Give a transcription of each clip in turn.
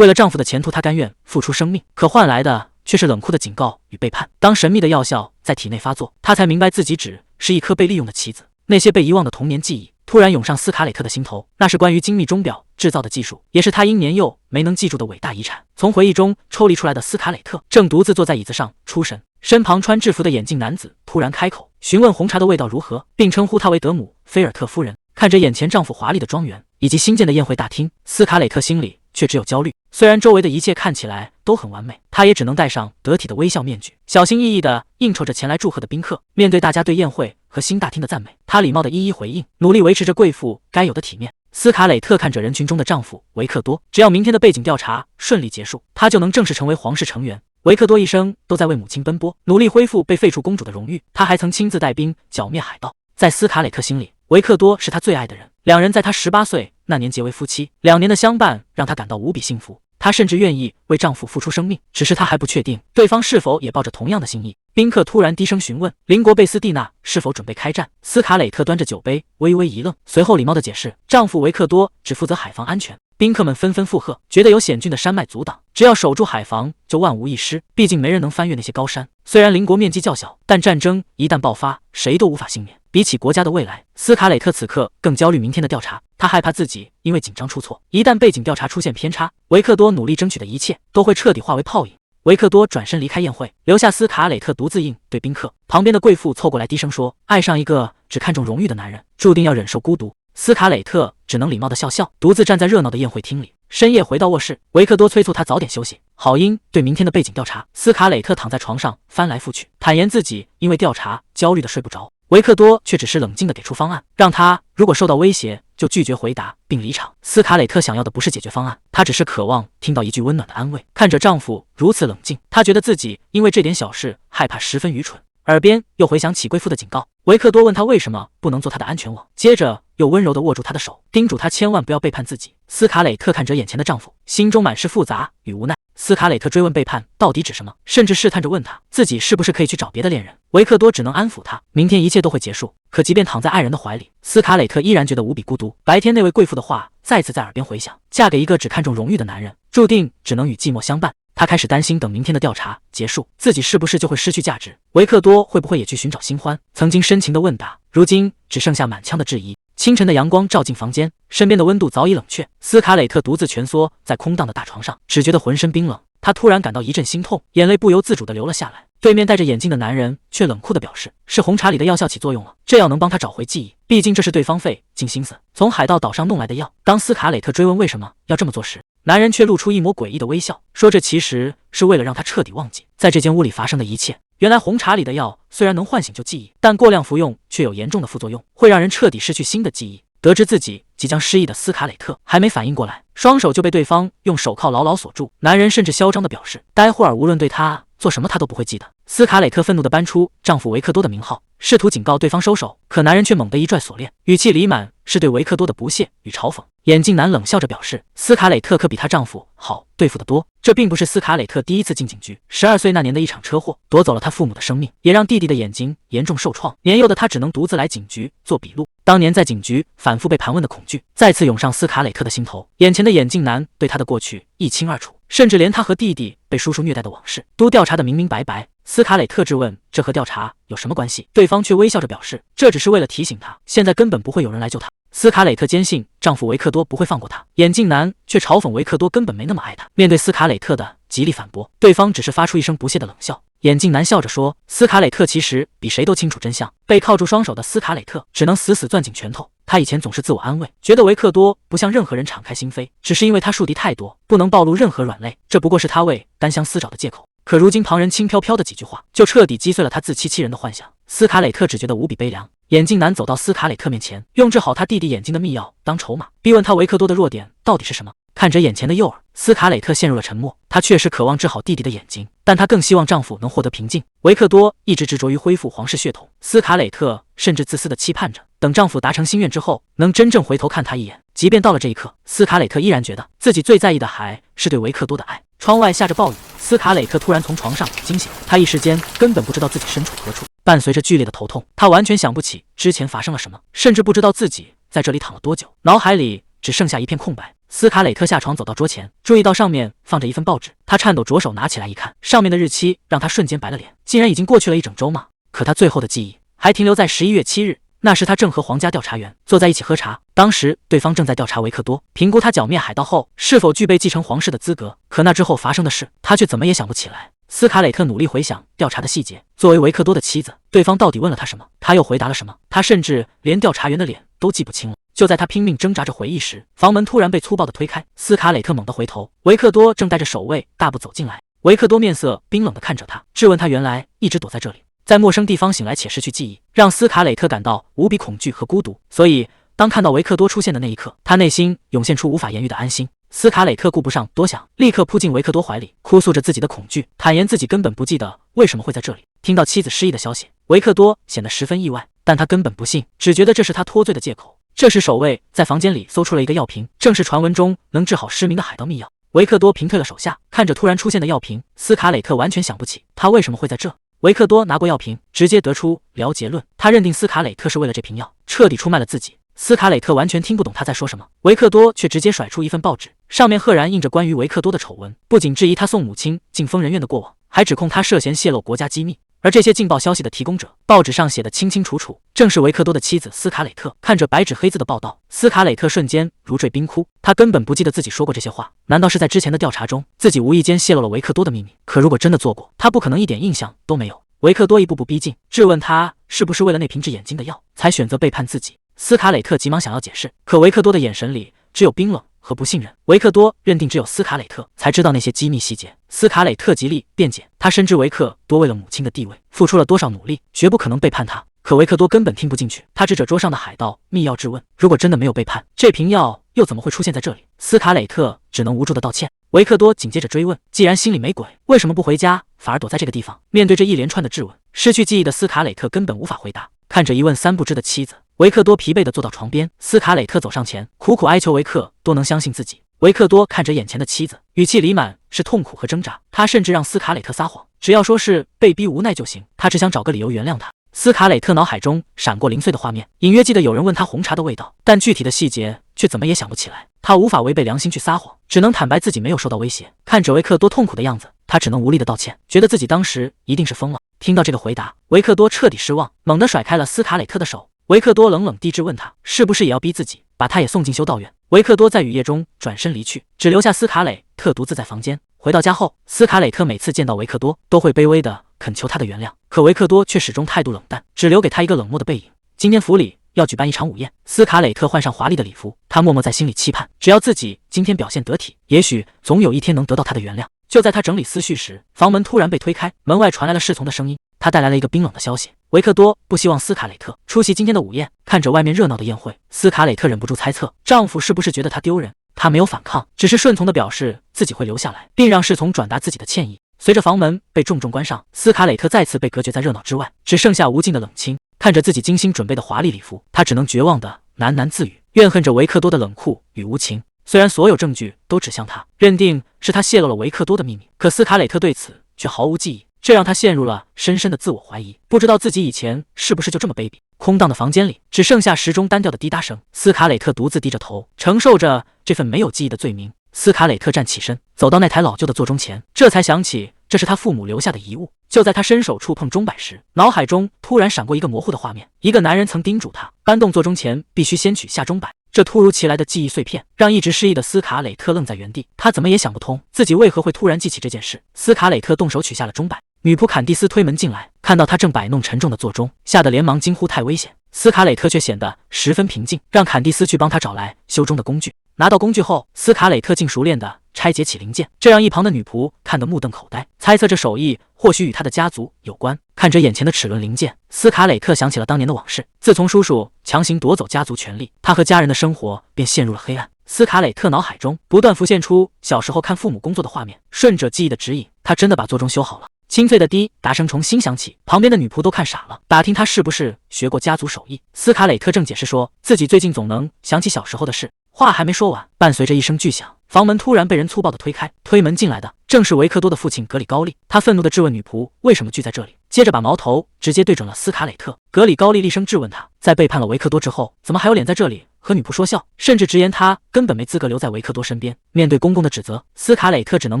为了丈夫的前途，她甘愿付出生命，可换来的却是冷酷的警告与背叛。当神秘的药效在体内发作，她才明白自己只是一颗被利用的棋子。那些被遗忘的童年记忆突然涌上斯卡蕾特的心头，那是关于精密钟表制造的技术，也是她因年幼没能记住的伟大遗产。从回忆中抽离出来的斯卡蕾特正独自坐在椅子上出神，身旁穿制服的眼镜男子突然开口询问红茶的味道如何，并称呼她为德姆菲尔特夫人。看着眼前丈夫华丽的庄园以及新建的宴会大厅，斯卡蕾特心里却只有焦虑。虽然周围的一切看起来都很完美，她也只能戴上得体的微笑面具，小心翼翼地应酬着前来祝贺的宾客。面对大家对宴会和新大厅的赞美，她礼貌地一一回应，努力维持着贵妇该有的体面。斯卡蕾特看着人群中的丈夫维克多，只要明天的背景调查顺利结束，她就能正式成为皇室成员。维克多一生都在为母亲奔波，努力恢复被废除公主的荣誉。他还曾亲自带兵剿灭海盗。在斯卡蕾特心里，维克多是他最爱的人，两人在他18岁那年结为夫妻，2年的相伴让他感到无比幸福。她甚至愿意为丈夫付出生命，只是她还不确定对方是否也抱着同样的心意。宾客突然低声询问邻国贝斯蒂娜是否准备开战，斯卡蕾特端着酒杯微微一愣，随后礼貌地解释，丈夫维克多只负责海防安全。宾客们纷纷附和，觉得有险峻的山脉阻挡，只要守住海防就万无一失，毕竟没人能翻越那些高山。虽然邻国面积较小，但战争一旦爆发，谁都无法幸免。比起国家的未来，斯卡蕾特此刻更焦虑明天的调查。他害怕自己因为紧张出错，一旦背景调查出现偏差，维克多努力争取的一切都会彻底化为泡影。维克多转身离开宴会，留下斯卡蕾特独自应对宾客。旁边的贵妇凑过来低声说，爱上一个只看重荣誉的男人，注定要忍受孤独。斯卡蕾特只能礼貌地笑笑，独自站在热闹的宴会厅里。深夜回到卧室，维克多催促他早点休息，好应对明天的背景调查。斯卡蕾特躺在床上翻来覆去，坦言自己因为调查焦虑的睡不着。维克多却只是冷静地给出方案，让他如果受到威胁就拒绝回答并离场。斯卡蕾特想要的不是解决方案，她只是渴望听到一句温暖的安慰。看着丈夫如此冷静，她觉得自己因为这点小事害怕十分愚蠢。耳边又回想起贵妇的警告，维克多问她为什么不能做她的安全网，接着又温柔地握住她的手，叮嘱她千万不要背叛自己。斯卡蕾特看着眼前的丈夫，心中满是复杂与无奈。斯卡蕾特追问背叛到底指什么，甚至试探着问他自己是不是可以去找别的恋人。维克多只能安抚他，明天一切都会结束。可即便躺在爱人的怀里，斯卡蕾特依然觉得无比孤独。白天那位贵妇的话再次在耳边回响，嫁给一个只看重荣誉的男人，注定只能与寂寞相伴。他开始担心，等明天的调查结束，自己是不是就会失去价值？维克多会不会也去寻找新欢？曾经深情的问答，如今只剩下满腔的质疑。清晨的阳光照进房间，身边的温度早已冷却。斯卡蕾特独自蜷缩在空荡的大床上，只觉得浑身冰冷。她突然感到一阵心痛，眼泪不由自主地流了下来。对面戴着眼镜的男人却冷酷地表示，是红茶里的药效起作用了，这药能帮他找回记忆，毕竟这是对方费尽心思从海盗岛上弄来的药。当斯卡蕾特追问为什么要这么做时，男人却露出一抹诡异的微笑，说这其实是为了让他彻底忘记在这间屋里发生的一切。原来红茶里的药虽然能唤醒旧记忆，但过量服用却有严重的副作用，会让人彻底失去新的记忆。得知自己即将失忆的斯卡蕾特还没反应过来，双手就被对方用手铐牢牢锁住。男人甚至嚣张地表示，待会儿无论对他做什么他都不会记得。斯卡蕾特愤怒地搬出丈夫维克多的名号，试图警告对方收手，可男人却猛地一拽锁链，语气里满是对维克多的不屑与嘲讽。眼镜男冷笑着表示，斯卡蕾特可比她丈夫好对付得多。这并不是斯卡蕾特第一次进警局，12岁那年的一场车祸夺走了她父母的生命，也让弟弟的眼睛严重受创。年幼的她只能独自来警局做笔录。当年在警局反复被盘问的恐惧再次涌上斯卡蕾特的心头，眼前的眼镜男对她的过去一清二楚，甚至连她和弟弟被叔叔虐待的往事都调查得明明白白。斯卡蕾特质问这和调查有什么关系，对方却微笑着表示，这只是为了提醒她，现在根本不会有人来救她。斯卡蕾特坚信丈夫维克多不会放过她，眼镜男却嘲讽维克多根本没那么爱她。面对斯卡蕾特的极力反驳，对方只是发出一声不屑的冷笑。眼镜男笑着说，斯卡蕾特其实比谁都清楚真相。被铐住双手的斯卡蕾特只能死死攥紧拳头。他以前总是自我安慰，觉得维克多不向任何人敞开心扉，只是因为他树敌太多，不能暴露任何软肋，这不过是他为单相思找的借口。可如今旁人轻飘飘的几句话，就彻底击碎了他自欺欺人的幻想。斯卡蕾特只觉得无比悲凉。眼镜男走到斯卡蕾特面前，用治好他弟弟眼睛的秘药当筹码，逼问他维克多的弱点到底是什么。看着眼前的诱饵，斯卡蕾特陷入了沉默。她确实渴望治好弟弟的眼睛，但她更希望丈夫能获得平静。维克多一直执着于恢复皇室血统，斯卡蕾特甚至自私地期盼着，等丈夫达成心愿之后，能真正回头看他一眼。即便到了这一刻，斯卡蕾特依然觉得自己最在意的还是对维克多的爱。窗外下着暴雨，斯卡蕾特突然从床上惊醒，她一时间根本不知道自己身处何处，伴随着剧烈的头痛，她完全想不起之前发生了什么，甚至不知道自己在这里躺了多久，脑海里只剩下一片空白。斯卡磊特下床走到桌前，注意到上面放着一份报纸，他颤抖着手拿起来一看，上面的日期让他瞬间白了脸，竟然已经过去了1整周吗？可他最后的记忆还停留在11月7日，那时他正和皇家调查员坐在一起喝茶，当时对方正在调查维克多，评估他剿灭海盗后是否具备继承皇室的资格。可那之后发生的事，他却怎么也想不起来。斯卡磊特努力回想调查的细节，作为维克多的妻子，对方到底问了他什么？他又回答了什么？他甚至连调查员的脸都记不清了。就在他拼命挣扎着回忆时，房门突然被粗暴地推开，斯卡磊特猛地回头，维克多正带着守卫大步走进来。维克多面色冰冷地看着他，质问他原来一直躲在这里，在陌生地方醒来且失去记忆，让斯卡磊特感到无比恐惧和孤独。所以当看到维克多出现的那一刻，他内心涌现出无法言喻的安心。斯卡磊特顾不上多想，立刻扑进维克多怀里，哭诉着自己的恐惧，坦言自己根本不记得为什么会在这里。听到妻子失忆的消息，维克多显得十分意外，但他根本不信，只觉得这是他脱罪的借口。这时守卫在房间里搜出了一个药瓶，正是传闻中能治好失明的海盗秘药。维克多平退了手下，看着突然出现的药瓶，斯卡磊特完全想不起他为什么会在这。维克多拿过药瓶，直接得出了结论，他认定斯卡磊特是为了这瓶药彻底出卖了自己。斯卡磊特完全听不懂他在说什么，维克多却直接甩出一份报纸，上面赫然印着关于维克多的丑闻，不仅质疑他送母亲进疯人院的过往，还指控他涉嫌泄露国家机密。而这些劲爆消息的提供者，报纸上写的清清楚楚，正是维克多的妻子斯卡磊特。看着白纸黑字的报道，斯卡磊特瞬间如坠冰窟，他根本不记得自己说过这些话，难道是在之前的调查中，自己无意间泄露了维克多的秘密？可如果真的做过，他不可能一点印象都没有。维克多一步步逼近，质问他是不是为了那瓶治眼睛的药，才选择背叛自己。斯卡磊特急忙想要解释，可维克多的眼神里只有冰冷和不信任。维克多认定只有斯卡磊特才知道那些机密细节。斯卡磊特极力辩解，他深知维克多为了母亲的地位付出了多少努力，绝不可能背叛他。可维克多根本听不进去，他指着桌上的海盗秘药质问，如果真的没有背叛，这瓶药又怎么会出现在这里？斯卡磊特只能无助的道歉。维克多紧接着追问，既然心里没鬼，为什么不回家，反而躲在这个地方？面对这一连串的质问，失去记忆的斯卡磊特根本无法回答。看着一问三不知的妻子，维克多疲惫地坐到床边。斯卡磊特走上前，苦苦哀求维克多能相信自己。维克多看着眼前的妻子，语气里满是痛苦和挣扎。他甚至让斯卡磊特撒谎，只要说是被逼无奈就行，他只想找个理由原谅他。斯卡磊特脑海中闪过零碎的画面，隐约记得有人问他红茶的味道，但具体的细节却怎么也想不起来。他无法违背良心去撒谎，只能坦白自己没有受到威胁。看着维克多痛苦的样子，他只能无力的道歉，觉得自己当时一定是疯了。听到这个回答，维克多彻底失望，猛地甩开了斯卡磊特的手。维克多冷冷地质问他，是不是也要逼自己把他也送进修道院？维克多在雨夜中转身离去，只留下斯卡磊特独自在房间。回到家后，斯卡磊特每次见到维克多都会卑微的恳求他的原谅，可维克多却始终态度冷淡，只留给他一个冷漠的背影。今天府里要举办一场午宴，斯卡磊特换上华丽的礼服，他默默在心里期盼，只要自己今天表现得体，也许总有一天能得到他的原谅。就在他整理思绪时，房门突然被推开，门外传来了侍从的声音，他带来了一个冰冷的消息：维克多不希望斯卡磊特出席今天的午宴。看着外面热闹的宴会，斯卡磊特忍不住猜测，丈夫是不是觉得他丢人？他没有反抗，只是顺从地表示自己会留下来，并让侍从转达自己的歉意。随着房门被重重关上，斯卡磊特再次被隔绝在热闹之外，只剩下无尽的冷清。看着自己精心准备的华丽礼服，他只能绝望地喃喃自语，怨恨着维克多的冷酷与无情。虽然所有证据都指向他，认定是他泄露了维克多的秘密，可斯卡磊特对此却毫无记忆，这让他陷入了深深的自我怀疑，不知道自己以前是不是就这么卑鄙。空荡的房间里只剩下时钟单调的滴答声，斯卡磊特独自低着头，承受着这份没有记忆的罪名。斯卡磊特站起身，走到那台老旧的座钟前，这才想起这是他父母留下的遗物。就在他伸手触碰钟摆时，脑海中突然闪过一个模糊的画面，一个男人曾叮嘱他，搬动座钟前必须先取下钟摆。这突如其来的记忆碎片让一直失忆的斯卡磊特愣在原地，他怎么也想不通自己为何会突然记起这件事。斯卡磊特动手取下了钟摆，女仆坎蒂斯推门进来，看到他正摆弄沉重的座钟，吓得连忙惊呼太危险。斯卡磊特却显得十分平静，让坎蒂斯去帮他找来修钟的工具。拿到工具后，斯卡磊特竟熟练地拆解起零件，这让一旁的女仆看得目瞪口呆，猜测这手艺或许与他的家族有关。看着眼前的齿轮零件，斯卡磊特想起了当年的往事。自从叔叔强行夺走家族权力，他和家人的生活便陷入了黑暗。斯卡磊特脑海中不断浮现出小时候看父母工作的画面，顺着记忆的指引，他真的把座钟修好了。清脆的滴答声重新响起，旁边的女仆都看傻了，打听他是不是学过家族手艺。斯卡磊特正解释说自己最近总能想起小时候的事，话还没说完，伴随着一声巨响，房门突然被人粗暴地推开，推门进来的正是维克多的父亲格里高利。他愤怒地质问女仆为什么聚在这里，接着把矛头直接对准了斯卡磊特。格里高利厉声质问他，在背叛了维克多之后，怎么还有脸在这里和女仆说笑，甚至直言他根本没资格留在维克多身边。面对公公的指责，斯卡蕾特只能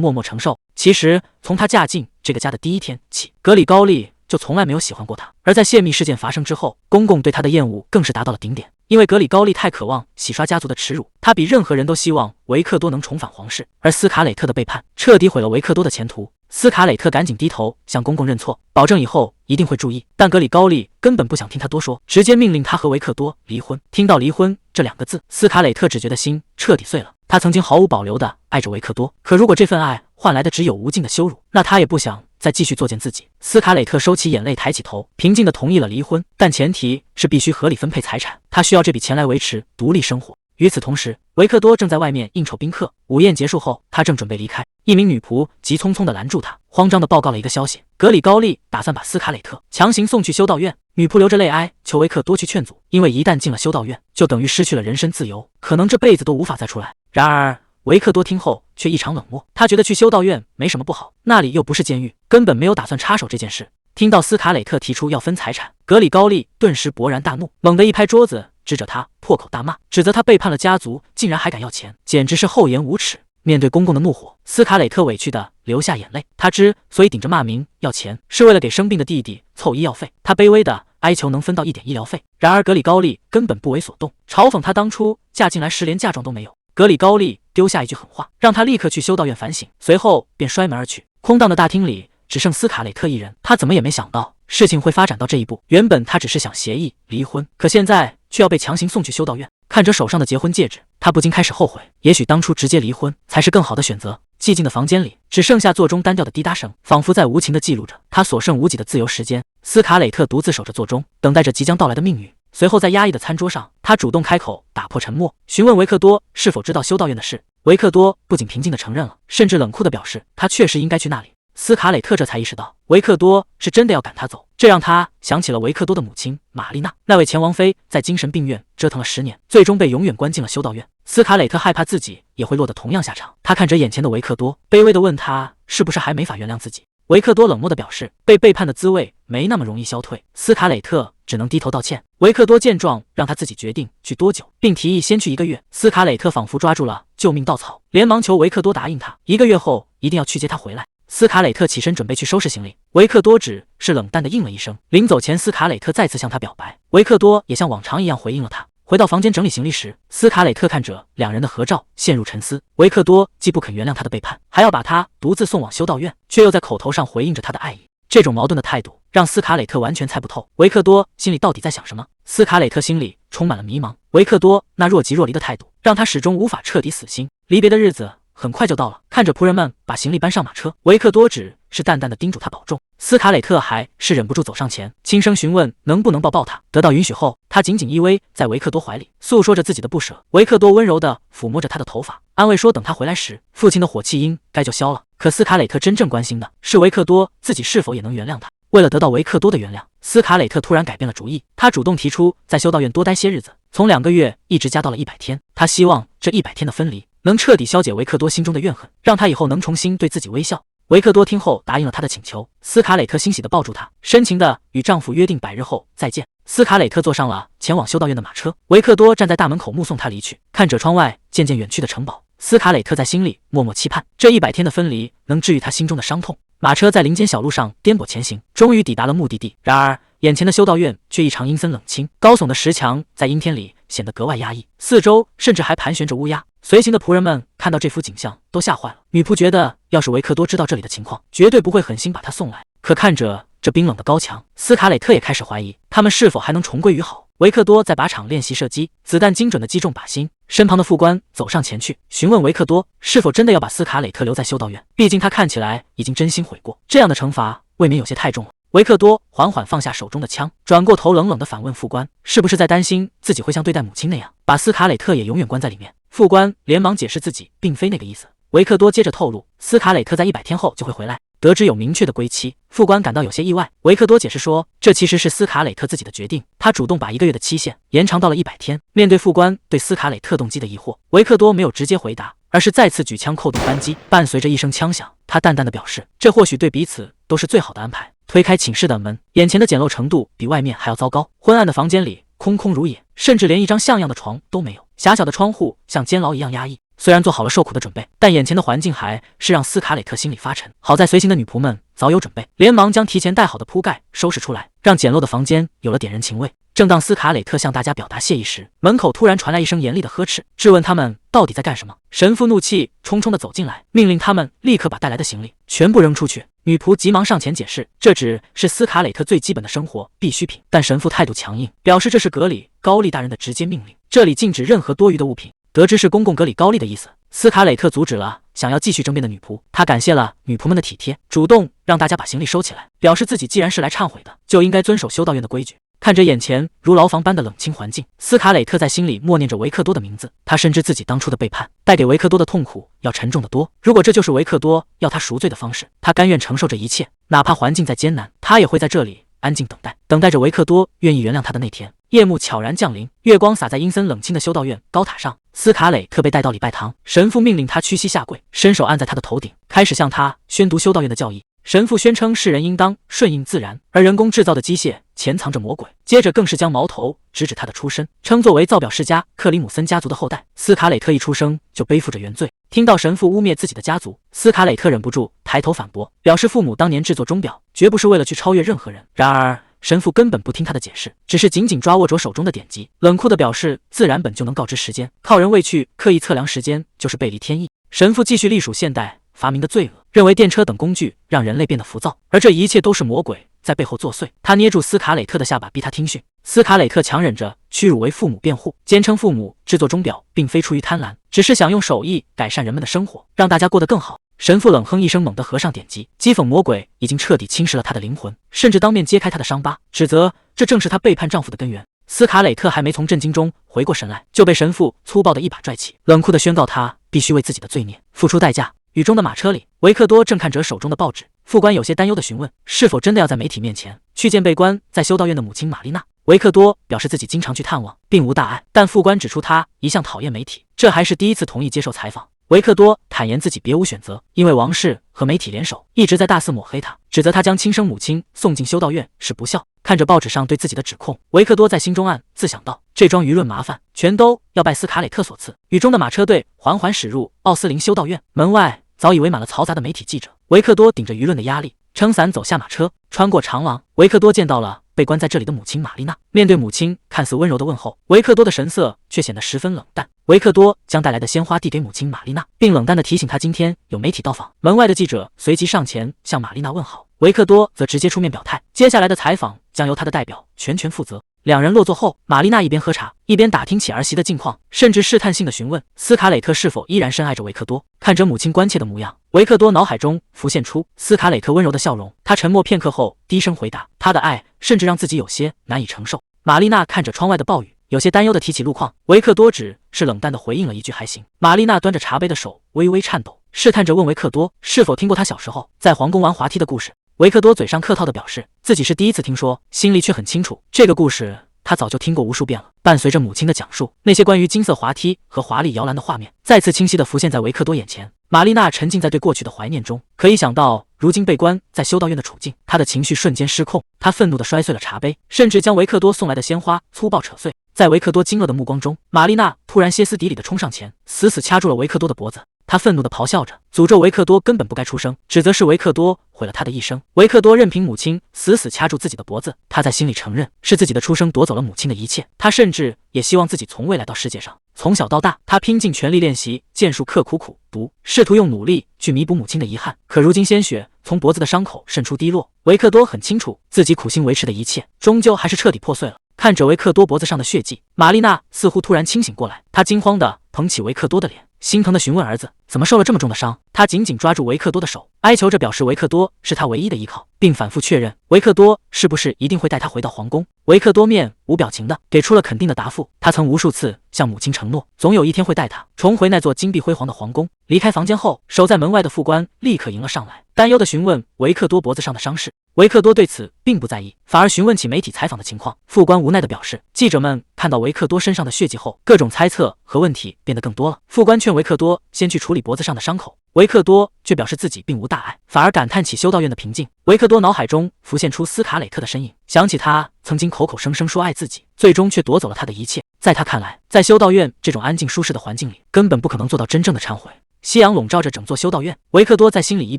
默默承受。其实从她嫁进这个家的第一天起，格里高利就从来没有喜欢过她。而在泄密事件发生之后，公公对她的厌恶更是达到了顶点。因为格里高利太渴望洗刷家族的耻辱，他比任何人都希望维克多能重返皇室。而斯卡蕾特的背叛彻底毁了维克多的前途。斯卡蕾特赶紧低头向公公认错，保证以后一定会注意。但格里高利根本不想听他多说，直接命令他和维克多离婚。听到离婚这两个字，斯卡蕾特只觉得心彻底碎了。他曾经毫无保留地爱着维克多，可如果这份爱换来的只有无尽的羞辱，那他也不想再继续作践自己。斯卡蕾特收起眼泪，抬起头，平静地同意了离婚，但前提是必须合理分配财产。他需要这笔钱来维持独立生活。与此同时，维克多正在外面应酬宾客。午宴结束后，他正准备离开，一名女仆急匆匆地拦住他，慌张地报告了一个消息：格里高利打算把斯卡蕾特强行送去修道院。女仆流着泪哀求维克多去劝阻，因为一旦进了修道院，就等于失去了人身自由，可能这辈子都无法再出来。然而维克多听后却异常冷漠，他觉得去修道院没什么不好，那里又不是监狱，根本没有打算插手这件事。听到斯卡蕾特提出要分财产，格里高利顿时勃然大怒，猛地一拍桌子，指着他破口大骂，指责他背叛了家族，竟然还敢要钱，简直是厚颜无耻。面对公公的怒火，斯卡蕾特委屈地流下眼泪。他之所以顶着骂名要钱，是为了给生病的弟弟凑医药费。他卑微地哀求能分到一点医疗费。然而格里高利根本不为所动，嘲讽他当初嫁进来时连嫁妆都没有。格里高利丢下一句狠话，让他立刻去修道院反省，随后便摔门而去。空荡的大厅里只剩斯卡蕾特一人，他怎么也没想到事情会发展到这一步。原本他只是想协议离婚，可现在却要被强行送去修道院。看着手上的结婚戒指，他不禁开始后悔，也许当初直接离婚才是更好的选择。寂静的房间里只剩下座钟单调的滴答声，仿佛在无情地记录着他所剩无几的自由时间。斯卡蕾特独自守着座钟，等待着即将到来的命运。随后在压抑的餐桌上，他主动开口打破沉默，询问维克多是否知道修道院的事。维克多不仅平静地承认了，甚至冷酷地表示他确实应该去那里。斯卡蕾特这才意识到维克多是真的要赶他走，这让他想起了维克多的母亲玛丽娜，那位前王妃在精神病院折腾了10年，最终被永远关进了修道院。斯卡蕾特害怕自己也会落得同样下场，他看着眼前的维克多，卑微地问他是不是还没法原谅自己。维克多冷漠地表示被背叛的滋味没那么容易消退，斯卡蕾特只能低头道歉。维克多见状，让他自己决定去多久，并提议先去1个月。斯卡蕾特仿佛抓住了救命稻草，连忙求维克多答应他1个月后一定要去接他回来。斯卡蕾特起身准备去收拾行李，维克多只是冷淡地应了一声。临走前，斯卡蕾特再次向他表白，维克多也像往常一样回应了他。回到房间整理行李时，斯卡蕾特看着两人的合照，陷入沉思。维克多既不肯原谅他的背叛，还要把他独自送往修道院，却又在口头上回应着他的爱意。这种矛盾的态度让斯卡蕾特完全猜不透维克多心里到底在想什么。斯卡蕾特心里充满了迷茫，维克多那若即若离的态度让他始终无法彻底死心。离别的日子很快就到了，看着仆人们把行李搬上马车，维克多只是淡淡的叮嘱他保重。斯卡蕾特还是忍不住走上前，轻声询问能不能抱抱他。得到允许后，他紧紧依偎在维克多怀里，诉说着自己的不舍。维克多温柔地抚摸着他的头发，安慰说等他回来时，父亲的火气应该就消了。可斯卡蕾特真正关心的是维克多自己是否也能原谅他。为了得到维克多的原谅，斯卡蕾特突然改变了主意，他主动提出在修道院多待些日子，从2个月一直加到了100天。他希望这100天的分离能彻底消解维克多心中的怨恨，让他以后能重新对自己微笑。维克多听后答应了他的请求，斯卡蕾特欣喜地抱住他，深情地与丈夫约定100日后再见。斯卡蕾特坐上了前往修道院的马车，维克多站在大门口目送他离去。看着窗外渐渐远去的城堡，斯卡蕾特在心里默默期盼这100天的分离能治愈他心中的伤痛。马车在林间小路上颠簸前行，终于抵达了目的地。然而眼前的修道院却异常阴森冷清，高耸的石墙在阴天里显得格外压抑，四周甚至还盘旋着乌鸦。随行的仆人们看到这幅景象都吓坏了。女仆觉得要是维克多知道这里的情况，绝对不会狠心把他送来。可看着这冰冷的高墙，斯卡蕾特也开始怀疑他们是否还能重归于好。维克多在靶场练习射击，子弹精准地击中靶心。身旁的副官走上前去询问维克多是否真的要把斯卡蕾特留在修道院，毕竟他看起来已经真心悔过，这样的惩罚未免有些太重了。维克多缓缓放下手中的枪，转过头冷冷地反问副官，是不是在担心自己会像对待母亲那样把斯卡蕾特也永远关在里面。副官连忙解释自己并非那个意思。维克多接着透露，斯卡蕾特在100天后就会回来。得知有明确的归期，副官感到有些意外。维克多解释说，这其实是斯卡蕾特自己的决定，他主动把1个月的期限延长到了100天。面对副官对斯卡蕾特动机的疑惑，维克多没有直接回答，而是再次举枪扣动扳机，伴随着一声枪响，他淡淡的表示，这或许对彼此都是最好的安排。推开寝室的门，眼前的简陋程度比外面还要糟糕。昏暗的房间里空空如也，甚至连一张像样的床都没有。狭小的窗户像监牢一样压抑。虽然做好了受苦的准备，但眼前的环境还是让斯卡磊特心里发沉。好在随行的女仆们早有准备，连忙将提前带好的铺盖收拾出来，让简陋的房间有了点人情味。正当斯卡磊特向大家表达谢意时，门口突然传来一声严厉的呵斥，质问他们到底在干什么。神父怒气冲冲地走进来，命令他们立刻把带来的行李全部扔出去。女仆急忙上前解释，这只是斯卡磊特最基本的生活必需品，但神父态度强硬，表示这是格里高利大人的直接命令，这里禁止任何多余的物品。得知是公公格里高利的意思，斯卡磊特阻止了想要继续争辩的女仆。他感谢了女仆们的体贴，主动让大家把行李收起来，表示自己既然是来忏悔的，就应该遵守修道院的规矩。看着眼前如牢房般的冷清环境，斯卡磊特在心里默念着维克多的名字。他深知自己当初的背叛带给维克多的痛苦要沉重得多，如果这就是维克多要他赎罪的方式，他甘愿承受这一切，哪怕环境再艰难，他也会在这里安静等待着维克多愿意原谅他的那天。夜幕悄然降临，月光洒在阴森冷清的修道院高塔上。斯卡磊特被带到礼拜堂，神父命令他屈膝下跪，伸手按在他的头顶，开始向他宣读修道院的教义。神父宣称世人应当顺应自然，而人工制造的机械潜藏着魔鬼。接着更是将矛头直指他的出身，称作为造表世家克里姆森家族的后代。斯卡磊特一出生就背负着原罪。听到神父污蔑自己的家族，斯卡磊特忍不住抬头反驳，表示父母当年制作钟表绝不是为了去超越任何人。然而神父根本不听他的解释，只是紧紧抓握着手中的典籍，冷酷地表示自然本就能告知时间，靠人为去刻意测量时间就是背离天意。神父继续隶属现代发明的罪恶，认为电车等工具让人类变得浮躁，而这一切都是魔鬼在背后作祟。他捏住斯卡磊特的下巴，逼他听训。斯卡磊特强忍着屈辱为父母辩护，坚称父母制作钟表并非出于贪婪，只是想用手艺改善人们的生活，让大家过得更好。神父冷哼一声，猛地合上典籍，讥讽魔鬼已经彻底侵蚀了他的灵魂，甚至当面揭开他的伤疤，指责这正是他背叛丈夫的根源。斯卡磊特还没从震惊中回过神来，就被神父粗暴的一把拽起，冷酷地宣告他必须为自己的罪孽付出代价。雨中的马车里，维克多正看着手中的报纸，副官有些担忧地询问，是否真的要在媒体面前去见被关在修道院的母亲玛丽娜。维克多表示自己经常去探望，并无大碍，但副官指出他一向讨厌媒体，这还是第一次同意接受采访。维克多坦言自己别无选择，因为王室和媒体联手，一直在大肆抹黑他，指责他将亲生母亲送进修道院是不孝。看着报纸上对自己的指控，维克多在心中暗自想到，这桩舆论麻烦全都要拜斯卡磊特所赐。雨中的马车队缓缓驶入奥斯林修道院，门外早已围满了嘈杂的媒体记者。维克多顶着舆论的压力，撑伞走下马车，穿过长廊。维克多见到了被关在这里的母亲玛丽娜。面对母亲看似温柔的问候，维克多的神色却显得十分冷淡。维克多将带来的鲜花递给母亲玛丽娜，并冷淡地提醒她今天有媒体到访。门外的记者随即上前向玛丽娜问好，维克多则直接出面表态，接下来的采访将由他的代表全权负责。两人落座后，玛丽娜一边喝茶，一边打听起儿媳的近况，甚至试探性地询问斯卡磊特是否依然深爱着维克多。看着母亲关切的模样，维克多脑海中浮现出斯卡磊特温柔的笑容。他沉默片刻后低声回答，他的爱甚至让自己有些难以承受。玛丽娜看着窗外的暴雨，有些担忧地提起路况。维克多只是冷淡地回应了一句还行。玛丽娜端着茶杯的手微微颤抖，试探着问维克多是否听过他小时候在皇宫玩滑梯的故事。维克多嘴上客套地表示自己是第一次听说，心里却很清楚这个故事他早就听过无数遍了。伴随着母亲的讲述，那些关于金色滑梯和华丽摇篮的画面再次清晰地浮现在维克多眼前。玛丽娜沉浸在对过去的怀念中，可以想到如今被关在修道院的处境，她的情绪瞬间失控。她愤怒地摔碎了茶杯，甚至将维克多送来的鲜花粗暴扯碎。在维克多惊愕的目光中，玛丽娜突然歇斯底里地冲上前，死死掐住了维克多的脖子。她愤怒地咆哮着，诅咒维克多根本不该出生，指责是维克多毁了他的一生。维克多任凭母亲死死掐住自己的脖子，他在心里承认是自己的出生夺走了母亲的一切。他甚至也希望自己从未来到世界上。从小到大，他拼尽全力练习剑术，刻苦读，试图用努力去弥补母亲的遗憾。可如今鲜血从脖子的伤口渗出滴落，维克多很清楚自己苦心维持的一切，终究还是彻底破碎了。看着维克多脖子上的血迹，玛丽娜似乎突然清醒过来，她惊慌地捧起维克多的脸，心疼地询问儿子怎么受了这么重的伤。她紧紧抓住维克多的手，哀求着表示维克多是她唯一的依靠，并反复确认维克多是不是一定会带她回到皇宫。维克多面无表情地给出了肯定的答复，他曾无数次向母亲承诺，总有一天会带她重回那座金碧辉煌的皇宫。离开房间后，守在门外的副官立刻迎了上来，担忧地询问维克多脖子上的伤势。维克多对此并不在意，反而询问起媒体采访的情况。副官无奈地表示，记者们看到维克多身上的血迹后，各种猜测和问题变得更多了。副官劝维克多先去处理脖子上的伤口，维克多却表示自己并无大碍，反而感叹起修道院的平静。维克多脑海中浮现出斯卡雷特的身影，想起他曾经口口声声说爱自己，最终却夺走了他的一切。在他看来，在修道院这种安静舒适的环境里，根本不可能做到真正的忏悔。夕阳笼罩着整座修道院，维克多在心里一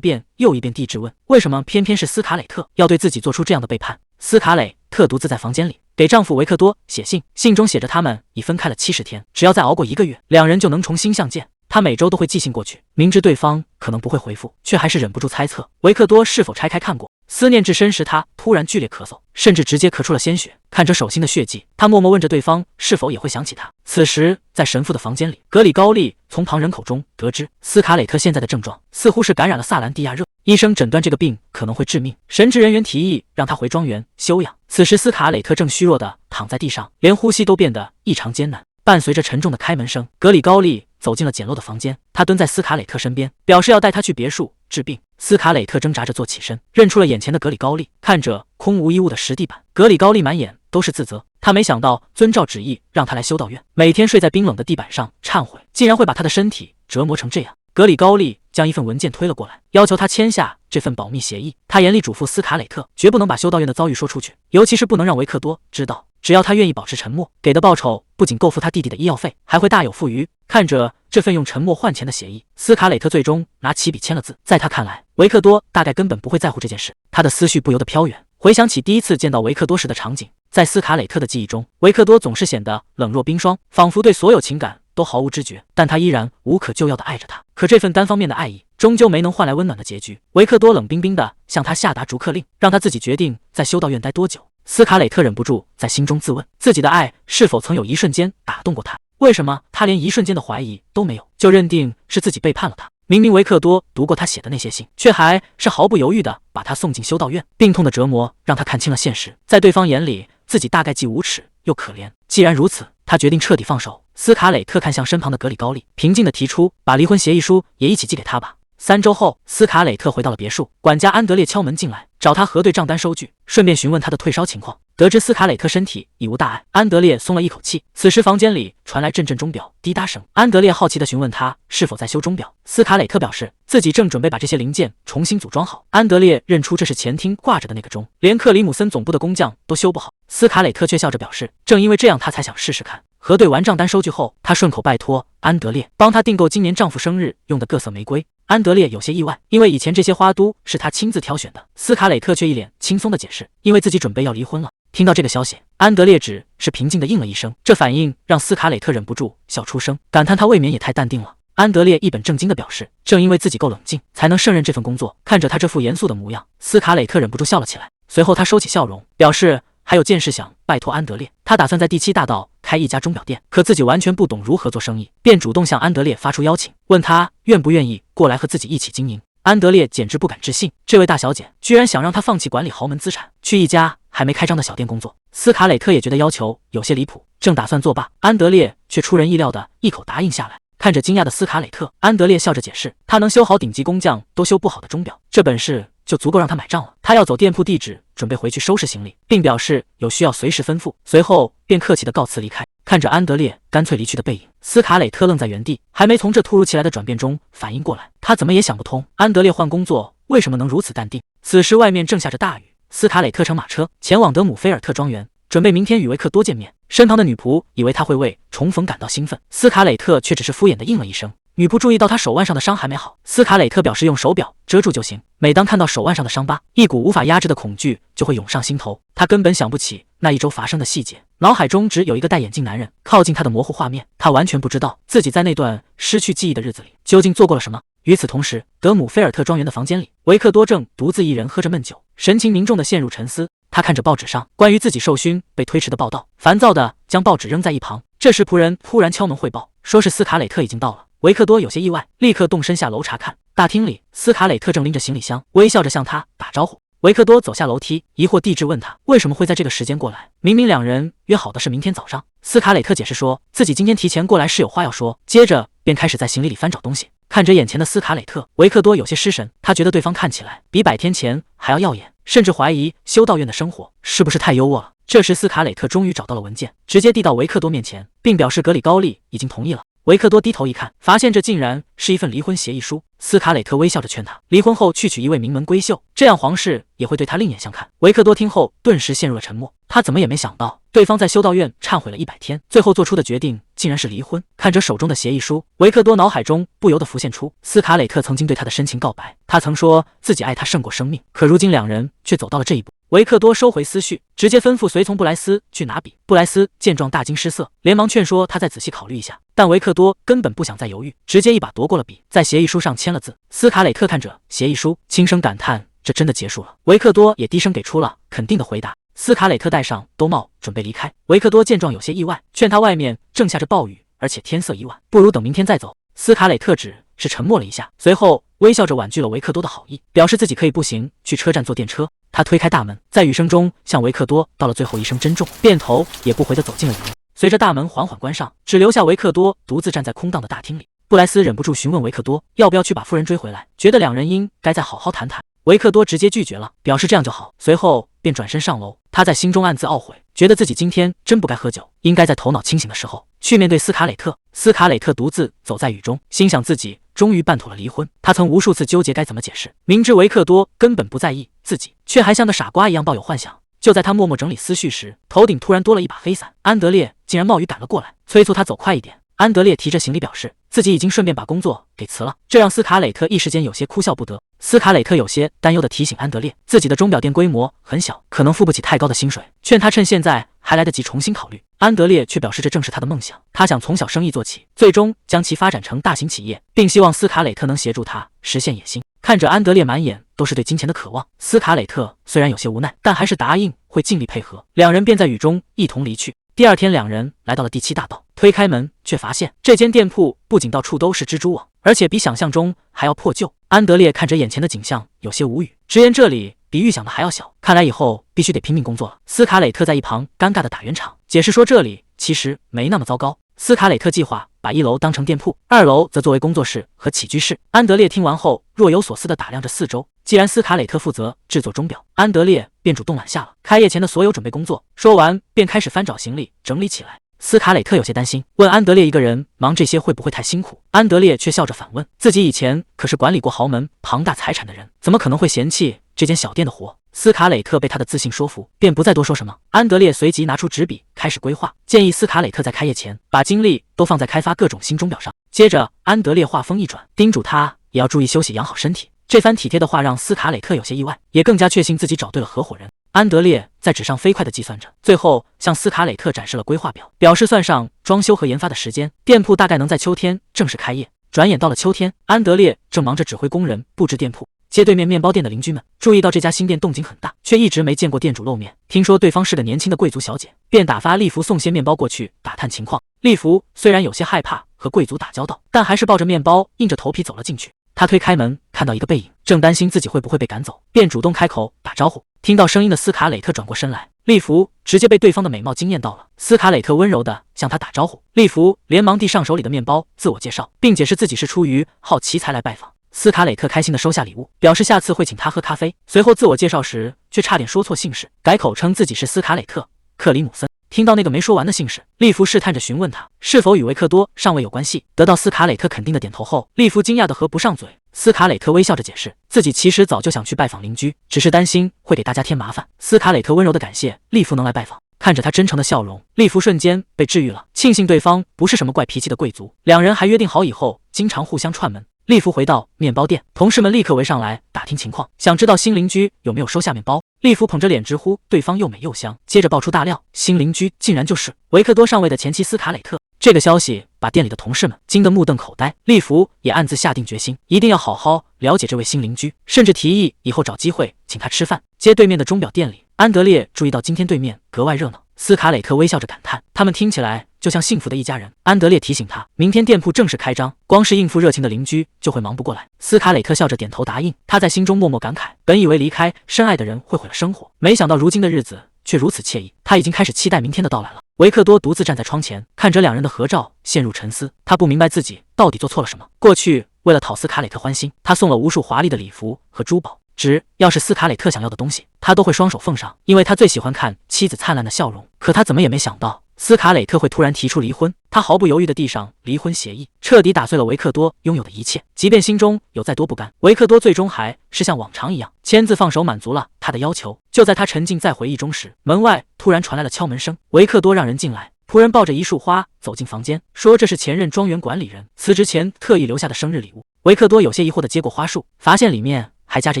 遍又一遍地质问：为什么偏偏是斯卡雷特要对自己做出这样的背叛？斯卡雷特独自在房间里给丈夫维克多写信，信中写着他们已分开了70天，只要再熬过1个月，两人就能重新相见。他每周都会寄信过去，明知对方可能不会回复，却还是忍不住猜测维克多是否拆开看过。思念至深时，他突然剧烈咳嗽，甚至直接咳出了鲜血。看着手心的血迹，他默默问着对方是否也会想起他。此时，在神父的房间里，格里高利从旁人口中得知斯卡雷特现在的症状似乎是感染了萨兰蒂亚热，医生诊断这个病可能会致命。神职人员提议让他回庄园休养。此时，斯卡雷特正虚弱地躺在地上，连呼吸都变得异常艰难。伴随着沉重的开门声，格里高利走进了简陋的房间，他蹲在斯卡雷特身边，表示要带他去别墅治病。斯卡雷特挣扎着坐起身，认出了眼前的格里高利，看着空无一物的石地板，格里高利满眼都是自责。他没想到遵照旨意让他来修道院，每天睡在冰冷的地板上忏悔，竟然会把他的身体折磨成这样。格里高利将一份文件推了过来，要求他签下这份保密协议。他严厉嘱咐斯卡雷特，绝不能把修道院的遭遇说出去，尤其是不能让维克多知道。只要他愿意保持沉默，给的报酬不仅够付他弟弟的医药费，还会大有富余。看着这份用沉默换钱的协议，斯卡雷特最终拿起笔签了字。在他看来，维克多大概根本不会在乎这件事。他的思绪不由得飘远，回想起第一次见到维克多时的场景。在斯卡雷特的记忆中，维克多总是显得冷若冰霜，仿佛对所有情感都毫无知觉，但他依然无可救药地爱着他。可这份单方面的爱意终究没能换来温暖的结局。维克多冷冰冰地向他下达逐客令，让他自己决定在修道院待多久。斯卡雷特忍不住在心中自问，自己的爱是否曾有一瞬间打动过他？为什么他连一瞬间的怀疑都没有，就认定是自己背叛了他？明明维克多读过他写的那些信，却还是毫不犹豫地把他送进修道院。病痛的折磨让他看清了现实，在对方眼里，自己大概既无耻又可怜。既然如此，他决定彻底放手。斯卡雷特看向身旁的格里高利，平静地提出，把离婚协议书也一起寄给他吧。3周后，斯卡雷特回到了别墅，管家安德烈敲门进来，找他核对账单收据，顺便询问他的退烧情况。得知斯卡雷特身体已无大碍，安德烈松了一口气。此时房间里传来阵阵钟表滴答声，安德烈好奇地询问他是否在修钟表。斯卡雷特表示自己正准备把这些零件重新组装好。安德烈认出这是前厅挂着的那个钟，连克里姆森总部的工匠都修不好。斯卡雷特却笑着表示，正因为这样他才想试试看。核对完账单收据后，他顺口拜托安德烈帮他订购今年丈夫生日用的各色玫瑰。安德烈有些意外，因为以前这些花都是他亲自挑选的。斯卡雷特却一脸轻松地解释，因为自己准备要离婚了。听到这个消息，安德烈只是平静地应了一声，这反应让斯卡雷特忍不住笑出声，感叹他未免也太淡定了。安德烈一本正经地表示，正因为自己够冷静，才能胜任这份工作。看着他这副严肃的模样，斯卡雷特忍不住笑了起来。随后他收起笑容，表示还有件事想拜托安德烈。他打算在第7大道开一家钟表店，可自己完全不懂如何做生意，便主动向安德烈发出邀请，问他愿不愿意过来和自己一起经营。安德烈简直不敢置信，这位大小姐居然想让他放弃管理豪门资产，去一家还没开张的小店工作。斯卡雷特也觉得要求有些离谱，正打算作罢，安德烈却出人意料的一口答应下来。看着惊讶的斯卡雷特，安德烈笑着解释，他能修好顶级工匠都修不好的钟表，这本事就足够让他买账了。他要走店铺地址，准备回去收拾行李，并表示有需要随时吩咐，随后便客气地告辞离开。看着安德烈干脆离去的背影，斯卡雷特愣在原地，还没从这突如其来的转变中反应过来。他怎么也想不通，安德烈换工作为什么能如此淡定。此时外面正下着大雨，斯卡雷特乘马车前往德姆菲尔特庄园，准备明天与维克多见面。身旁的女仆以为他会为重逢感到兴奋，斯卡雷特却只是敷衍地应了一声。女仆注意到他手腕上的伤还没好，斯卡雷特表示用手表遮住就行。每当看到手腕上的伤疤，一股无法压制的恐惧就会涌上心头。他根本想不起那一周发生的细节，脑海中只有一个戴眼镜男人靠近他的模糊画面。他完全不知道自己在那段失去记忆的日子里究竟做过了什么。与此同时，德姆菲尔特庄园的房间里，维克多正独自一人喝着闷酒，神情凝重地陷入沉思。他看着报纸上关于自己受勋被推迟的报道，烦躁地将报纸扔在一旁。这时仆人突然敲门汇报，说是斯卡雷特已经到了。维克多有些意外，立刻动身下楼查看。大厅里，斯卡雷特正拎着行李箱，微笑着向他打招呼。维克多走下楼梯，疑惑地质问他为什么会在这个时间过来，明明两人约好的是明天早上。斯卡雷特解释说自己今天提前过来是有话要说，接着便开始在行李里翻找东西。看着眼前的斯卡雷特，维克多有些失神，他觉得对方看起来比100天前还要耀眼，甚至怀疑修道院的生活是不是太优渥了。这时斯卡雷特终于找到了文件，直接递到维克多面前，并表示格里高利已经同意了。维克多低头一看，发现这竟然是一份离婚协议书。斯卡磊特微笑着劝他，离婚后去娶一位名门闺秀，这样皇室也会对他另眼相看。维克多听后顿时陷入了沉默，他怎么也没想到，对方在修道院忏悔了100天，最后做出的决定竟然是离婚。看着手中的协议书，维克多脑海中不由得浮现出斯卡磊特曾经对他的深情告白，他曾说自己爱他胜过生命，可如今两人却走到了这一步。维克多收回思绪，直接吩咐随从布莱斯去拿笔。布莱斯见状大惊失色，连忙劝说他再仔细考虑一下，但维克多根本不想再犹豫，直接一把夺过了笔，在协议书上签了字。斯卡磊特看着协议书，轻声感叹，这真的结束了。维克多也低声给出了肯定的回答。斯卡磊特戴上兜帽准备离开，维克多见状有些意外，劝他外面正下着暴雨，而且天色已晚，不如等明天再走。斯卡磊特只是沉默了一下，随后微笑着婉拒了维克多的好意，表示自己可以步行去车站坐电车。他推开大门，在雨声中向维克多道了最后一声珍重，便头也不回地走进了雨里。随着大门缓缓关上，只留下维克多独自站在空荡的大厅里。布莱斯忍不住询问维克多要不要去把夫人追回来，觉得两人应该再好好谈谈。维克多直接拒绝了，表示这样就好，随后便转身上楼。他在心中暗自懊悔，觉得自己今天真不该喝酒，应该在头脑清醒的时候去面对斯卡磊特。斯卡磊特独自走在雨中，心想自己终于办妥了离婚。他曾无数次纠结该怎么解释，明知维克多根本不在意自己，却还像个傻瓜一样抱有幻想。就在他默默整理思绪时，头顶突然多了一把黑伞，安德烈竟然冒雨赶了过来，催促他走快一点。安德烈提着行李表示自己已经顺便把工作给辞了，这让斯卡磊特一时间有些哭笑不得。斯卡磊特有些担忧地提醒安德烈，自己的钟表店规模很小，可能付不起太高的薪水，劝他趁现在还来得及重新考虑。安德烈却表示这正是他的梦想，他想从小生意做起，最终将其发展成大型企业，并希望斯卡磊特能协助他实现野心。看着安德烈满眼都是对金钱的渴望，斯卡磊特虽然有些无奈，但还是答应会尽力配合。两人便在雨中一同离去。第二天，两人来到了第7大道，推开门却发现这间店铺不仅到处都是蜘蛛网，而且比想象中还要破旧。安德烈看着眼前的景象有些无语，直言这里比预想的还要小，看来以后必须得拼命工作了。斯卡磊特在一旁尴尬的打圆场，解释说这里其实没那么糟糕。斯卡磊特计划把1楼当成店铺，2楼则作为工作室和起居室。安德烈听完后若有所思地打量着四周，既然斯卡磊特负责制作钟表，安德烈便主动揽下了开业前的所有准备工作。说完便开始翻找行李整理起来。斯卡磊特有些担心，问安德烈一个人忙这些会不会太辛苦。安德烈却笑着反问，自己以前可是管理过豪门庞大财产的人，怎么可能会嫌弃这间小店的活。斯卡磊特被他的自信说服，便不再多说什么。安德烈随即拿出纸笔开始规划，建议斯卡磊特在开业前把精力都放在开发各种新钟表上。接着安德烈话锋一转，叮嘱他也要注意休息，养好身体。这番体贴的话让斯卡磊特有些意外，也更加确信自己找对了合伙人。安德烈在纸上飞快地计算着，最后向斯卡磊特展示了规划表，表示算上装修和研发的时间，店铺大概能在秋天正式开业。转眼到了秋天，安德烈正忙着指挥工人布置店铺。街对面面包店的邻居们注意到这家新店动静很大，却一直没见过店主露面。听说对方是个年轻的贵族小姐，便打发利弗送些面包过去打探情况。利弗虽然有些害怕和贵族打交道，但还是抱着面包硬着头皮走了进去。他推开门，看到一个背影，正担心自己会不会被赶走，便主动开口打招呼。听到声音的斯卡磊特转过身来，利弗直接被对方的美貌惊艳到了。斯卡磊特温柔地向他打招呼，利弗连忙递上手里的面包，自我介绍，并解释自己是出于好奇才来拜访。斯卡磊特开心地收下礼物，表示下次会请他喝咖啡。随后自我介绍时却差点说错姓氏，改口称自己是斯卡磊特·克里姆森。听到那个没说完的姓氏，利弗试探着询问他是否与维克多上尉有关系。得到斯卡磊特肯定的点头后，利弗惊讶地合不上嘴。斯卡磊特微笑着解释，自己其实早就想去拜访邻居，只是担心会给大家添麻烦。斯卡磊特温柔地感谢利弗能来拜访，看着他真诚的笑容，利弗瞬间被治愈了，庆幸对方不是什么怪脾气的贵族。两人还约定好以后经常互相串门。利弗回到面包店，同事们立刻围上来打听情况，想知道新邻居有没有收下面包。利弗捧着脸直呼对方又美又香，接着爆出大料，新邻居竟然就是维克多上尉的前妻斯卡磊特。这个消息把店里的同事们惊得目瞪口呆，利弗也暗自下定决心，一定要好好了解这位新邻居，甚至提议以后找机会请他吃饭。街对面的钟表店里，安德烈注意到今天对面格外热闹，斯卡磊特微笑着感叹，他们听起来就像幸福的一家人。安德烈提醒他，明天店铺正式开张，光是应付热情的邻居就会忙不过来。斯卡磊特笑着点头答应，他在心中默默感慨，本以为离开深爱的人会毁了生活，没想到如今的日子却如此惬意，他已经开始期待明天的到来了。维克多独自站在窗前，看着两人的合照，陷入沉思。他不明白自己到底做错了什么。过去为了讨斯卡磊特欢心，他送了无数华丽的礼服和珠宝，只要是斯卡蕾特想要的东西，他都会双手奉上，因为他最喜欢看妻子灿烂的笑容。可他怎么也没想到，斯卡蕾特会突然提出离婚。他毫不犹豫地递上离婚协议，彻底打碎了维克多拥有的一切。即便心中有再多不甘，维克多最终还是像往常一样签字放手，满足了他的要求。就在他沉浸在回忆中时，门外突然传来了敲门声。维克多让人进来。仆人抱着一束花走进房间，说这是前任庄园管理人辞职前特意留下的生日礼物。维克多有些疑惑地接过花束，发现里面还夹着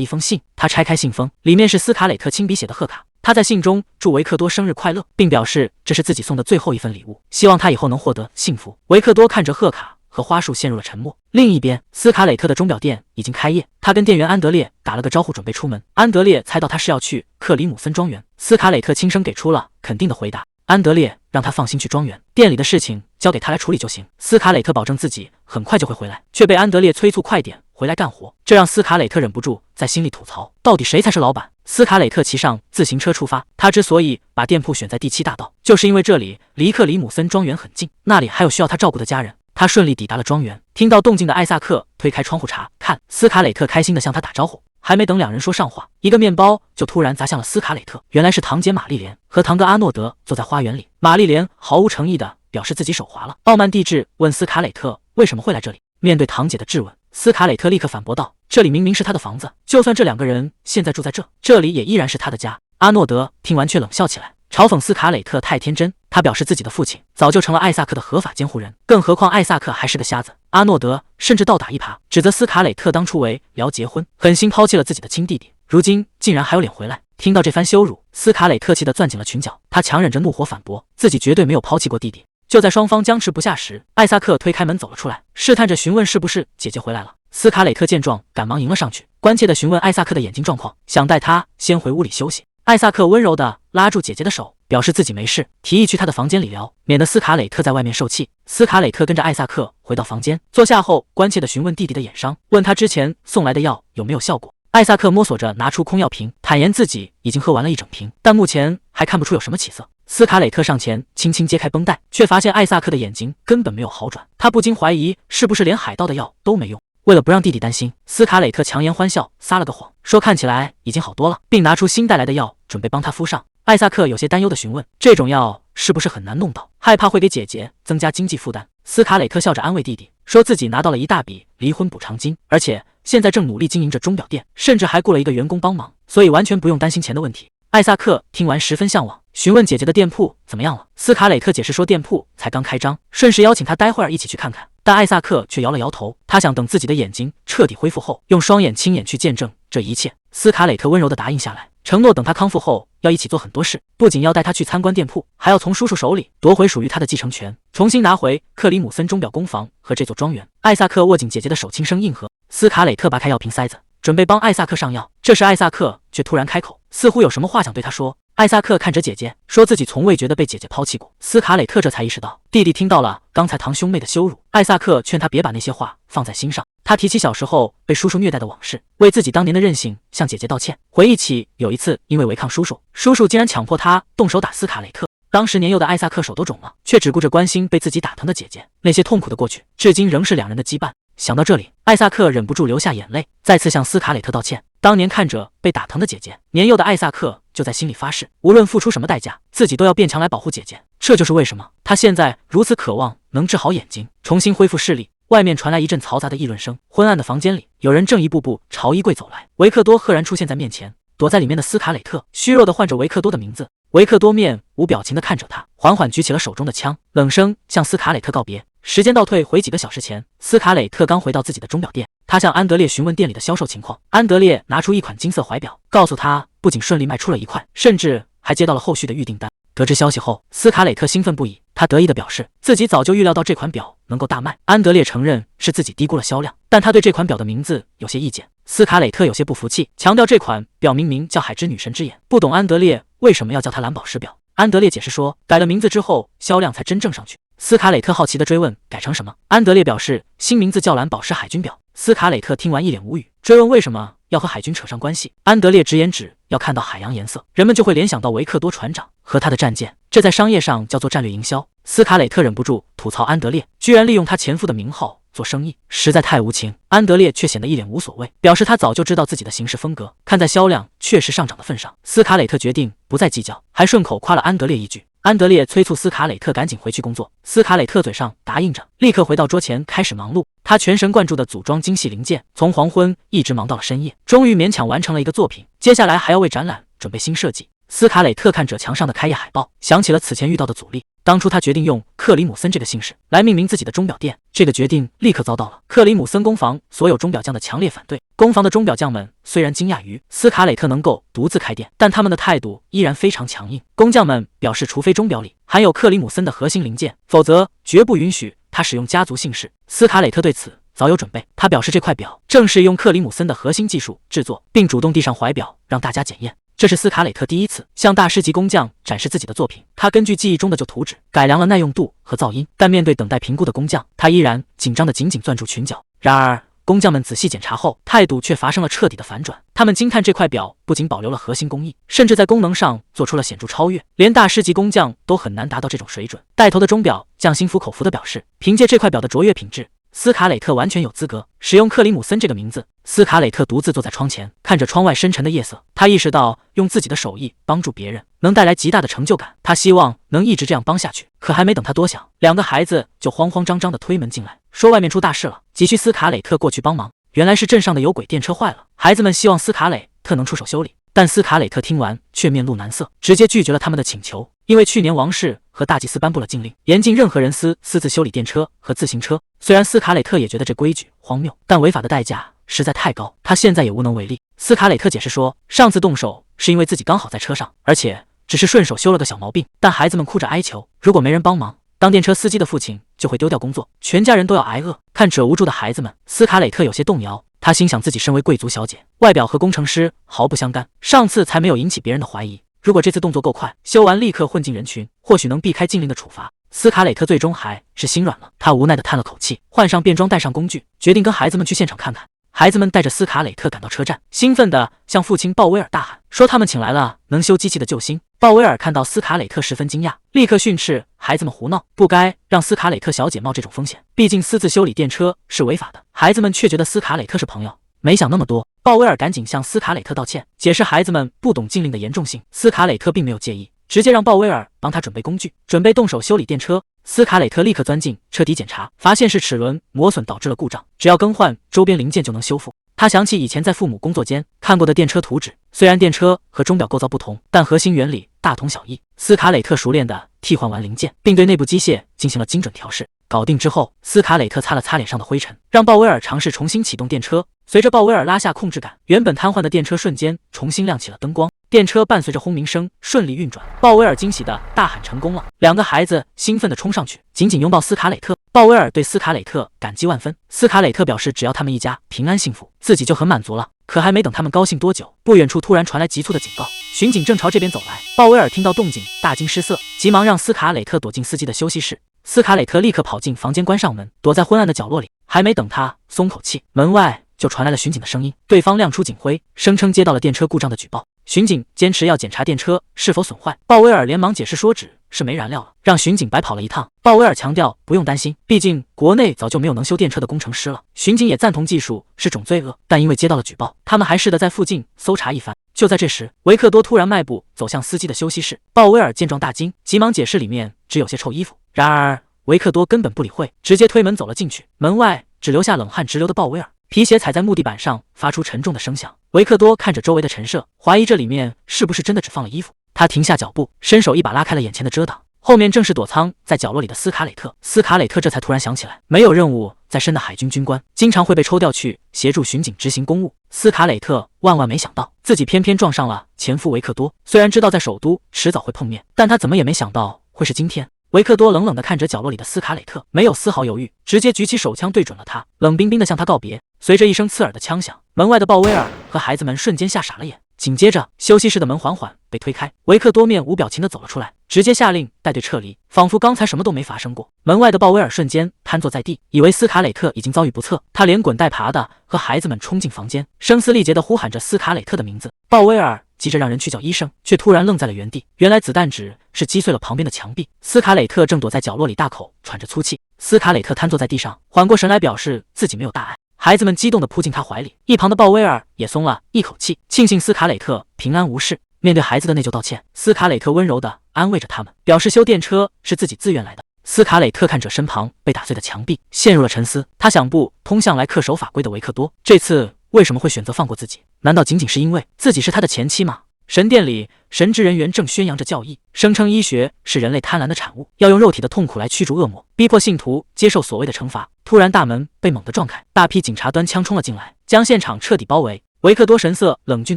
一封信。他拆开信封，里面是斯卡蕾特亲笔写的贺卡。他在信中祝维克多生日快乐，并表示这是自己送的最后一份礼物，希望他以后能获得幸福。维克多看着贺卡和花束陷入了沉默。另一边，斯卡蕾特的钟表店已经开业，他跟店员安德烈打了个招呼，准备出门。安德烈猜到他是要去克里姆森庄园，斯卡蕾特轻声给出了肯定的回答。安德烈让他放心去庄园，店里的事情交给他来处理就行。斯卡蕾特保证自己很快就会回来，却被安德烈催促快点回来干活，这让斯卡蕾特忍不住在心里吐槽：到底谁才是老板？斯卡蕾特骑上自行车出发，他之所以把店铺选在第7大道，就是因为这里离克里姆森庄园很近，那里还有需要他照顾的家人。他顺利抵达了庄园，听到动静的艾萨克推开窗户查看，斯卡蕾特开心地向他打招呼。还没等两人说上话，一个面包就突然砸向了斯卡蕾特。原来是堂姐玛丽莲和堂哥阿诺德坐在花园里。玛丽莲毫无诚意地表示自己手滑了，傲慢地质问斯卡蕾特为什么会来这里。面对堂姐的质问，斯卡蕾特立刻反驳道：这里明明是他的房子，就算这2个人现在住在这，这里也依然是他的家。阿诺德听完却冷笑起来，嘲讽斯卡蕾特太天真。他表示自己的父亲早就成了艾萨克的合法监护人，更何况艾萨克还是个瞎子。阿诺德甚至倒打一耙，指责斯卡蕾特当初为聊结婚，狠心抛弃了自己的亲弟弟，如今竟然还有脸回来。听到这番羞辱，斯卡蕾特气得攥紧了裙角，他强忍着怒火反驳自己绝对没有抛弃过弟弟。就在双方僵持不下时，艾萨克推开门走了出来，试探着询问是不是姐姐回来了。斯卡蕾特见状赶忙迎了上去，关切地询问艾萨克的眼睛状况，想带他先回屋里休息。艾萨克温柔地拉住姐姐的手，表示自己没事，提议去他的房间里聊，免得斯卡蕾特在外面受气。斯卡蕾特跟着艾萨克回到房间，坐下后关切地询问弟弟的眼伤，问他之前送来的药有没有效果。艾萨克摸索着拿出空药瓶，坦言自己已经喝完了1整瓶，但目前还看不出有什么起色。斯卡蕾特上前轻轻揭开绷带，却发现艾萨克的眼睛根本没有好转，他不禁怀疑是不是连海盗的药都没用。为了不让弟弟担心，斯卡蕾特强颜欢笑，撒了个谎，说看起来已经好多了，并拿出新带来的药准备帮他敷上。艾萨克有些担忧地询问，这种药是不是很难弄到，害怕会给姐姐增加经济负担。斯卡蕾特笑着安慰弟弟，说自己拿到了一大笔离婚补偿金，而且现在正努力经营着钟表店，甚至还雇了一个员工帮忙，所以完全不用担心钱的问题。艾萨克听完十分向往，询问姐姐的店铺怎么样了。斯卡蕾特解释说店铺才刚开张，顺势邀请他待会儿一起去看看，但艾萨克却摇了摇头，他想等自己的眼睛彻底恢复后，用双眼亲眼去见证这一切。斯卡蕾特温柔地答应下来，承诺等他康复后要一起做很多事，不仅要带他去参观店铺，还要从叔叔手里夺回属于他的继承权，重新拿回克里姆森钟表工坊和这座庄园。艾萨克握紧姐姐的手，轻声应和。斯卡蕾特拔开药瓶塞子，准备帮艾萨克上药，这时艾萨克却突然开口，似乎有什么话想对他说。艾萨克看着姐姐，说自己从未觉得被姐姐抛弃过。斯卡蕾特这才意识到弟弟听到了刚才堂兄妹的羞辱。艾萨克劝他别把那些话放在心上，他提起小时候被叔叔虐待的往事，为自己当年的任性向姐姐道歉，回忆起有一次因为违抗叔叔，叔叔竟然强迫他动手打斯卡蕾特。当时年幼的艾萨克手都肿了，却只顾着关心被自己打疼的姐姐，那些痛苦的过去至今仍是两人的羁绊。想到这里，艾萨克忍不住流下眼泪，再次向斯卡蕾特道歉。当年看着被打疼的姐姐，年幼的艾萨克就在心里发誓，无论付出什么代价，自己都要变强来保护姐姐。这就是为什么他现在如此渴望能治好眼睛，重新恢复视力。外面传来一阵嘈杂的议论声，昏暗的房间里，有人正一步步朝衣柜走来。维克多赫然出现在面前，躲在里面的斯卡蕾特虚弱地唤着维克多的名字。维克多面无表情地看着他，缓缓举起了手中的枪，冷声向斯卡蕾特告别。时间倒退回几个小时前，斯卡蕾特刚回到自己的钟表店，他向安德烈询问店里的销售情况。安德烈拿出一款金色怀表，告诉他不仅顺利卖出了1块，甚至还接到了后续的预订单。得知消息后，斯卡蕾特兴奋不已，他得意地表示自己早就预料到这款表能够大卖。安德烈承认是自己低估了销量，但他对这款表的名字有些意见。斯卡蕾特有些不服气，强调这款表明明叫海之女神之眼，不懂安德烈为什么要叫它蓝宝石表。安德烈解释说，改了名字之后销量才真正上去。斯卡蕾特好奇地追问改成什么，安德烈表示新名字叫蓝宝石海军表。斯卡蕾特听完一脸无语，追问为什么要和海军扯上关系。安德烈直言只要看到海洋颜色，人们就会联想到维克多船长和他的战舰，这在商业上叫做战略营销。斯卡蕾特忍不住吐槽安德烈居然利用他前夫的名号做生意，实在太无情。安德烈却显得一脸无所谓，表示他早就知道自己的行事风格，看在销量确实上涨的份上，斯卡蕾特决定不再计较，还顺口夸了安德烈一句。安德烈催促斯卡蕾特赶紧回去工作，斯卡蕾特嘴上答应着，立刻回到桌前开始忙碌。他全神贯注地组装精细零件，从黄昏一直忙到了深夜，终于勉强完成了一个作品。接下来还要为展览准备新设计。斯卡蕾特看着墙上的开业海报，想起了此前遇到的阻力。当初他决定用克里姆森这个姓氏来命名自己的钟表店，这个决定立刻遭到了克里姆森工坊所有钟表匠的强烈反对。工坊的钟表匠们虽然惊讶于斯卡蕾特能够独自开店，但他们的态度依然非常强硬。工匠们表示，除非钟表里含有克里姆森的核心零件，否则绝不允许他使用家族姓氏。斯卡蕾特对此早有准备，他表示这块表正是用克里姆森的核心技术制作，并主动递上怀表让大家检验。这是斯卡蕾特第一次向大师级工匠展示自己的作品。他根据记忆中的旧图纸改良了耐用度和噪音，但面对等待评估的工匠，他依然紧张地紧紧攥住裙角。然而工匠们仔细检查后，态度却发生了彻底的反转。他们惊叹这块表不仅保留了核心工艺，甚至在功能上做出了显著超越，连大师级工匠都很难达到这种水准。带头的钟表匠心服口服地表示，凭借这块表的卓越品质，斯卡蕾特完全有资格使用克里姆森这个名字。斯卡蕾特独自坐在窗前，看着窗外深沉的夜色，他意识到用自己的手艺帮助别人能带来极大的成就感，他希望能一直这样帮下去。可还没等他多想，两个孩子就慌慌张张地推门进来，说外面出大事了，急需斯卡蕾特过去帮忙。原来是镇上的有轨电车坏了，孩子们希望斯卡蕾特能出手修理，但斯卡蕾特听完却面露难色，直接拒绝了他们的请求。因为去年王室和大祭司颁布了禁令，严禁任何人私自修理电车和自行车。虽然斯卡蕾特也觉得这规矩荒谬，但违法的代价实在太高，他现在也无能为力。斯卡蕾特解释说，上次动手是因为自己刚好在车上，而且只是顺手修了个小毛病。但孩子们哭着哀求，如果没人帮忙，当电车司机的父亲就会丢掉工作，全家人都要挨饿。看着无助的孩子们，斯卡蕾特有些动摇。他心想，自己身为贵族小姐，外表和工程师毫不相干，上次才没有引起别人的怀疑。如果这次动作够快，修完立刻混进人群，或许能避开禁令的处罚。斯卡蕾特最终还是心软了，他无奈地叹了口气，换上便装，带上工具，决定跟孩子们去现场看看。孩子们带着斯卡蕾特赶到车站，兴奋地向父亲鲍威尔大喊，说他们请来了能修机器的救星。鲍威尔看到斯卡蕾特十分惊讶，立刻训斥孩子们胡闹，不该让斯卡蕾特小姐冒这种风险，毕竟私自修理电车是违法的。孩子们却觉得斯卡蕾特是朋友，没想那么多。鲍威尔赶紧向斯卡蕾特道歉，解释孩子们不懂禁令的严重性。斯卡蕾特并没有介意，直接让鲍威尔帮他准备工具，准备动手修理电车。斯卡蕾特立刻钻进车底检查，发现是齿轮磨损导致了故障，只要更换周边零件就能修复。他想起以前在父母工作间看过的电车图纸，虽然电车和钟表构造不同，但核心原理大同小异。斯卡蕾特熟练地替换完零件，并对内部机械进行了精准调试。搞定之后，斯卡蕾特擦了擦脸上的灰尘，让鲍威尔尝试重新启动电车。随着鲍威尔拉下控制杆，原本瘫痪的电车瞬间重新亮起了灯光，电车伴随着轰鸣声顺利运转。鲍威尔惊喜地大喊成功了，两个孩子兴奋地冲上去，紧紧拥抱斯卡蕾特。鲍威尔对斯卡蕾特感激万分，斯卡蕾特表示只要他们一家平安幸福，自己就很满足了。可还没等他们高兴多久，不远处突然传来急促的警告，巡警正朝这边走来。鲍威尔听到动静大惊失色，急忙让斯卡蕾特躲进司机的休息室。斯卡蕾特立刻跑进房间，关上门，躲在昏暗的角落里。还没等他松口气，门外就传来了巡警的声音，对方亮出警徽，声称接到了电车故障的举报。巡警坚持要检查电车是否损坏，鲍威尔连忙解释说只是没燃料了，让巡警白跑了一趟。鲍威尔强调不用担心，毕竟国内早就没有能修电车的工程师了。巡警也赞同技术是种罪恶，但因为接到了举报，他们还是得在附近搜查一番。就在这时，维克多突然迈步走向司机的休息室，鲍威尔见状大惊，急忙解释里面只有些臭衣服。然而维克多根本不理会，直接推门走了进去。门外只留下冷汗直流的鲍威尔，皮鞋踩在木地板上发出沉重的声响。维克多看着周围的陈设，怀疑这里面是不是真的只放了衣服。他停下脚步，伸手一把拉开了眼前的遮挡，后面正是躲藏在角落里的斯卡蕾特。斯卡蕾特这才突然想起来，没有任务在身的海军军官经常会被抽调去协助巡警执行公务。斯卡蕾特万万没想到，自己偏偏撞上了前夫维克多。虽然知道在首都迟早会碰面，但他怎么也没想到会是今天。维克多冷冷地看着角落里的斯卡蕾特，没有丝毫犹豫，直接举起手枪对准了他，冷冰冰地向他告别。随着一声刺耳的枪响，门外的鲍威尔和孩子们瞬间吓傻了眼。紧接着，休息室的门缓缓被推开，维克多面无表情地走了出来，直接下令带队撤离，仿佛刚才什么都没发生过。门外的鲍威尔瞬间瘫坐在地，以为斯卡蕾特已经遭遇不测，他连滚带爬的和孩子们冲进房间，声嘶力竭地呼喊着斯卡蕾特的名字。鲍威尔急着让人去叫医生，却突然愣在了原地。原来子弹指是击碎了旁边的墙壁。斯卡磊特正躲在角落里大口喘着粗气，斯卡磊特瘫坐在地上，缓过神来表示自己没有大碍。孩子们激动地扑进他怀里，一旁的鲍威尔也松了一口气，庆幸斯卡磊特平安无事。面对孩子的内疚道歉，斯卡磊特温柔地安慰着他们，表示修电车是自己自愿来的。斯卡磊特看着身旁被打碎的墙壁，陷入了沉思。他想不通向来恪守法规的维克多，这次为什么会选择放过自己？难道仅仅是因为自己是他的前妻吗？神殿里，神职人员正宣扬着教义，声称医学是人类贪婪的产物，要用肉体的痛苦来驱逐恶魔，逼迫信徒接受所谓的惩罚。突然，大门被猛地撞开，大批警察端枪冲了进来，将现场彻底包围。维克多神色冷峻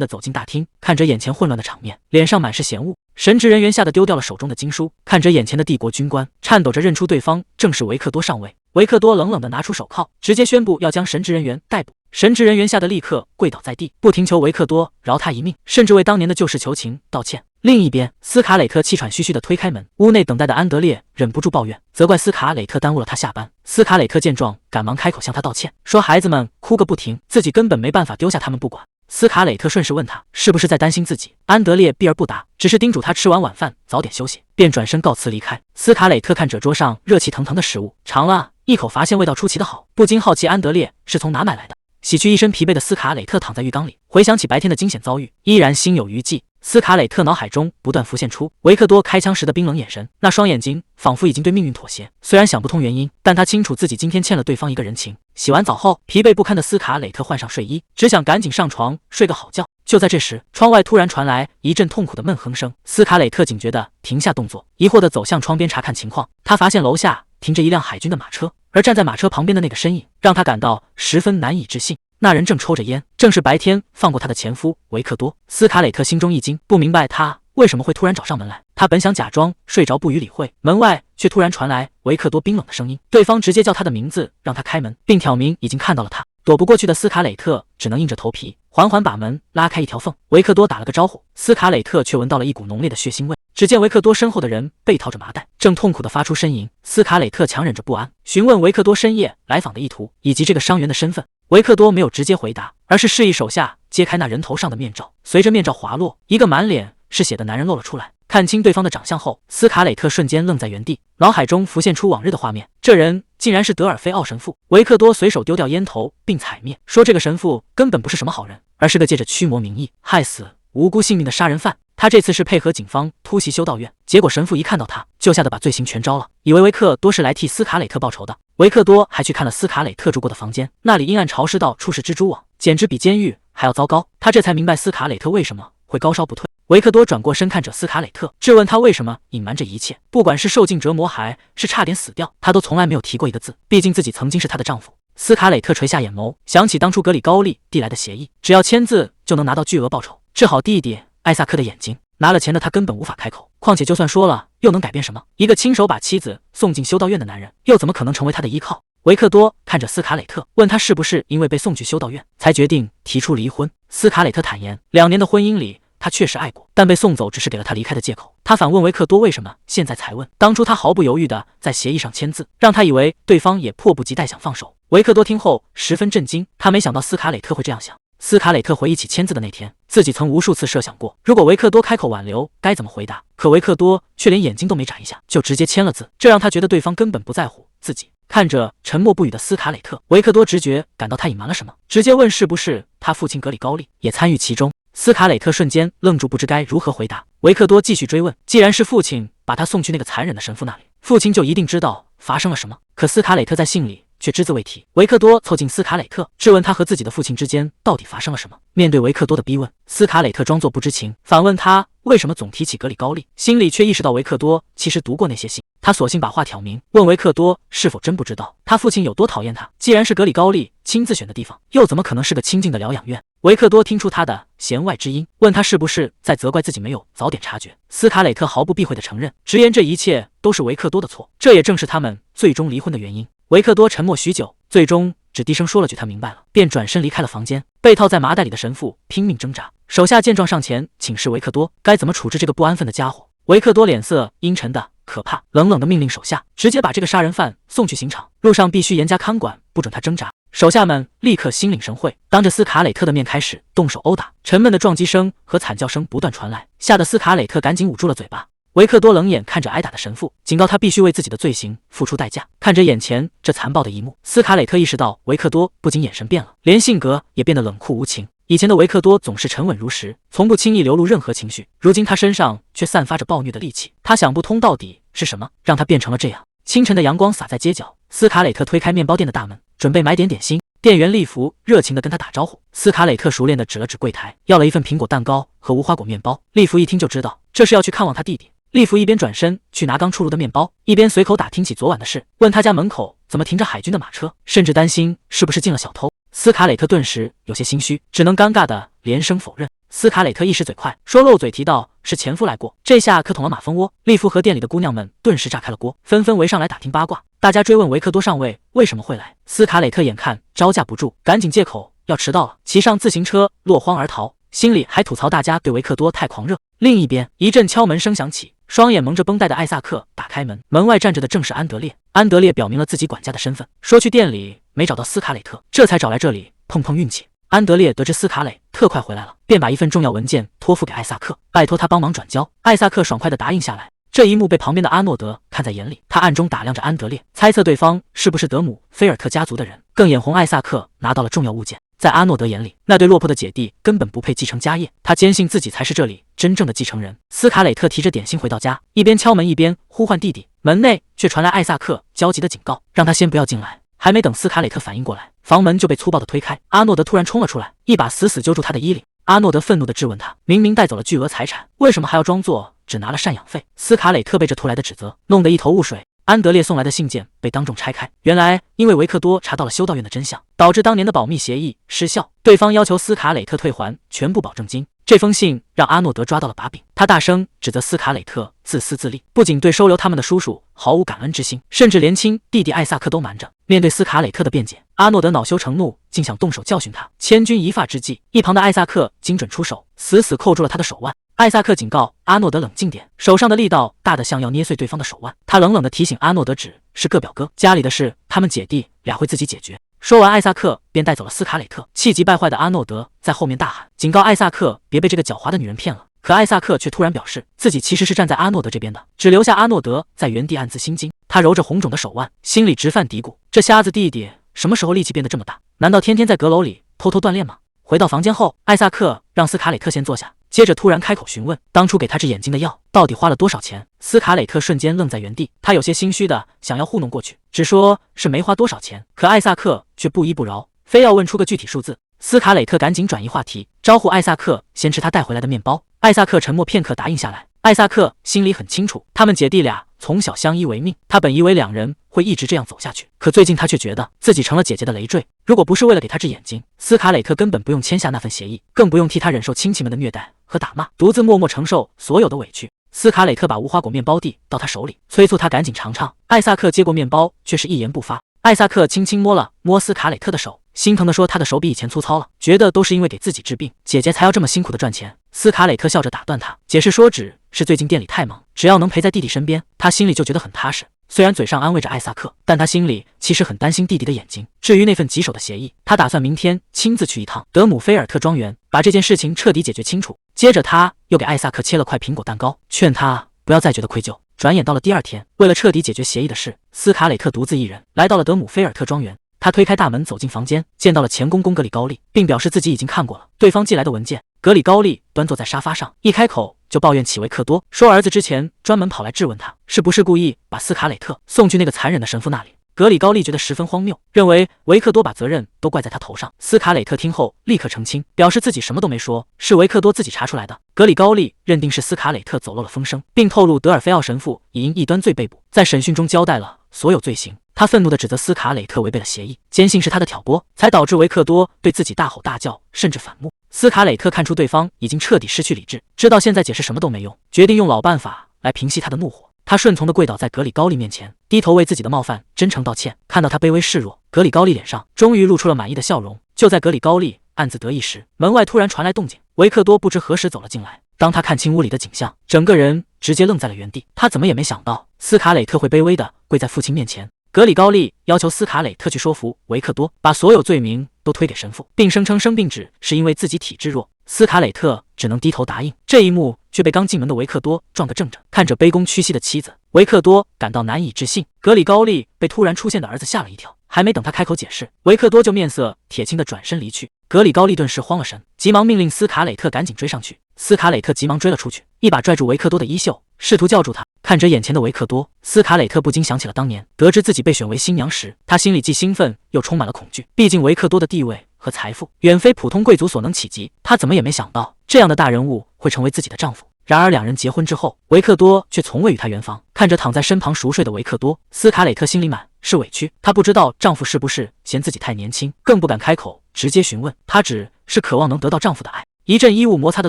地走进大厅，看着眼前混乱的场面，脸上满是嫌恶。神职人员吓得丢掉了手中的经书，看着眼前的帝国军官，颤抖着认出对方正是维克多上尉。维克多冷冷地拿出手铐，直接宣布要将神职人员逮捕。神职人员吓得立刻跪倒在地，不停求维克多饶他一命，甚至为当年的旧事求情道歉。另一边，斯卡磊特气喘吁吁地推开门，屋内等待的安德烈忍不住抱怨，责怪斯卡磊特耽误了他下班。斯卡磊特见状，赶忙开口向他道歉，说孩子们哭个不停，自己根本没办法丢下他们不管。斯卡磊特顺势问他是不是在担心自己，安德烈避而不答，只是叮嘱他吃完晚饭早点休息，便转身告辞离开。斯卡磊特看着桌上热气腾腾的食物，尝了一口，发现味道出奇的好，不禁好奇安德烈是从哪买来的。洗去一身疲惫的斯卡磊特躺在浴缸里，回想起白天的惊险遭遇，依然心有余悸。斯卡磊特脑海中不断浮现出维克多开枪时的冰冷眼神，那双眼睛仿佛已经对命运妥协。虽然想不通原因，但他清楚自己今天欠了对方一个人情。洗完澡后，疲惫不堪的斯卡磊特换上睡衣，只想赶紧上床睡个好觉。就在这时，窗外突然传来一阵痛苦的闷哼声。斯卡磊特警觉地停下动作，疑惑地走向窗边查看情况。他发现楼下停着一辆海军的马车，而站在马车旁边的那个身影让他感到十分难以置信。那人正抽着烟，正是白天放过他的前夫维克多。斯卡磊特心中一惊，不明白他为什么会突然找上门来。他本想假装睡着不予理会，门外却突然传来维克多冰冷的声音，对方直接叫他的名字让他开门，并挑明已经看到了他。躲不过去的斯卡磊特只能硬着头皮缓缓把门拉开一条缝。维克多打了个招呼，斯卡磊特却闻到了一股浓烈的血腥味。只见维克多身后的人背套着麻袋，正痛苦地发出呻吟。斯卡磊特强忍着不安，询问维克多深夜来访的意图以及这个伤员的身份。维克多没有直接回答，而是示意手下揭开那人头上的面罩。随着面罩滑落，一个满脸是血的男人露了出来。看清对方的长相后，斯卡磊特瞬间愣在原地，脑海中浮现出往日的画面。这人竟然是德尔菲奥神父。维克多随手丢掉烟头并踩灭，说这个神父根本不是什么好人，而是个借着驱魔名义害死无辜性命的杀人犯。他这次是配合警方突袭修道院，结果神父一看到他就吓得把罪行全招了，以为维克多是来替斯卡磊特报仇的。维克多还去看了斯卡磊特住过的房间，那里阴暗潮湿到处是蜘蛛网，简直比监狱还要糟糕。他这才明白斯卡磊特为什么会高烧不退。维克多转过身看着斯卡磊特，质问他为什么隐瞒这一切，不管是受尽折磨还是差点死掉，他都从来没有提过一个字，毕竟自己曾经是她的丈夫。斯卡磊特垂下眼眸，想起当初格里高利递来的协议，只要签字就能拿到巨额报酬，治好弟弟艾萨克的眼睛。拿了钱的他根本无法开口，况且就算说了又能改变什么？一个亲手把妻子送进修道院的男人，又怎么可能成为他的依靠？维克多看着斯卡磊特，问他是不是因为被送去修道院才决定提出离婚。斯卡磊特坦言，2年的婚姻里他确实爱过，但被送走只是给了他离开的借口。他反问维克多为什么现在才问，当初他毫不犹豫地在协议上签字，让他以为对方也迫不及待想放手。维克多听后十分震惊，他没想到斯卡磊特会这样想。斯卡磊特回忆起签字的那天，自己曾无数次设想过，如果维克多开口挽留该怎么回答，可维克多却连眼睛都没眨一下就直接签了字，这让他觉得对方根本不在乎自己。看着沉默不语的斯卡磊特，维克多直觉感到他隐瞒了什么，直接问是不是他父亲格里高利也参与其中。斯卡磊特瞬间愣住，不知该如何回答。维克多继续追问，既然是父亲把他送去那个残忍的神父那里，父亲就一定知道发生了什么。可斯卡磊特在信里却只字未提。维克多凑近斯卡磊特，质问他和自己的父亲之间到底发生了什么。面对维克多的逼问，斯卡磊特装作不知情，反问他为什么总提起格里高利，心里却意识到维克多其实读过那些信。他索性把话挑明，问维克多是否真不知道他父亲有多讨厌他。既然是格里高利亲自选的地方，又怎么可能是个清静的疗养院？维克多听出他的弦外之音，问他是不是在责怪自己没有早点察觉。斯卡磊特毫不避讳地承认，直言这一切都是维克多的错，这也正是他们最终离婚的原因。维克多沉默许久，最终只低声说了句他明白了，便转身离开了房间。被套在麻袋里的神父拼命挣扎，手下见状上前请示维克多该怎么处置这个不安分的家伙。维克多脸色阴沉的可怕，冷冷地命令手下直接把这个杀人犯送去刑场，路上必须严加看管，不准他挣扎。手下们立刻心领神会，当着斯卡磊特的面开始动手殴打。沉闷的撞击声和惨叫声不断传来，吓得斯卡磊特赶紧捂住了嘴巴。维克多冷眼看着挨打的神父，警告他必须为自己的罪行付出代价。看着眼前这残暴的一幕，斯卡雷特意识到维克多不仅眼神变了，连性格也变得冷酷无情。以前的维克多总是沉稳如石，从不轻易流露任何情绪，如今他身上却散发着暴虐的戾气。他想不通到底是什么让他变成了这样。清晨的阳光洒在街角，斯卡雷特推开面包店的大门，准备买点点心。店员利弗热情地跟他打招呼，斯卡雷特熟练地指了指柜台，要了一份苹果蛋糕和无花果面包。利弗一听就知道这是要去看望他弟弟。利弗一边转身去拿刚出炉的面包，一边随口打听起昨晚的事，问他家门口怎么停着海军的马车，甚至担心是不是进了小偷。斯卡雷特顿时有些心虚，只能尴尬地连声否认。斯卡雷特一时嘴快，说漏嘴提到是前夫来过，这下可捅了马蜂窝。利弗和店里的姑娘们顿时炸开了锅，纷纷围上来打听八卦。大家追问维克多上尉为什么会来，斯卡雷特眼看招架不住，赶紧借口要迟到了，骑上自行车落荒而逃，心里还吐槽大家对维克多太狂热。另一边，一阵敲门声响起，双眼蒙着绷带的艾萨克打开门，门外站着的正是安德烈。安德烈表明了自己管家的身份，说去店里没找到斯卡雷特，这才找来这里碰碰运气。安德烈得知斯卡雷特快回来了，便把一份重要文件托付给艾萨克，拜托他帮忙转交。艾萨克爽快地答应下来。这一幕被旁边的阿诺德看在眼里，他暗中打量着安德烈，猜测对方是不是德姆菲尔特家族的人。更眼红艾萨克拿到了重要物件，在阿诺德眼里，那对落魄的姐弟根本不配继承家业，他坚信自己才是这里真正的继承人。斯卡雷特提着点心回到家，一边敲门一边呼唤弟弟，门内却传来艾萨克焦急的警告，让他先不要进来。还没等斯卡雷特反应过来，房门就被粗暴地推开，阿诺德突然冲了出来，一把死死揪住他的衣领。阿诺德愤怒地质问他，明明带走了巨额财产，为什么还要装作只拿了赡养费？斯卡雷特被这突来的指责弄得一头雾水。安德烈送来的信件被当众拆开，原来因为维克多查到了修道院的真相，导致当年的保密协议失效，对方要求斯卡雷特退还全部保证金。这封信让阿诺德抓到了把柄，他大声指责斯卡雷特自私自利，不仅对收留他们的叔叔毫无感恩之心，甚至连亲弟弟艾萨克都瞒着。面对斯卡雷特的辩解，阿诺德恼羞成怒，竟想动手教训他。千钧一发之际，一旁的艾萨克精准出手，死死扣住了他的手腕。艾萨克警告阿诺德冷静点，手上的力道大得像要捏碎对方的手腕。他冷冷地提醒阿诺德，只是个表哥，家里的事他们姐弟俩会自己解决。说完，艾萨克便带走了斯卡雷特。气急败坏的阿诺德在后面大喊，警告艾萨克别被这个狡猾的女人骗了。可艾萨克却突然表示自己其实是站在阿诺德这边的，只留下阿诺德在原地暗自心惊。他揉着红肿的手腕，心里直犯嘀咕，这瞎子弟弟什么时候力气变得这么大？难道天天在阁楼里偷偷锻炼吗？回到房间后，艾萨克让斯卡雷特先坐下，接着突然开口询问当初给他治眼睛的药到底花了多少钱。斯卡雷特瞬间愣在原地，他有些心虚的想要糊弄过去，只说是没花多少钱，可艾萨克却不依不饶，非要问出个具体数字。斯卡雷特赶紧转移话题，招呼艾萨克先吃他带回来的面包。艾萨克沉默片刻，答应下来。艾萨克心里很清楚，他们姐弟俩从小相依为命，他本以为两人会一直这样走下去，可最近他却觉得自己成了姐姐的累赘。如果不是为了给他治眼睛，斯卡雷特根本不用签下那份协议，更不用替他忍受亲戚们的虐待和打骂，独自默默承受所有的委屈。斯卡雷特把无花果面包递到他手里，催促他赶紧尝尝。艾萨克接过面包，却是一言不发。艾萨克轻轻摸了摸斯卡雷特的手，心疼地说他的手比以前粗糙了，觉得都是因为给自己治病，姐姐才要这么辛苦的赚钱。斯卡雷特笑着打断他，解释说只是最近店里太忙，只要能陪在弟弟身边，他心里就觉得很踏实。虽然嘴上安慰着艾萨克，但他心里其实很担心弟弟的眼睛。至于那份棘手的协议，他打算明天亲自去一趟德姆菲尔特庄园，把这件事情彻底解决清楚。接着他又给艾萨克切了块苹果蛋糕，劝他不要再觉得愧疚。转眼到了第二天，为了彻底解决协议的事，斯卡雷特独自一人来到了德姆菲尔特庄园。他推开大门走进房间，见到了前公公格里高利，并表示自己已经看过了对方寄来的文件。格里高利端坐在沙发上，一开口就抱怨起维克多，说儿子之前专门跑来质问他是不是故意把斯卡雷特送去那个残忍的神父那里。格里高利觉得十分荒谬，认为维克多把责任都怪在他头上。斯卡雷特听后立刻澄清，表示自己什么都没说，是维克多自己查出来的。格里高利认定是斯卡雷特走漏了风声，并透露德尔菲奥神父已因异端罪被捕，在审讯中交代了所有罪行。他愤怒地指责斯卡雷特违背了协议，坚信是他的挑拨，才导致维克多对自己大吼大叫，甚至反目。斯卡雷特看出对方已经彻底失去理智，知道现在解释什么都没用，决定用老办法来平息他的怒火。他顺从地跪倒在格里高利面前，低头为自己的冒犯真诚道歉。看到他卑微示弱，格里高利脸上终于露出了满意的笑容。就在格里高利暗自得意时，门外突然传来动静，维克多不知何时走了进来。当他看清屋里的景象，整个人直接愣在了原地。他怎么也没想到斯卡雷特会卑微地跪在父亲面前。格里高利要求斯卡雷特去说服维克多，把所有罪名都推给神父，并声称生病只是因为自己体质弱。斯卡雷特只能低头答应。这一幕却被刚进门的维克多撞个正着。看着卑躬屈膝的妻子，维克多感到难以置信。格里高利被突然出现的儿子吓了一跳，还没等他开口解释，维克多就面色铁青的转身离去。格里高利顿时慌了神，急忙命令斯卡磊特赶紧追上去。斯卡磊特急忙追了出去，一把拽住维克多的衣袖，试图叫住他。看着眼前的维克多，斯卡磊特不禁想起了当年得知自己被选为新娘时，他心里既兴奋又充满了恐惧。毕竟维克多的地位和财富远非普通贵族所能企及，他怎么也没想到这样的大人物会成为自己的丈夫。然而两人结婚之后，维克多却从未与他圆房。看着躺在身旁熟睡的维克多，斯卡磊特心里满是委屈。她不知道丈夫是不是嫌自己太年轻，更不敢开口直接询问，她只是渴望能得到丈夫的爱。一阵衣物摩擦的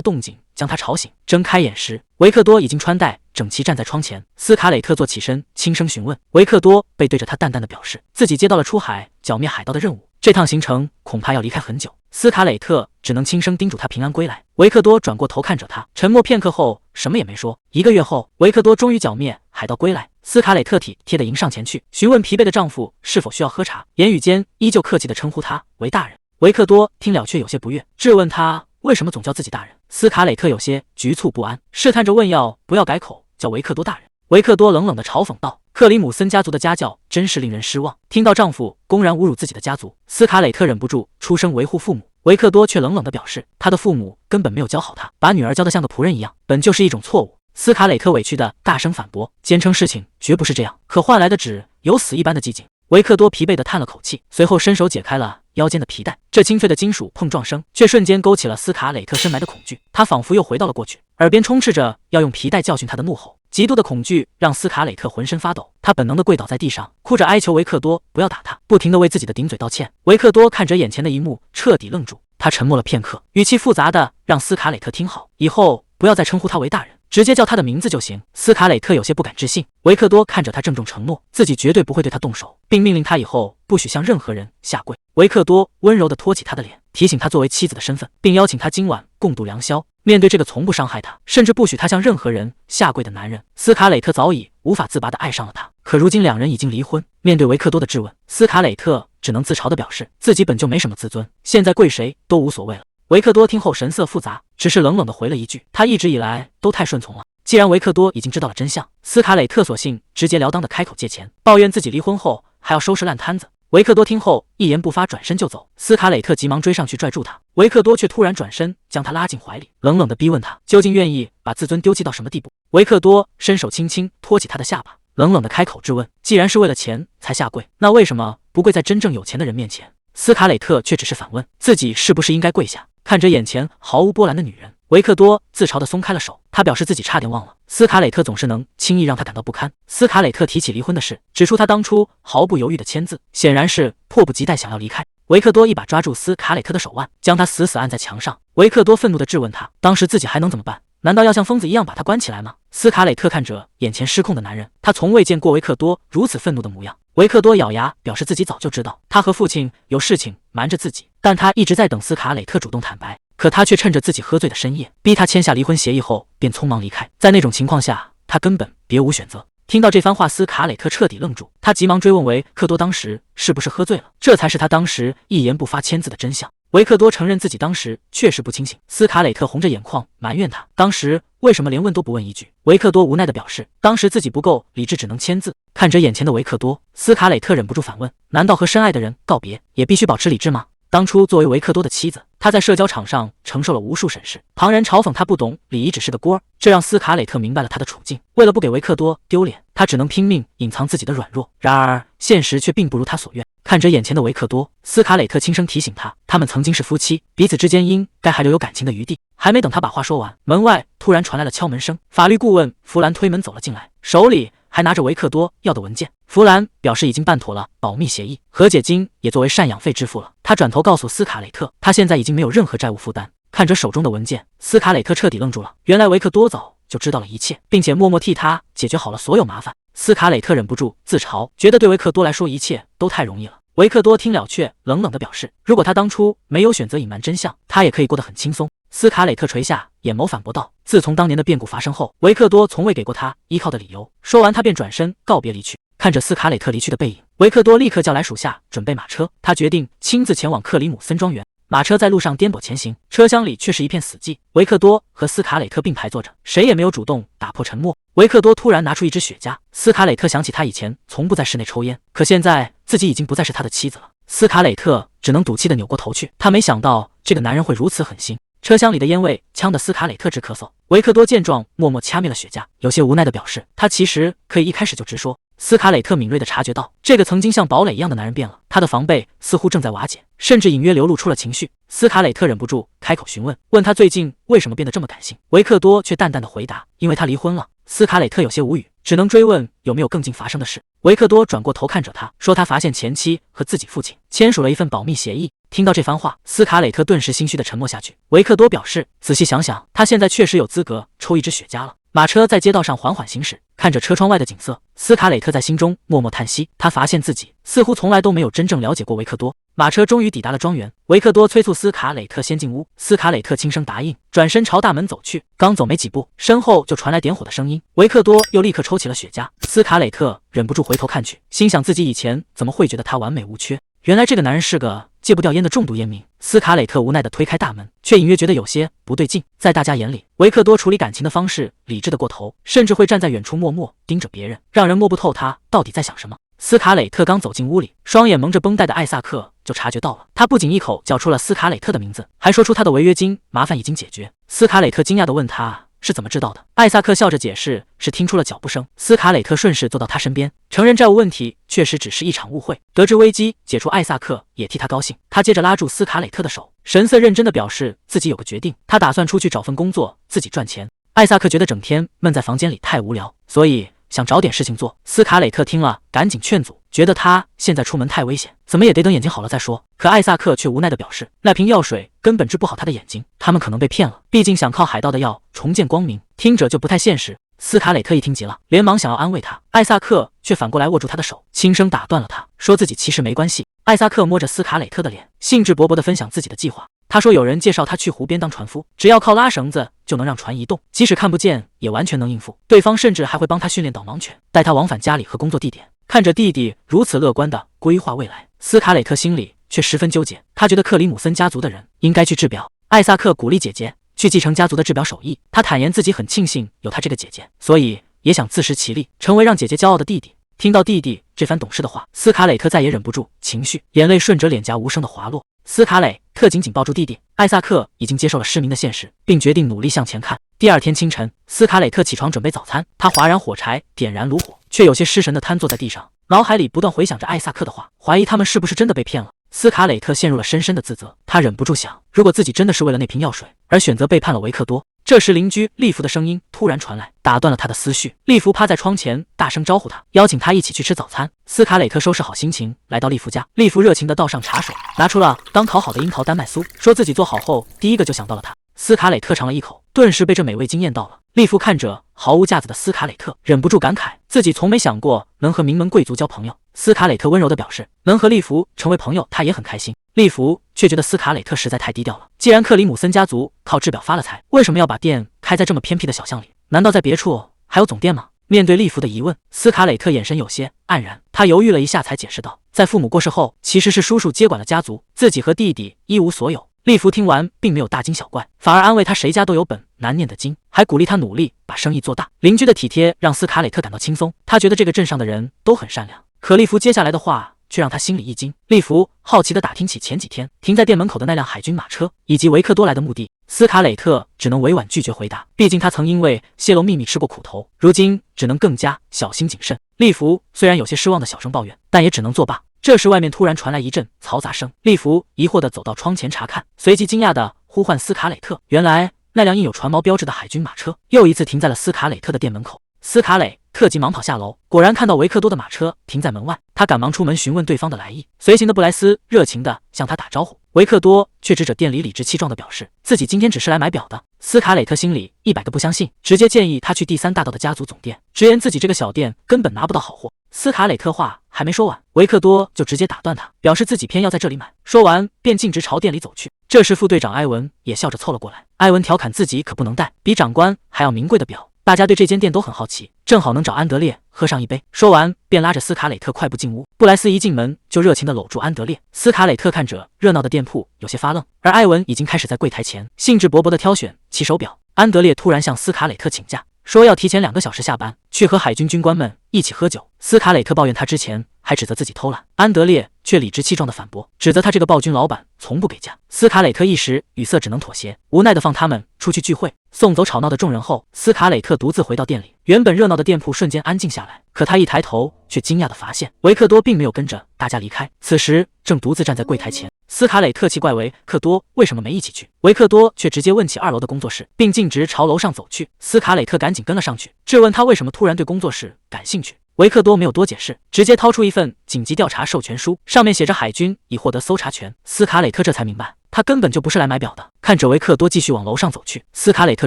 动静将她吵醒，睁开眼时，维克多已经穿戴整齐站在窗前。斯卡磊特坐起身，轻声询问。维克多背对着他淡淡的表示，自己接到了出海剿灭海盗的任务，这趟行程恐怕要离开很久。斯卡磊特只能轻声叮嘱他平安归来。维克多转过头看着他，沉默片刻后什么也没说。1个月后，维克多终于剿灭海盗归来。斯卡磊特体贴的迎上前去，询问疲惫的丈夫是否需要喝茶，言语间依旧客气地称呼他为大人。维克多听了却有些不悦，质问他为什么总叫自己大人。斯卡磊特有些局促不安，试探着问要不要改口叫维克多大人。维克多冷冷地嘲讽道，克里姆森家族的家教真是令人失望。听到丈夫公然侮辱自己的家族，斯卡磊特忍不住出声维护父母。维克多却冷冷地表示，他的父母根本没有教好他，把女儿教得像个仆人一样，本就是一种错误。斯卡磊特委屈地大声反驳，坚称事情绝不是这样，可换来的只有死一般的寂静。维克多疲惫地叹了口气，随后伸手解开了腰间的皮带，这清脆的金属碰撞声却瞬间勾起了斯卡磊特深埋的恐惧。他仿佛又回到了过去，耳边充斥着要用皮带教训他的怒吼。极度的恐惧让斯卡磊特浑身发抖，他本能地跪倒在地上，哭着哀求维克多不要打他，不停地为自己的顶嘴道歉。维克多看着眼前的一幕，彻底愣住。他沉默了片刻，语气复杂的让斯卡磊特听好，以后不要再称呼他为大人，直接叫他的名字就行。斯卡磊特有些不敢置信，维克多看着他郑重承诺，自己绝对不会对他动手，并命令他以后不许向任何人下跪。维克多温柔地托起他的脸，提醒他作为妻子的身份，并邀请他今晚共度良宵。面对这个从不伤害他，甚至不许他向任何人下跪的男人，斯卡磊特早已无法自拔地爱上了他。可如今两人已经离婚，面对维克多的质问，斯卡磊特只能自嘲地表示自己本就没什么自尊，现在跪谁都无所谓了。维克多听后神色复杂，只是冷冷地回了一句，他一直以来都太顺从了。既然维克多已经知道了真相，斯卡磊特索性直截了当地开口借钱，抱怨自己离婚后还要收拾烂摊子。维克多听后一言不发，转身就走。斯卡磊特急忙追上去拽住他，维克多却突然转身将他拉进怀里，冷冷地逼问他究竟愿意把自尊丢弃到什么地步。维克多伸手轻轻托起他的下巴，冷冷地开口质问，既然是为了钱才下跪，那为什么不跪在真正有钱的人面前？斯卡磊特却只是反问自己是不是应该跪下。看着眼前毫无波澜的女人，维克多自嘲地松开了手，他表示自己差点忘了，斯卡磊特总是能轻易让他感到不堪。斯卡磊特提起离婚的事，指出他当初毫不犹豫的签字，显然是迫不及待想要离开。维克多一把抓住斯卡磊特的手腕，将他死死按在墙上。维克多愤怒地质问他，当时自己还能怎么办？难道要像疯子一样把他关起来吗？斯卡磊特看着眼前失控的男人，他从未见过维克多如此愤怒的模样。维克多咬牙表示自己早就知道他和父亲有事情瞒着自己，但他一直在等斯卡磊特主动坦白，可他却趁着自己喝醉的深夜逼他签下离婚协议后便匆忙离开。在那种情况下，他根本别无选择。听到这番话，斯卡磊特彻底愣住，他急忙追问维克多当时是不是喝醉了，这才是他当时一言不发签字的真相。维克多承认自己当时确实不清醒，斯卡磊特红着眼眶埋怨他当时为什么连问都不问一句。维克多无奈地表示当时自己不够理智，只能签字。看着眼前的维克多，斯卡磊特忍不住反问，难道和深爱的人告别也必须保持理智吗？当初作为维克多的妻子，他在社交场上承受了无数审视，旁人嘲讽他不懂礼仪只是个锅，这让斯卡磊特明白了他的处境。为了不给维克多丢脸，他只能拼命隐藏自己的软弱，然而现实却并不如他所愿。看着眼前的维克多，斯卡磊特轻声提醒他，他们曾经是夫妻，彼此之间应该还留有感情的余地。还没等他把话说完，门外突然传来了敲门声，法律顾问弗兰推门走了进来，手里还拿着维克多要的文件。弗兰表示已经办妥了保密协议，和解金也作为赡养费支付了。他转头告诉斯卡磊特，他现在已经没有任何债务负担。看着手中的文件，斯卡磊特彻底愣住了，原来维克多早就知道了一切，并且默默替他解决好了所有麻烦。斯卡磊特忍不住自嘲，觉得对维克多来说一切都太容易了。维克多听了却冷冷地表示，如果他当初没有选择隐瞒真相，他也可以过得很轻松。斯卡磊特垂下眼眸反驳道，自从当年的变故发生后，维克多从未给过他依靠的理由。说完他便转身告别离去。看着斯卡磊特离去的背影，维克多立刻叫来属下准备马车，他决定亲自前往克里姆森庄园。马车在路上颠簸前行，车厢里却是一片死寂。维克多和斯卡磊特并排坐着，谁也没有主动打破沉默。维克多突然拿出一支雪茄，斯卡磊特想起他以前从不在室内抽烟，可现在自己已经不再是他的妻子了。斯卡磊特只能赌气的扭过头去，他没想到这个男人会如此狠心。车厢里的烟味呛得斯卡磊特直咳嗽。维克多见状，默默掐灭了雪茄，有些无奈的表示，他其实可以一开始就直说。斯卡磊特敏锐地察觉到，这个曾经像堡垒一样的男人变了，他的防备似乎正在瓦解，甚至隐约流露出了情绪。斯卡磊特忍不住开口询问，问他最近为什么变得这么感性。维克多却淡淡的回答，因为他离婚了。斯卡磊特有些无语，只能追问有没有更近发生的事。维克多转过头看着他，说他发现前妻和自己父亲签署了一份保密协议。听到这番话，斯卡磊特顿时心虚的沉默下去。维克多表示，仔细想想，他现在确实有资格抽一支雪茄了。马车在街道上缓缓行驶，看着车窗外的景色，斯卡磊特在心中默默叹息。他发现自己似乎从来都没有真正了解过维克多。马车终于抵达了庄园，维克多催促斯卡磊特先进屋，斯卡磊特轻声答应，转身朝大门走去。刚走没几步，身后就传来点火的声音，维克多又立刻抽起了雪茄。斯卡磊特忍不住回头看去，心想自己以前怎么会觉得他完美无缺，原来这个男人是个戒不掉烟的重度烟民。斯卡磊特无奈地推开大门，却隐约觉得有些不对劲。在大家眼里，维克多处理感情的方式理智的过头，甚至会站在远处默默盯着别人，让人摸不透他到底在想什么。斯卡磊特刚走进屋里，双眼蒙着绷带的艾萨克就察觉到了，他不仅一口叫出了斯卡磊特的名字，还说出他的违约金麻烦已经解决。斯卡磊特惊讶地问他是怎么知道的。艾萨克笑着解释，是听出了脚步声。斯卡磊特顺势坐到他身边，承认债务问题确实只是一场误会。得知危机解除，艾萨克也替他高兴。他接着拉住斯卡磊特的手，神色认真地表示自己有个决定，他打算出去找份工作，自己赚钱。艾萨克觉得整天闷在房间里太无聊，所以想找点事情做。斯卡磊特听了赶紧劝阻，觉得他现在出门太危险，怎么也得等眼睛好了再说。可艾萨克却无奈地表示，那瓶药水根本治不好他的眼睛，他们可能被骗了，毕竟想靠海盗的药重见光明，听着就不太现实。斯卡磊特一听急了，连忙想要安慰他，艾萨克却反过来握住他的手，轻声打断了他，说自己其实没关系。艾萨克摸着斯卡磊特的脸，兴致勃勃地分享自己的计划。他说有人介绍他去湖边当船夫，只要靠拉绳子就能让船移动，即使看不见也完全能应付。对方甚至还会帮他训练导盲犬，带他往返家里和工作地点。看着弟弟如此乐观地规划未来，斯卡磊特心里却十分纠结。他觉得克里姆森家族的人应该去制表。艾萨克鼓励姐姐去继承家族的制表手艺，他坦言自己很庆幸有他这个姐姐，所以也想自食其力，成为让姐姐骄傲的弟弟。听到弟弟这番懂事的话，斯卡磊特再也忍不住情绪，眼泪顺着脸颊无声的滑落。斯卡磊特紧紧抱住弟弟，艾萨克已经接受了失明的现实，并决定努力向前看。第二天清晨，斯卡磊特起床准备早餐，他划燃火柴，点燃炉火，却有些失神地瘫坐在地上，脑海里不断回想着艾萨克的话，怀疑他们是不是真的被骗了。斯卡磊特陷入了深深的自责，他忍不住想，如果自己真的是为了那瓶药水而选择背叛了维克多。这时邻居利弗的声音突然传来，打断了他的思绪。利弗趴在窗前大声招呼他，邀请他一起去吃早餐。斯卡磊特收拾好心情来到利弗家，利弗热情地倒上茶水，拿出了刚烤好的樱桃丹麦酥，说自己做好后第一个就想到了他。斯卡磊特尝了一口，顿时被这美味惊艳到了。利弗看着毫无架子的斯卡磊特，忍不住感慨自己从没想过能和名门贵族交朋友。斯卡磊特温柔地表示，能和利弗成为朋友他也很开心。利弗却觉得斯卡磊特实在太低调了，既然克里姆森家族靠制表发了财，为什么要把店开在这么偏僻的小巷里？难道在别处还有总店吗？面对利弗的疑问，斯卡磊特眼神有些黯然，他犹豫了一下才解释道，在父母过世后，其实是叔叔接管了家族，自己和弟弟一无所有。利弗听完并没有大惊小怪，反而安慰他谁家都有本难念的经，还鼓励他努力把生意做大。邻居的体贴让斯卡磊特感到轻松，他觉得这个镇上的人都很善良。可利弗接下来的话却让他心里一惊。利弗好奇地打听起前几天停在店门口的那辆海军马车以及维克多来的目的。斯卡磊特只能委婉拒绝回答，毕竟他曾因为泄露秘密吃过苦头，如今只能更加小心谨慎。利弗虽然有些失望的小声抱怨，但也只能作罢。这时外面突然传来一阵嘈杂声，利弗疑惑地走到窗前查看，随即惊讶地呼唤斯卡磊特。原来那辆印有船锚标志的海军马车又一次停在了斯卡磊特的店门口。斯卡磊特急忙跑下楼，果然看到维克多的马车停在门外，他赶忙出门询问对方的来意。随行的布莱斯热情地向他打招呼，维克多却指着店里理直气壮地表示自己今天只是来买表的。斯卡磊特心里100个不相信，直接建议他去第3大道的家族总店，直言自己这个小店根本拿不到好货。斯卡磊特话还没说完，维克多就直接打断他，表示自己偏要在这里买，说完便径直朝店里走去。这时副队长埃文也笑着凑了过来，埃文调侃自己可不能戴比长官还要名贵的表，大家对这间店都很好奇，正好能找安德烈喝上一杯。说完，便拉着斯卡蕾特快步进屋。布莱斯一进门就热情地搂住安德烈。斯卡蕾特看着热闹的店铺，有些发愣，而艾文已经开始在柜台前兴致勃勃地挑选其手表。安德烈突然向斯卡蕾特请假，说要提前2个小时下班，去和海军军官们一起喝酒。斯卡蕾特抱怨他之前还指责自己偷懒，安德烈却理直气壮地反驳，指责他这个暴君老板从不给假。斯卡蕾特一时语塞，只能妥协，无奈地放他们出去聚会。送走吵闹的众人后，斯卡蕾特独自回到店里，原本热闹的店铺瞬间安静下来。可他一抬头，却惊讶地发现维克多并没有跟着大家离开，此时正独自站在柜台前。斯卡蕾特奇怪维克多为什么没一起去，维克多却直接问起2楼的工作室，并径直朝楼上走去。斯卡蕾特赶紧跟了上去，质问他为什么突然对工作室感兴趣。维克多没有多解释，直接掏出一份紧急调查授权书，上面写着海军已获得搜查权。斯卡蕾特这才明白，他根本就不是来买表的。看着维克多继续往楼上走去，斯卡蕾特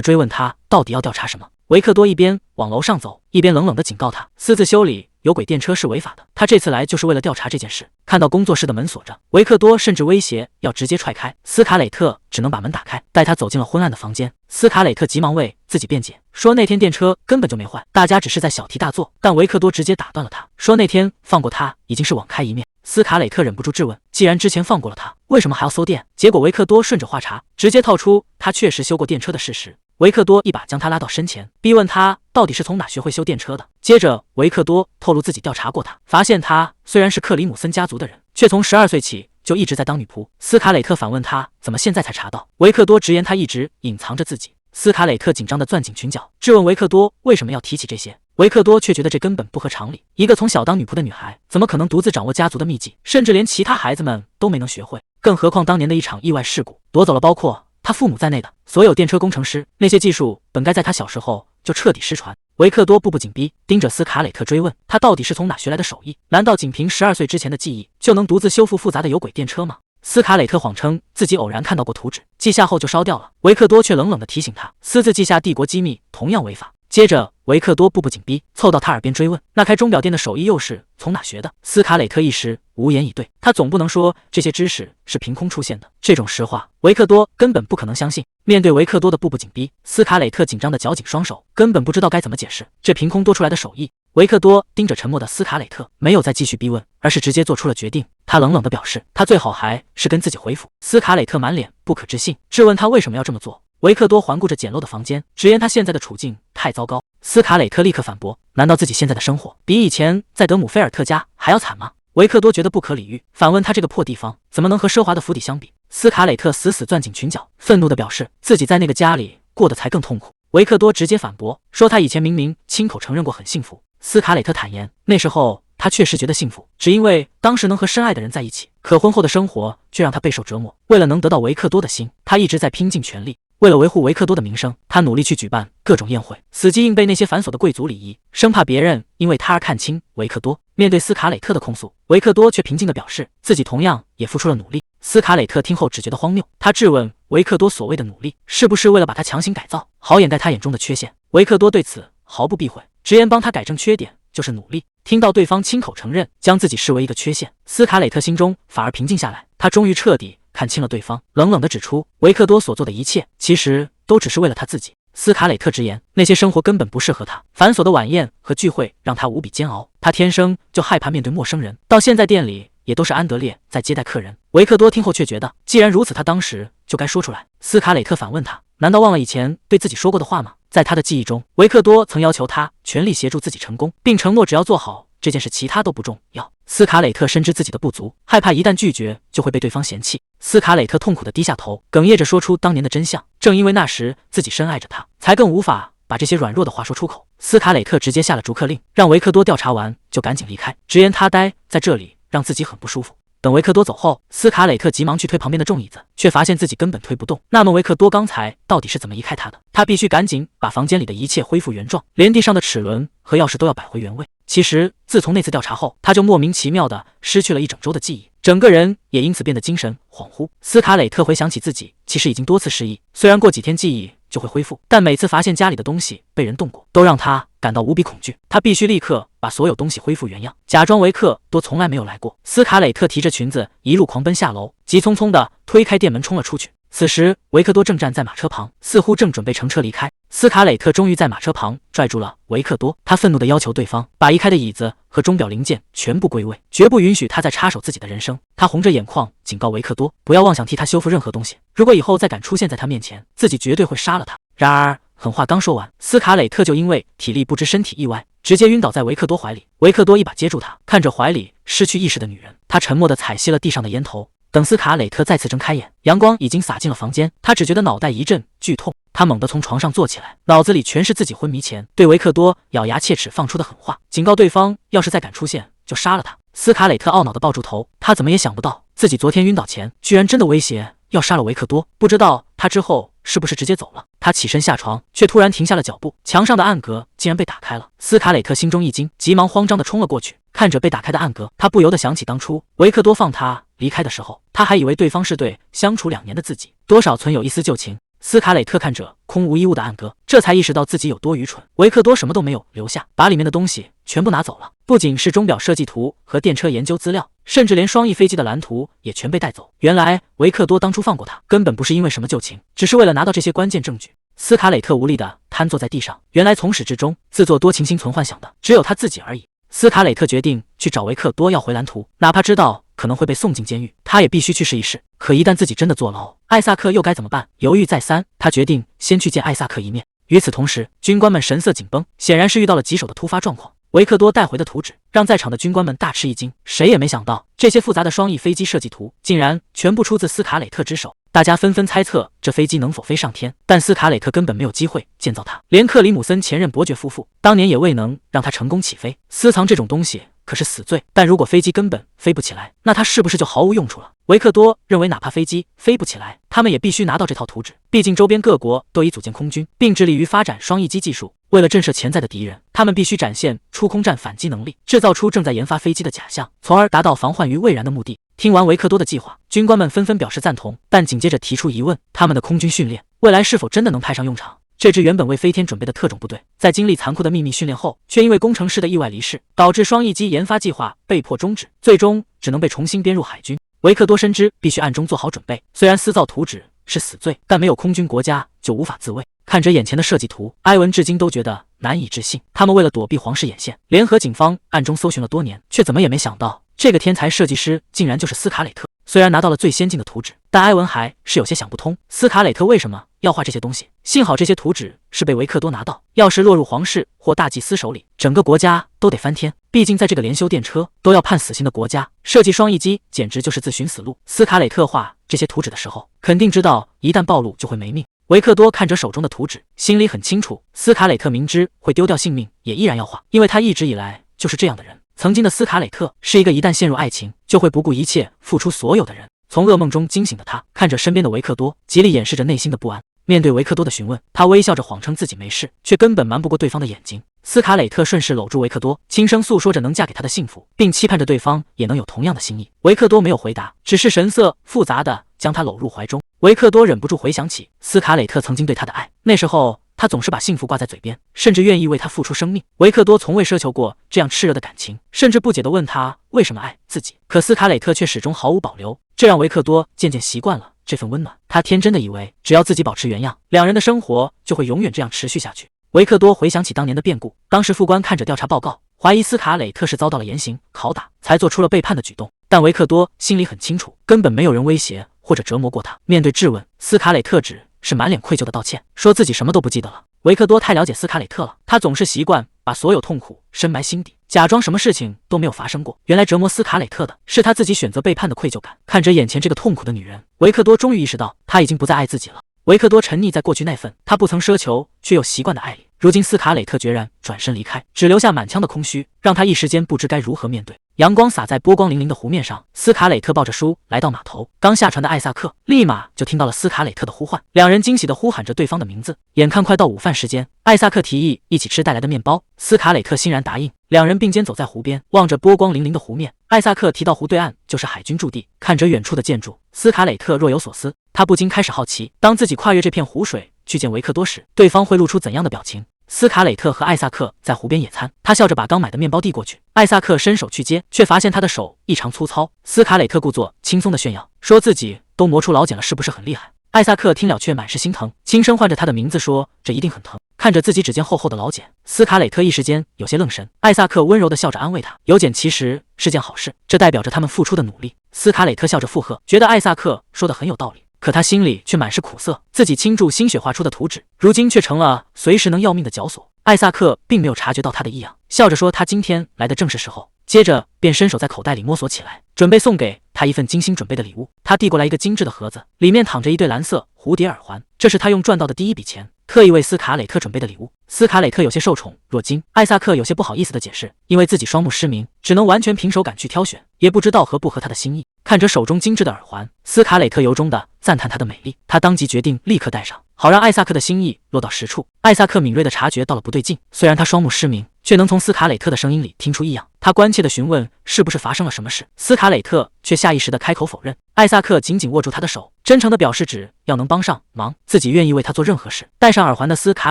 追问他到底要调查什么。维克多一边往楼上走，一边冷冷地警告他，私自修理有轨电车是违法的，他这次来就是为了调查这件事。看到工作室的门锁着，维克多甚至威胁要直接踹开，斯卡蕾特只能把门打开，带他走进了昏暗的房间。斯卡蕾特急忙为自己辩解，说那天电车根本就没坏，大家只是在小题大做。但维克多直接打断了他，说那天放过他已经是网开一面。斯卡蕾特忍不住质问，既然之前放过了他，为什么还要搜电？结果维克多顺着话茬，直接套出他确实修过电车的事实。维克多一把将他拉到身前，逼问他到底是从哪学会修电车的。接着维克多透露自己调查过他，发现他虽然是克里姆森家族的人，却从12岁起就一直在当女仆。斯卡蕾特反问他怎么现在才查到，维克多直言他一直隐藏着自己。斯卡蕾特紧张地攥紧裙角，质问维克多为什么要提起这些。维克多却觉得这根本不合常理，一个从小当女仆的女孩，怎么可能独自掌握家族的秘籍，甚至连其他孩子们都没能学会？更何况当年的一场意外事故，夺走了包括他父母在内的所有电车工程师，那些技术本该在他小时候就彻底失传。维克多步步紧逼，盯着斯卡蕾特追问，他到底是从哪学来的手艺？难道仅凭12岁之前的记忆，就能独自修复复杂的有轨电车吗？斯卡蕾特谎称自己偶然看到过图纸，记下后就烧掉了。维克多却冷冷地提醒他，私自记下帝国机密同样违法。接着维克多步步紧逼，凑到他耳边追问，那开钟表店的手艺又是从哪学的？斯卡蕾特一时无言以对，他总不能说这些知识是凭空出现的，这种实话维克多根本不可能相信。面对维克多的步步紧逼，斯卡蕾特紧张地绞紧双手，根本不知道该怎么解释这凭空多出来的手艺。维克多盯着沉默的斯卡蕾特，没有再继续逼问，而是直接做出了决定。他冷冷地表示，他最好还是跟自己回府。斯卡蕾特满脸不可置信，质问他为什么要这么做。维克多环顾着简陋的房间，直言他现在的处境太糟糕。斯卡蕾特立刻反驳，难道自己现在的生活比以前在德姆菲尔特家还要惨吗？维克多觉得不可理喻，反问他这个破地方怎么能和奢华的府邸相比？斯卡蕾特死死攥紧裙角，愤怒地表示自己在那个家里过得才更痛苦。维克多直接反驳，说他以前明明亲口承认过很幸福。斯卡蕾特坦言，那时候他确实觉得幸福，只因为当时能和深爱的人在一起，可婚后的生活却让他备受折磨。为了能得到维克多的心，他一直在拼尽全力。为了维护维克多的名声，他努力去举办各种宴会，死记硬背那些繁琐的贵族礼仪，生怕别人因为他而看清维克多。面对斯卡蕾特的控诉，维克多却平静地表示自己同样也付出了努力。斯卡蕾特听后只觉得荒谬，他质问维克多所谓的努力，是不是为了把他强行改造，好掩盖他眼中的缺陷？维克多对此毫不避讳，直言帮他改正缺点就是努力。听到对方亲口承认将自己视为一个缺陷，斯卡蕾特心中反而平静下来，他终于彻底看清了对方，冷冷地指出维克多所做的一切其实都只是为了他自己。斯卡蕾特直言，那些生活根本不适合他，繁琐的晚宴和聚会让他无比煎熬，他天生就害怕面对陌生人，到现在店里也都是安德烈在接待客人。维克多听后却觉得，既然如此，他当时就该说出来。斯卡蕾特反问他，难道忘了以前对自己说过的话吗？在他的记忆中，维克多曾要求他全力协助自己成功，并承诺只要做好这件事，其他都不重要。斯卡蕾特深知自己的不足，害怕一旦拒绝就会被对方嫌弃。斯卡蕾特痛苦地低下头，哽咽着说出当年的真相。正因为那时自己深爱着他，才更无法把这些软弱的话说出口。斯卡蕾特直接下了逐客令，让维克多调查完就赶紧离开，直言他待在这里让自己很不舒服。等维克多走后，斯卡蕾特急忙去推旁边的重椅子，却发现自己根本推不动。那么维克多刚才到底是怎么移开他的？他必须赶紧把房间里的一切恢复原状，连地上的齿轮和钥匙都要摆回原位。其实自从那次调查后，他就莫名其妙地失去了一整周的记忆，整个人也因此变得精神恍惚。斯卡蕾特回想起自己其实已经多次失忆，虽然过几天记忆就会恢复，但每次发现家里的东西被人动过，都让他感到无比恐惧。他必须立刻把所有东西恢复原样，假装维克多从来没有来过。斯卡蕾特提着裙子一路狂奔下楼，急匆匆地推开店门冲了出去。此时维克多正站在马车旁，似乎正准备乘车离开。斯卡雷特终于在马车旁拽住了维克多，他愤怒地要求对方把移开的椅子和钟表零件全部归位，绝不允许他再插手自己的人生。他红着眼眶警告维克多，不要妄想替他修复任何东西，如果以后再敢出现在他面前，自己绝对会杀了他。然而狠话刚说完，斯卡雷特就因为体力不支身体意外，直接晕倒在维克多怀里。维克多一把接住他，看着怀里失去意识的女人，他沉默地踩熄了地上的烟头。等斯卡雷特再次睁开眼，阳光已经洒进了房间，他只觉得脑袋一阵剧痛，他猛地从床上坐起来，脑子里全是自己昏迷前对维克多咬牙切齿放出的狠话，警告对方要是再敢出现就杀了他。斯卡雷特懊恼地抱住头，他怎么也想不到自己昨天晕倒前居然真的威胁要杀了维克多，不知道他之后是不是直接走了。他起身下床，却突然停下了脚步，墙上的暗格竟然被打开了。斯卡雷特心中一惊，急忙慌张地冲了过去，看着被打开的暗格，他不由得想起当初维克多放他离开的时候，他还以为对方是对相处2年的自己多少存有一丝旧情。斯卡雷特看着空无一物的暗格，这才意识到自己有多愚蠢。维克多什么都没有留下，把里面的东西全部拿走了，不仅是钟表设计图和电车研究资料，甚至连双翼飞机的蓝图也全被带走。原来维克多当初放过他，根本不是因为什么旧情，只是为了拿到这些关键证据。斯卡雷特无力地瘫坐在地上，原来从始至终自作多情心存幻想的只有他自己而已。斯卡雷特决定去找维克多要回蓝图，哪怕知道可能会被送进监狱，他也必须去试一试。可一旦自己真的坐牢，艾萨克又该怎么办？犹豫再三，他决定先去见艾萨克一面。与此同时，军官们神色紧绷，显然是遇到了棘手的突发状况。维克多带回的图纸让在场的军官们大吃一惊，谁也没想到这些复杂的双翼飞机设计图竟然全部出自斯卡雷特之手。大家纷纷猜测这飞机能否飞上天，但斯卡雷特根本没有机会建造它，连克里姆森前任伯爵夫妇当年也未能让他成功起飞。私藏这种东西可是死罪，但如果飞机根本飞不起来，那它是不是就毫无用处了？维克多认为哪怕飞机飞不起来，他们也必须拿到这套图纸，毕竟周边各国都已组建空军，并致力于发展双翼机技术。为了震慑潜在的敌人，他们必须展现出空战反击能力，制造出正在研发飞机的假象，从而达到防患于未然的目的。听完维克多的计划，军官们纷纷表示赞同，但紧接着提出疑问：他们的空军训练未来是否真的能派上用场？这支原本为飞天准备的特种部队，在经历残酷的秘密训练后，却因为工程师的意外离世，导致双翼机研发计划被迫终止，最终只能被重新编入海军。维克多深知必须暗中做好准备，虽然私造图纸是死罪，但没有空军国家就无法自卫。看着眼前的设计图，埃文至今都觉得难以置信。他们为了躲避皇室眼线，联合警方暗中搜寻了多年，却怎么也没想到这个天才设计师竟然就是斯卡雷特。虽然拿到了最先进的图纸，但埃文还是有些想不通，斯卡雷特为什么要画这些东西？幸好这些图纸是被维克多拿到，要是落入皇室或大祭司手里，整个国家都得翻天。毕竟在这个连修电车都要判死刑的国家，设计双翼机简直就是自寻死路。斯卡雷特画这些图纸的时候，肯定知道一旦暴露就会没命。维克多看着手中的图纸，心里很清楚，斯卡雷特明知会丢掉性命，也依然要画，因为他一直以来就是这样的人。曾经的斯卡雷特是一个一旦陷入爱情就会不顾一切付出所有的人。从噩梦中惊醒的他，看着身边的维克多，极力掩饰着内心的不安。面对维克多的询问，他微笑着谎称自己没事，却根本瞒不过对方的眼睛。斯卡雷特顺势搂住维克多，轻声诉说着能嫁给他的幸福，并期盼着对方也能有同样的心意。维克多没有回答，只是神色复杂的将他搂入怀中。维克多忍不住回想起斯卡雷特曾经对他的爱，那时候他总是把幸福挂在嘴边，甚至愿意为他付出生命。维克多从未奢求过这样炽热的感情，甚至不解地问他为什么爱自己，可斯卡雷特却始终毫无保留，这让维克多渐渐习惯了这份温暖。他天真的以为只要自己保持原样，两人的生活就会永远这样持续下去。维克多回想起当年的变故，当时副官看着调查报告，怀疑斯卡雷特是遭到了严刑拷打，才做出了背叛的举动。但维克多心里很清楚，根本没有人威胁或者折磨过他。面对质问，斯卡雷特只是满脸愧疚的道歉，说自己什么都不记得了。维克多太了解斯卡雷特了，他总是习惯把所有痛苦深埋心底，假装什么事情都没有发生过。原来折磨斯卡雷特的是他自己选择背叛的愧疚感。看着眼前这个痛苦的女人，维克多终于意识到他已经不再爱自己了。维克多沉溺在过去那份他不曾奢求却又习惯的爱里，如今斯卡雷特决然转身离开，只留下满腔的空虚，让他一时间不知该如何面对。阳光洒在波光粼粼的湖面上，斯卡雷特抱着书来到码头。刚下船的艾萨克立马就听到了斯卡雷特的呼唤，两人惊喜地呼喊着对方的名字。眼看快到午饭时间，艾萨克提议一起吃带来的面包，斯卡雷特欣然答应。两人并肩走在湖边，望着波光粼粼的湖面。艾萨克提到湖对岸就是海军驻地，看着远处的建筑，斯卡雷特若有所思。他不禁开始好奇，当自己跨越这片湖水去见维克多时，对方会露出怎样的表情。斯卡雷特和艾萨克在湖边野餐，他笑着把刚买的面包递过去。艾萨克伸手去接，却发现他的手异常粗糙。斯卡雷特故作轻松的炫耀，说自己都磨出老茧了，是不是很厉害？艾萨克听了却满是心疼，轻声唤着他的名字说：“这一定很疼。”看着自己指尖厚厚的老茧，斯卡蕾特一时间有些愣神。艾萨克温柔地笑着安慰他：“有茧其实是件好事，这代表着他们付出的努力。”斯卡蕾特笑着附和，觉得艾萨克说的很有道理。可他心里却满是苦涩，自己倾注心血画出的图纸，如今却成了随时能要命的绞索。艾萨克并没有察觉到他的异样，笑着说：“他今天来的正是时候。”接着便伸手在口袋里摸索起来，准备送给他一份精心准备的礼物。他递过来一个精致的盒子，里面躺着一对蓝色蝴蝶耳环，这是他用赚到的第一笔钱，特意为斯卡蕾特准备的礼物。斯卡蕾特有些受宠若惊，艾萨克有些不好意思的解释，因为自己双目失明，只能完全凭手感去挑选，也不知道合不合他的心意。看着手中精致的耳环，斯卡蕾特由衷的赞叹她的美丽，他当即决定立刻戴上，好让艾萨克的心意落到实处。艾萨克敏锐的察觉到了不对劲，虽然他双目失明，却能从斯卡蕾特的声音里听出异样。他关切的询问是不是发生了什么事，斯卡蕾特却下意识的开口否认。艾萨克紧紧握住他的手，真诚的表示只要能帮上忙，自己愿意为他做任何事。戴上耳环的斯卡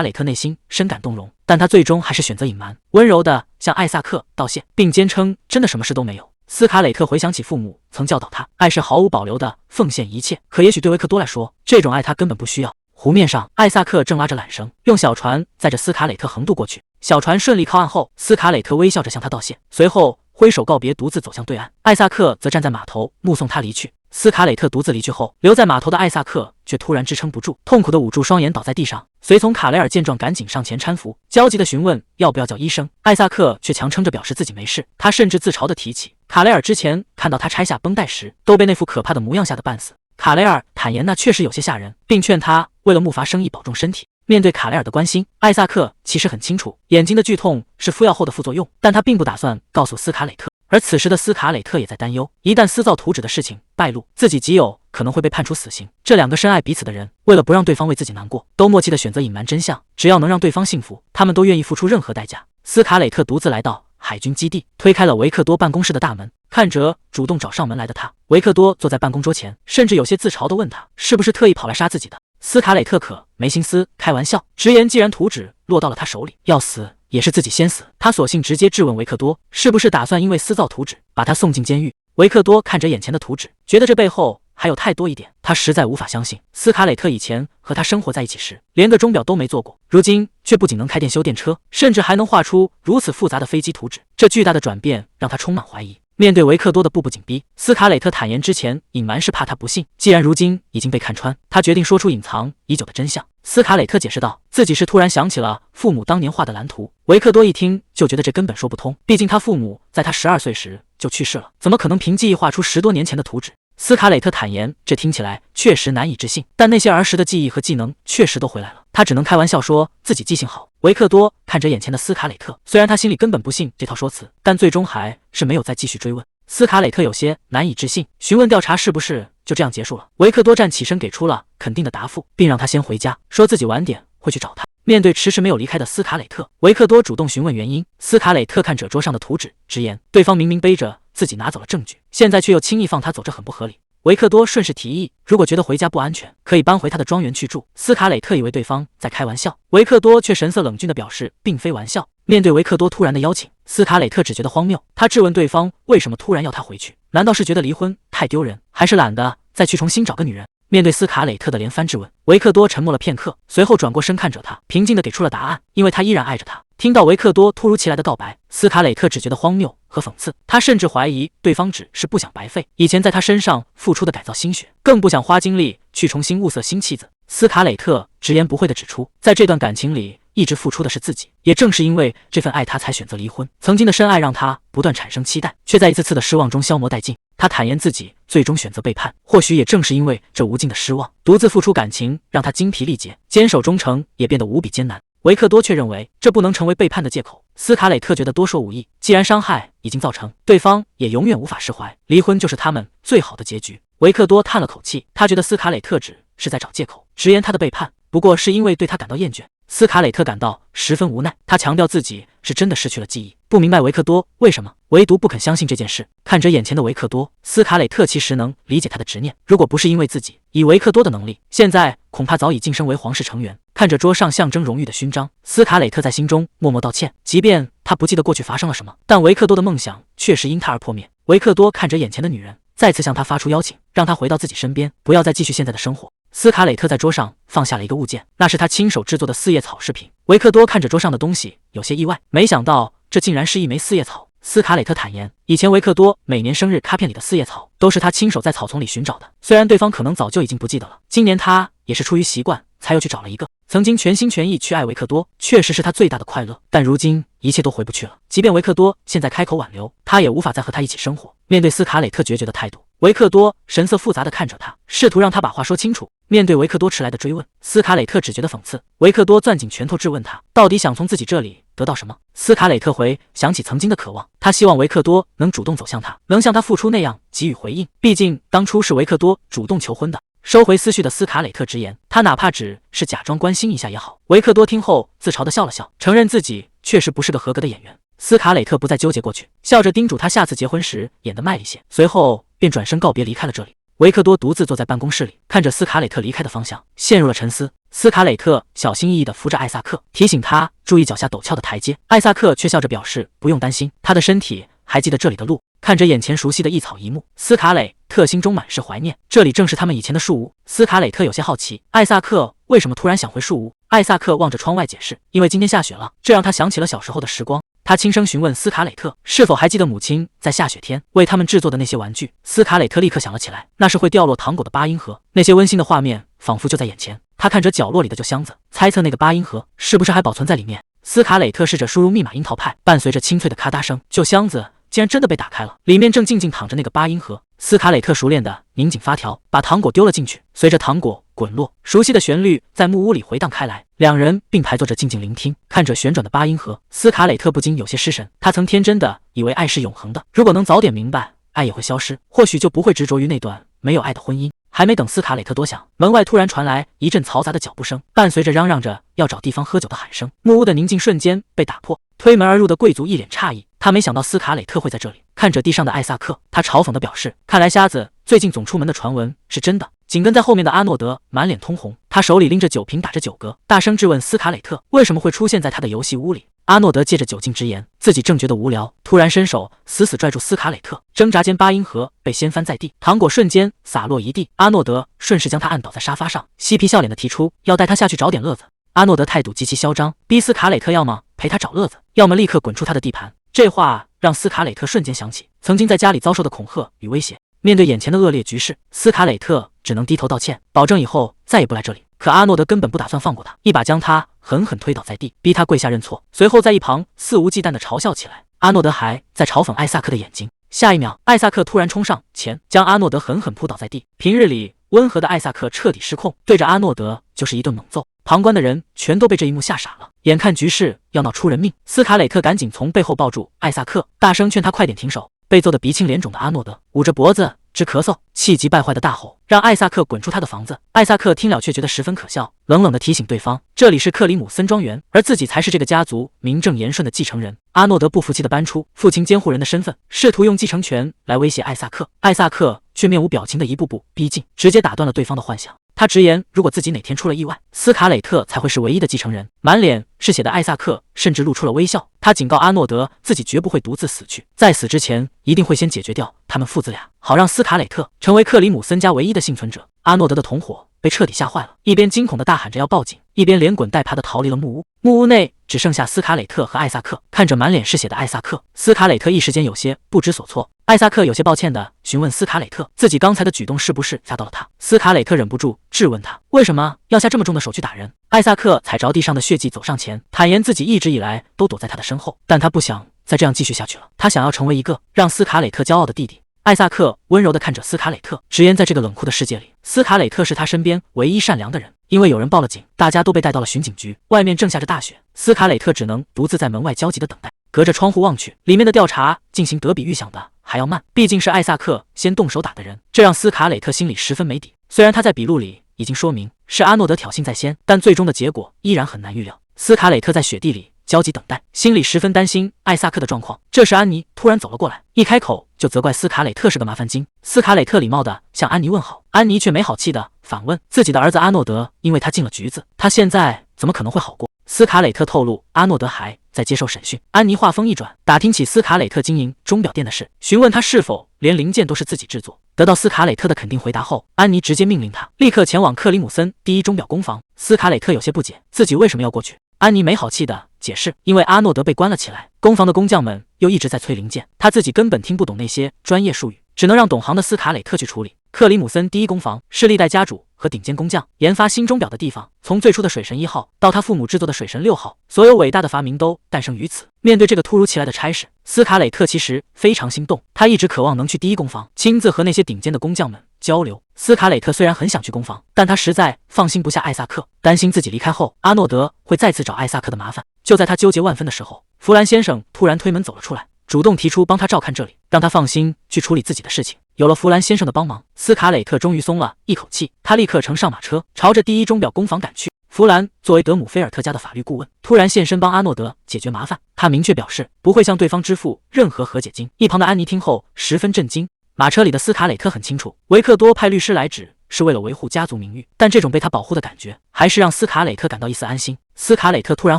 蕾特内心深感动容，但他最终还是选择隐瞒，温柔的向艾萨克道谢，并坚称真的什么事都没有。斯卡蕾特回想起父母曾教导他，爱是毫无保留的奉献一切，可也许对维克多来说，这种爱他根本不需要。湖面上，艾萨克正拉着缆绳，用小船载着斯卡蕾特横渡过去。小船顺利靠岸后，斯卡蕾特微笑着向他道谢，随后挥手告别，独自走向对岸。艾萨克则站在码头目送他离去。斯卡蕾特独自离去后，留在码头的艾萨克却突然支撑不住，痛苦地捂住双眼倒在地上。随从卡雷尔见状赶紧上前搀扶，焦急地询问要不要叫医生。艾萨克却强撑着表示自己没事，他甚至自嘲地提起卡雷尔之前看到他拆下绷带时都被那副可怕的模样吓得半死。卡雷尔坦言那确实有些吓人，并劝他为了木筏生意保重身体。面对卡雷尔的关心，艾萨克其实很清楚眼睛的剧痛是敷药后的副作用，但他并不打算告诉斯卡蕾特。而此时的斯卡蕾特也在担忧，一旦私造图纸的事情败露，自己极有可能会被判处死刑。这两个深爱彼此的人，为了不让对方为自己难过，都默契地选择隐瞒真相，只要能让对方幸福，他们都愿意付出任何代价。斯卡蕾特独自来到海军基地，推开了维克多办公室的大门，看着主动找上门来的他，维克多坐在办公桌前，甚至有些自嘲地问他是不是特意跑来杀自己的。斯卡蕾特可没心思开玩笑，直言既然图纸落到了他手里，要死也是自己先死。他索性直接质问维克多是不是打算因为私造图纸把他送进监狱。维克多看着眼前的图纸，觉得这背后还有太多一点，他实在无法相信斯卡蕾特以前和他生活在一起时连个钟表都没做过，如今却不仅能开电修电车，甚至还能画出如此复杂的飞机图纸。这巨大的转变让他充满怀疑。面对维克多的步步紧逼，斯卡蕾特坦言之前隐瞒是怕他不信，既然如今已经被看穿，他决定说出隐藏已久的真相。斯卡蕾特解释道，自己是突然想起了父母当年画的蓝图。维克多一听就觉得这根本说不通，毕竟他父母在他12岁时就去世了，怎么可能凭记忆画出10多年前的图纸？斯卡蕾特坦言，这听起来确实难以置信，但那些儿时的记忆和技能确实都回来了，他只能开玩笑说自己记性好。维克多看着眼前的斯卡蕾特，虽然他心里根本不信这套说辞，但最终还是没有再继续追问。斯卡蕾特有些难以置信，询问调查是不是就这样结束了。维克多站起身给出了肯定的答复，并让他先回家，说自己晚点会去找他。面对迟迟没有离开的斯卡蕾特，维克多主动询问原因。斯卡蕾特看着桌上的图纸，直言对方明明背着自己拿走了证据，现在却又轻易放他走，这很不合理。维克多顺势提议，如果觉得回家不安全，可以搬回他的庄园去住。斯卡蕾特以为对方在开玩笑，维克多却神色冷峻地表示并非玩笑。面对维克多突然的邀请，斯卡蕾特只觉得荒谬，他质问对方为什么突然要他回去，难道是觉得离婚太丢人，还是懒得再去重新找个女人？面对斯卡蕾特的连番质问，维克多沉默了片刻，随后转过身看着他，平静地给出了答案，因为他依然爱着他。听到维克多突如其来的告白，斯卡蕾特只觉得荒谬和讽刺，他甚至怀疑对方只是不想白费以前在他身上付出的改造心血，更不想花精力去重新物色新妻子。斯卡蕾特直言不讳地指出，在这段感情里一直付出的是自己，也正是因为这份爱他才选择离婚。曾经的深爱让他不断产生期待，却在一次次的失望中消磨殆尽。他坦言自己最终选择背叛，或许也正是因为这无尽的失望，独自付出感情让他精疲力竭，坚守忠诚也变得无比艰难。维克多却认为这不能成为背叛的借口。斯卡蕾特觉得多说无益，既然伤害已经造成，对方也永远无法释怀，离婚就是他们最好的结局。维克多叹了口气，他觉得斯卡蕾特只是在找借口，直言他的背叛不过是因为对他感到厌倦。斯卡蕾特感到十分无奈，他强调自己是真的失去了记忆，不明白维克多为什么唯独不肯相信这件事。看着眼前的维克多，斯卡蕾特其实能理解他的执念，如果不是因为自己，以维克多的能力，现在恐怕早已晋升为皇室成员。看着桌上象征荣誉的勋章，斯卡蕾特在心中默默道歉，即便他不记得过去发生了什么，但维克多的梦想确实因他而破灭。维克多看着眼前的女人，再次向他发出邀请，让他回到自己身边，不要再继续现在的生活。斯卡磊特在桌上放下了一个物件，那是他亲手制作的四叶草饰品。维克多看着桌上的东西，有些意外，没想到这竟然是一枚四叶草。斯卡磊特坦言，以前维克多每年生日卡片里的四叶草都是他亲手在草丛里寻找的，虽然对方可能早就已经不记得了，今年他也是出于习惯才又去找了一个。曾经全心全意去爱维克多，确实是他最大的快乐，但如今一切都回不去了。即便维克多现在开口挽留，他也无法再和他一起生活。面对斯卡磊特决绝的态度，维克多神色复杂地看着他，试图让他把话说清楚。面对维克多迟来的追问，斯卡磊特只觉得讽刺。维克多攥紧拳头质问他，到底想从自己这里得到什么？斯卡磊特回想起曾经的渴望，他希望维克多能主动走向他，能像他付出那样给予回应。毕竟当初是维克多主动求婚的。收回思绪的斯卡磊特直言，他哪怕只是假装关心一下也好。维克多听后自嘲地笑了笑，承认自己确实不是个合格的演员。斯卡磊特不再纠结过去，笑着叮嘱他下次结婚时演得卖力些，随后便转身告别离开了这里。维克多独自坐在办公室里，看着斯卡磊特离开的方向，陷入了沉思。斯卡磊特小心翼翼地扶着艾萨克，提醒他注意脚下陡峭的台阶。艾萨克却笑着表示不用担心，他的身体还记得这里的路。看着眼前熟悉的一草一木，斯卡磊特心中满是怀念，这里正是他们以前的树屋。斯卡磊特有些好奇，艾萨克为什么突然想回树屋？艾萨克望着窗外解释，因为今天下雪了，这让他想起了小时候的时光。他轻声询问斯卡磊特是否还记得母亲在下雪天为他们制作的那些玩具。斯卡磊特立刻想了起来，那是会掉落糖果的八音盒，那些温馨的画面仿佛就在眼前。他看着角落里的旧箱子，猜测那个八音盒是不是还保存在里面。斯卡磊特试着输入密码樱桃派，伴随着清脆的咔嗒声，旧箱子竟然真的被打开了，里面正静静躺着那个八音盒。斯卡磊特熟练地拧紧发条，把糖果丢了进去，随着糖果滚落，熟悉的旋律在木屋里回荡开来。两人并排坐着静静聆听，看着旋转的八音盒，斯卡磊特不禁有些失神。他曾天真的以为爱是永恒的，如果能早点明白爱也会消失，或许就不会执着于那段没有爱的婚姻。还没等斯卡磊特多想，门外突然传来一阵嘈杂的脚步声，伴随着嚷嚷着要找地方喝酒的喊声。木屋的宁静瞬间被打破，推门而入的贵族一脸诧异，他没想到斯卡磊特会在这里。看着地上的艾萨克，他嘲讽地表示，看来瞎子最近总出门的传闻是真的。紧跟在后面的阿诺德满脸通红，他手里拎着酒瓶打着酒嗝，大声质问斯卡磊特为什么会出现在他的游戏屋里。阿诺德借着酒劲直言，自己正觉得无聊，突然伸手死死拽住斯卡磊特，挣扎间八音盒被掀翻在地，糖果瞬间洒落一地。阿诺德顺势将他按倒在沙发上，嬉皮笑脸地提出要带他下去找点乐子。阿诺德态度极其嚣张，逼斯卡磊特要么陪他找乐子，要么立刻滚出他的地盘。这话让斯卡磊特瞬间想起曾经在家里遭受的恐吓与威胁。面对眼前的恶劣局势，斯卡磊特只能低头道歉，保证以后再也不来这里。可阿诺德根本不打算放过他，一把将他狠狠推倒在地，逼他跪下认错，随后在一旁肆无忌惮地嘲笑起来。阿诺德还在嘲讽艾萨克的眼睛，下一秒，艾萨克突然冲上前，将阿诺德狠狠扑倒在地。平日里温和的艾萨克彻底失控，对着阿诺德就是一顿猛揍。旁观的人全都被这一幕吓傻了，眼看局势要闹出人命，斯卡磊特赶紧从背后抱住艾萨克，大声劝他快点停手。被揍得鼻青脸肿的阿诺德捂着脖子直咳嗽，气急败坏的大吼，让艾萨克滚出他的房子。艾萨克听了却觉得十分可笑，冷冷地提醒对方，这里是克里姆森庄园，而自己才是这个家族名正言顺的继承人。阿诺德不服气地搬出父亲监护人的身份，试图用继承权来威胁艾萨克。艾萨克却面无表情地一步步逼近，直接打断了对方的幻想。他直言，如果自己哪天出了意外，斯卡磊特才会是唯一的继承人。满脸是血的艾萨克甚至露出了微笑，他警告阿诺德，自己绝不会独自死去，在死之前一定会先解决掉他们父子俩，好让斯卡磊特成为克里姆森家唯一的幸存者。阿诺德的同伙被彻底吓坏了，一边惊恐地大喊着要报警，一边连滚带爬地逃离了木屋。木屋内只剩下斯卡磊特和艾萨克，看着满脸是血的艾萨克，斯卡磊特一时间有些不知所措。艾萨克有些抱歉地询问斯卡磊特，自己刚才的举动是不是吓到了他？斯卡磊特忍不住质问他，为什么要下这么重的手去打人？艾萨克踩着地上的血迹走上前，坦言自己一直以来都躲在他的身后，但他不想再这样继续下去了，他想要成为一个让斯卡磊特骄傲的弟弟。艾萨克温柔地看着斯卡磊特，直言在这个冷酷的世界里，斯卡磊特是他身边唯一善良的人。因为有人报了警，大家都被带到了巡警局，外面正下着大雪，斯卡磊特只能独自在门外焦急地等待。隔着窗户望去，里面的调查进行得比预想的还要慢，毕竟是艾萨克先动手打的人，这让斯卡磊特心里十分没底。虽然他在笔录里已经说明是阿诺德挑衅在先，但最终的结果依然很难预料。斯卡磊特在雪地里焦急等待，心里十分担心艾萨克的状况。这时安妮突然走了过来，一开口就责怪斯卡磊特是个麻烦精。斯卡磊特礼貌地向安妮问好，安妮却没好气地反问自己的儿子阿诺德，因为他进了局子，他现在怎么可能会好过？斯卡磊特透露阿诺德还在接受审讯。安妮话锋一转，打听起斯卡磊特经营钟表店的事，询问他是否连零件都是自己制作。得到斯卡蕾特的肯定回答后，安妮直接命令他立刻前往克里姆森第一钟表工坊。斯卡蕾特有些不解，自己为什么要过去？安妮没好气的解释，因为阿诺德被关了起来，工坊的工匠们又一直在催零件，他自己根本听不懂那些专业术语，只能让懂行的斯卡蕾特去处理。克里姆森第一工坊是历代家主和顶尖工匠研发新钟表的地方，从最初的水神1号到他父母制作的水神6号，所有伟大的发明都诞生于此。面对这个突如其来的差事，斯卡蕾特其实非常心动，他一直渴望能去第一工坊，亲自和那些顶尖的工匠们交流。斯卡蕾特虽然很想去工坊，但他实在放心不下艾萨克，担心自己离开后，阿诺德会再次找艾萨克的麻烦。就在他纠结万分的时候，弗兰先生突然推门走了出来，主动提出帮他照看这里，让他放心去处理自己的事情。有了弗兰先生的帮忙，斯卡蕾特终于松了一口气，他立刻乘上马车，朝着第一钟表工坊赶去。弗兰作为德姆菲尔特家的法律顾问，突然现身帮阿诺德解决麻烦。他明确表示不会向对方支付任何和解金。一旁的安妮听后十分震惊。马车里的斯卡蕾特很清楚，维克多派律师来只是为了维护家族名誉，但这种被他保护的感觉，还是让斯卡蕾特感到一丝安心。斯卡蕾特突然